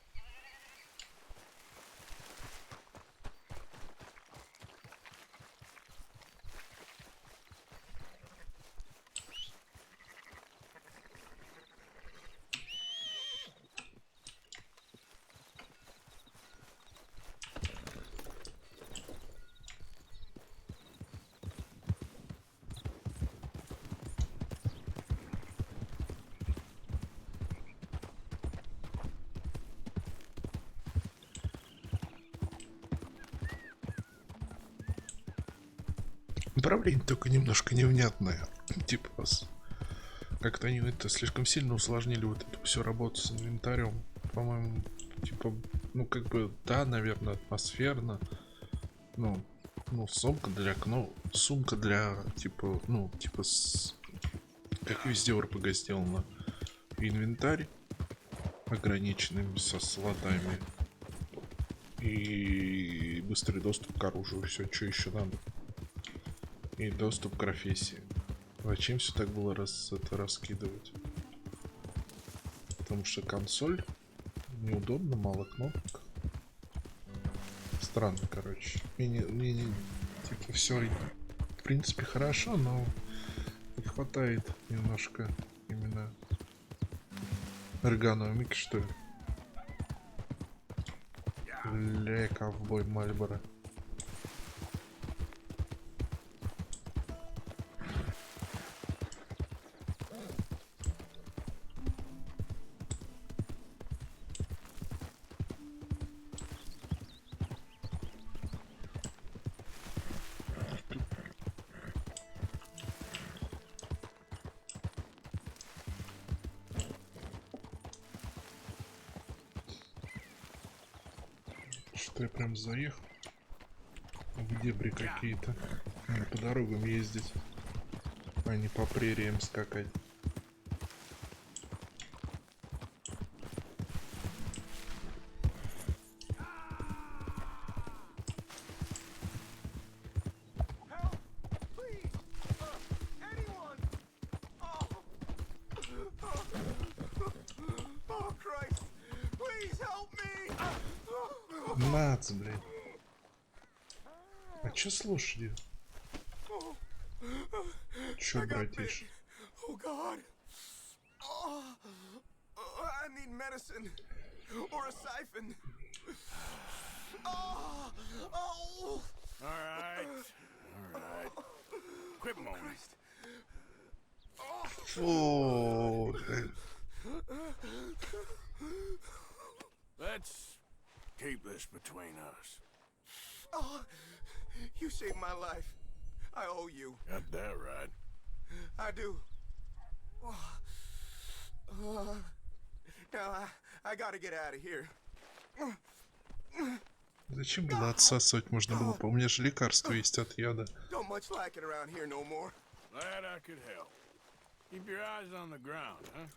Speaker 1: Управление только немножко невнятное. Типа как-то они это слишком сильно усложнили вот эту всю работу с инвентарем. По-моему, типа, ну как бы, да, наверное, атмосферно. Ну, сумка для, типа, ну, типа, как везде в РПГ сделано. Инвентарь ограниченным со слотами. И быстрый доступ к оружию. Все, что еще надо. И доступ к профессии. Зачем все так было раскидывать? Потому что консоль неудобно, мало кнопок. Странно, короче. Мне типа все в принципе хорошо, но не хватает немножко именно эргономики, что ли. Ля, ковбой Мальборо. Что я прям заехал в дебри какие-то. Надо по дорогам ездить, а не по прериям скакать. Нац, блин. А чё с лошадью? Чё, братиш?
Speaker 10: Oh God. Oh, I need
Speaker 6: medicine or a siphon. Oh! Oh!
Speaker 4: All right. All right. Quit moaning.
Speaker 1: Oh.
Speaker 4: Let's keep this between us.
Speaker 6: Oh, you saved my life. I owe you.
Speaker 4: Got that right.
Speaker 6: I do. Now I gotta get out of here.
Speaker 1: Зачем было отсасывать? Можно было, у меня же лекарство есть от яда.
Speaker 6: Don't much like it around here no more.
Speaker 4: Glad I could help. Keep your eyes on the ground, huh?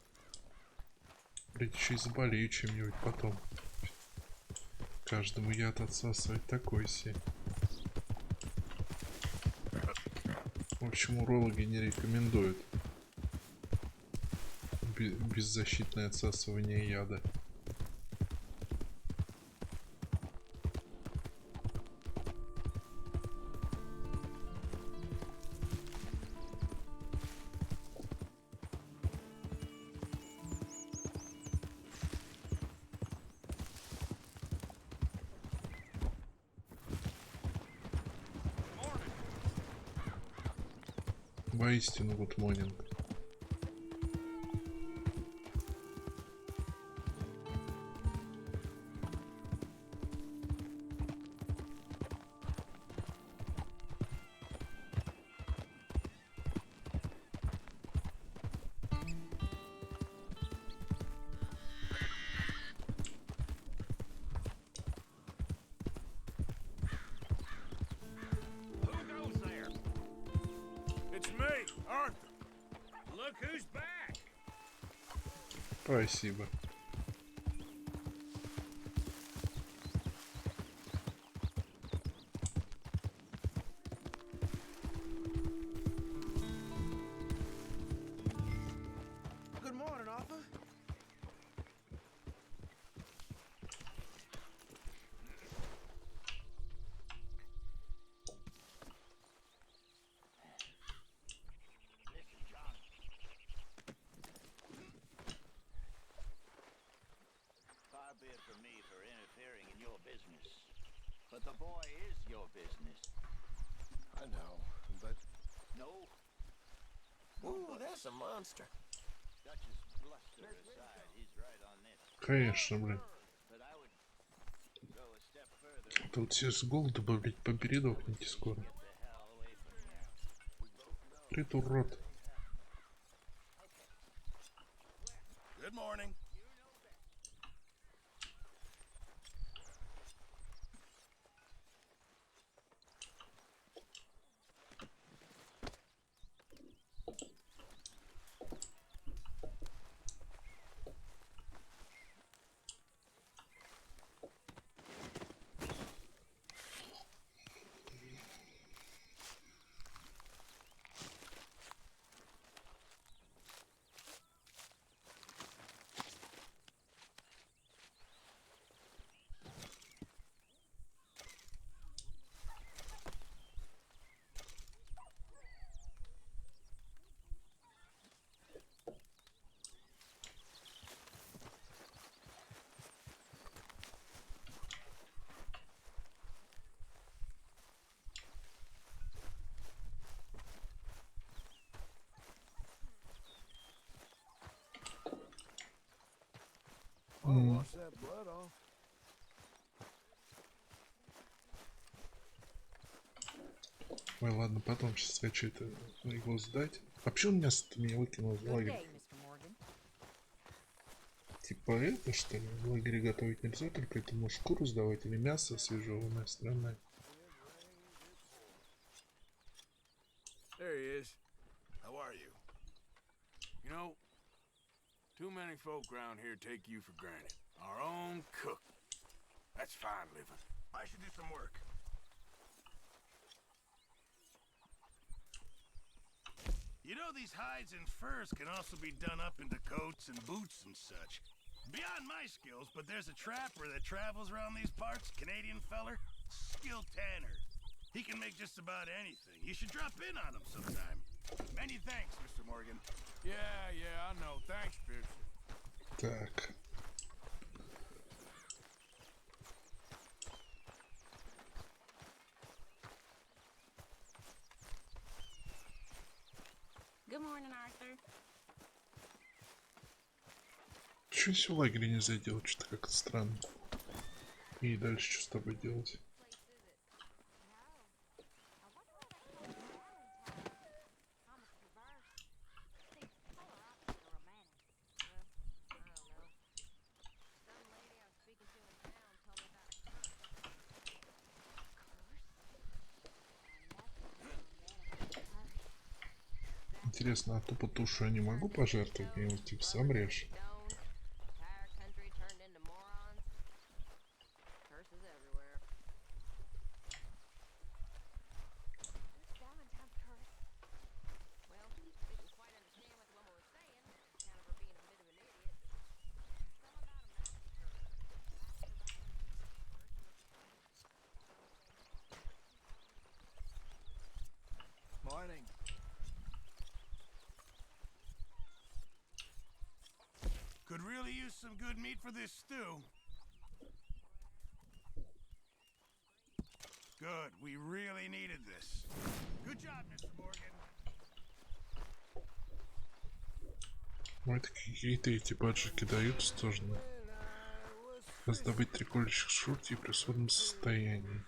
Speaker 1: Блин, еще и заболею чем-нибудь потом. Каждому яд отсасывать такой себе. В общем, урологи не рекомендуют беззащитное отсасывание яда. Воистину, good morning. Спасибо.
Speaker 17: Good morning, Arthur.
Speaker 11: For me for interfering in your business. But the boy is your business.
Speaker 22: I know, but...
Speaker 11: No?
Speaker 23: Ooh, that's a monster.
Speaker 11: Duchess bluster aside, he's right on this.
Speaker 1: Конечно, блин.
Speaker 11: But I would go a step further.
Speaker 1: Тут все с голоду, блядь, попередохните скоро. Придурок.
Speaker 4: Good morning.
Speaker 22: Wash that blood off.
Speaker 1: Ой, ладно, потом сейчас хочу это его сдать. А почему он меня выкинул в лагерь? Типа это что ли? В лагере готовить нельзя, только этому шкуру сдавать или мясо свежеванное, странное.
Speaker 4: There he is. How are you? You know, too many folk around here take you for granted. Our own cook. That's fine living. I should do some work. You know, these hides and furs can also be done up into coats and boots and such. Beyond my skills, but there's a trapper that travels around these parts, Canadian feller, skilled tanner. He can make just about anything. You should drop in on him sometime. Many thanks, Mr. Morgan. Yeah, I know. Thanks, Pierce.
Speaker 1: Так.
Speaker 14: morning, Arthur.
Speaker 1: Чё если в лагере нельзя делать? Что-то как-то странно. И дальше что с тобой делать? Интересно, а тупо тушу я не могу пожертвовать? Где-нибудь типа сам режь?
Speaker 10: Morning.
Speaker 4: Could really use some good meat for this stew. Good. We really needed this. Good job, Mr. Morgan.
Speaker 1: Ну это какие-то эти баджики даются тоже. Раздобыть 3 колющих шурти при сходном состоянии.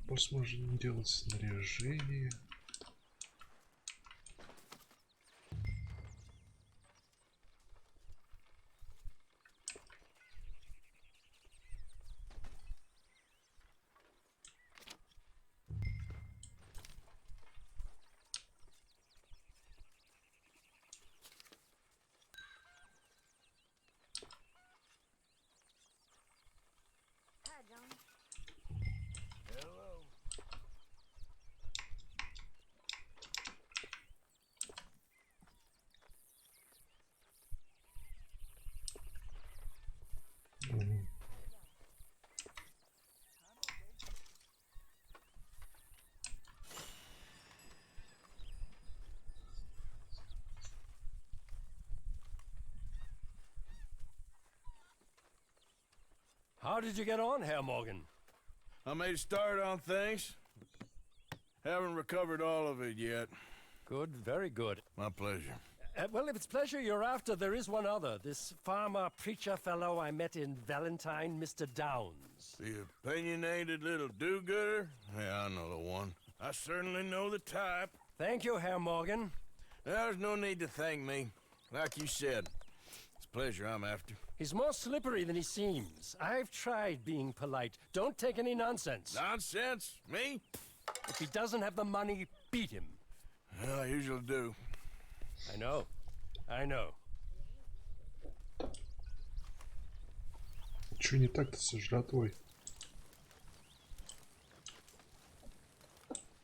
Speaker 1: Возможно, делать снаряжение.
Speaker 23: How did you get on, Herr Morgan?
Speaker 22: I made a start on things. Haven't recovered all of it yet.
Speaker 23: Good, very good.
Speaker 22: My pleasure.
Speaker 23: Well, if it's pleasure you're after, there is one other. This farmer preacher fellow I met in Valentine, Mr. Downs.
Speaker 22: The opinionated little do-gooder? Yeah, I know the one. I certainly know the type.
Speaker 23: Thank you, Herr Morgan.
Speaker 22: There's no need to thank me. Like you said, it's pleasure I'm after.
Speaker 23: He's more slippery than he seems. I've tried being polite. Don't take any nonsense.
Speaker 22: Nonsense? Me?
Speaker 23: If he doesn't have the money, beat him.
Speaker 22: Well, I usually do.
Speaker 23: I know. I know.
Speaker 1: Чё не так-то со жратвой?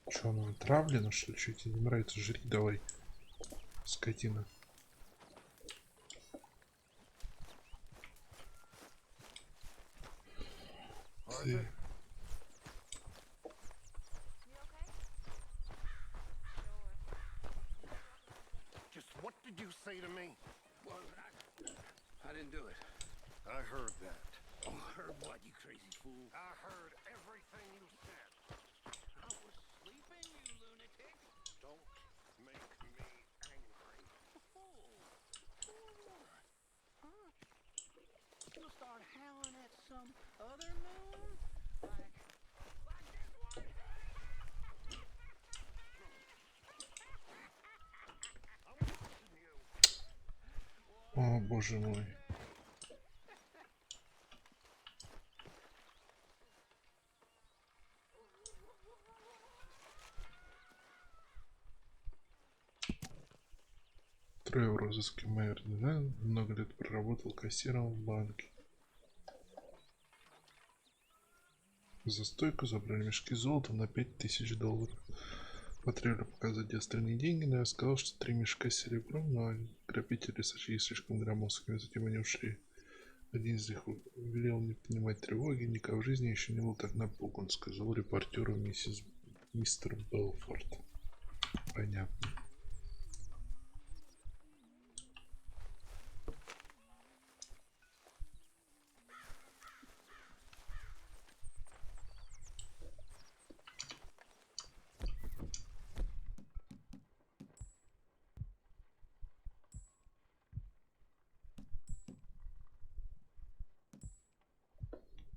Speaker 1: Чё, она отравлена, что ли? Чё тебе не нравится? Жри давай, скотина. Ты...
Speaker 3: Just what did you say to me? Well, I didn't do it. I heard that. Oh, heard what, you crazy fool? I heard everything you said. I was sleeping, you lunatic.
Speaker 1: боже мой. Трое в розыске мэр, да? Много лет проработал кассиром в банке. За стойку забрали мешки золота на $5000. Потребовали показать, где остальные деньги, но я сказал, что 3 мешка с серебром, но грабители сочли слишком громоздкими, затем они ушли. Один из них велел не поднимать тревоги, никогда в жизни еще не был так напуган, сказал репортеру мистер Белфорд. Понятно.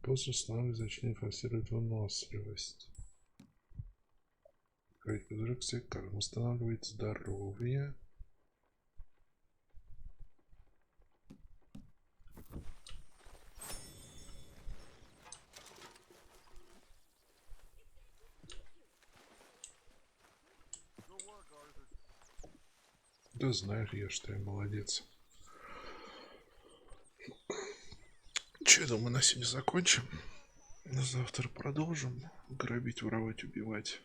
Speaker 1: После основных значений форсирует выносливость. Категорически как восстанавливает здоровье. Да знаю я, что я молодец. Че, думаю, на сегодня закончим. На завтра продолжим грабить, воровать, убивать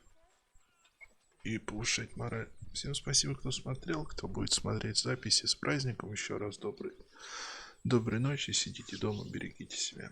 Speaker 1: и повышать мораль. Всем спасибо, кто смотрел, кто будет смотреть записи. С праздником еще раз доброй ночи. Сидите дома, берегите себя.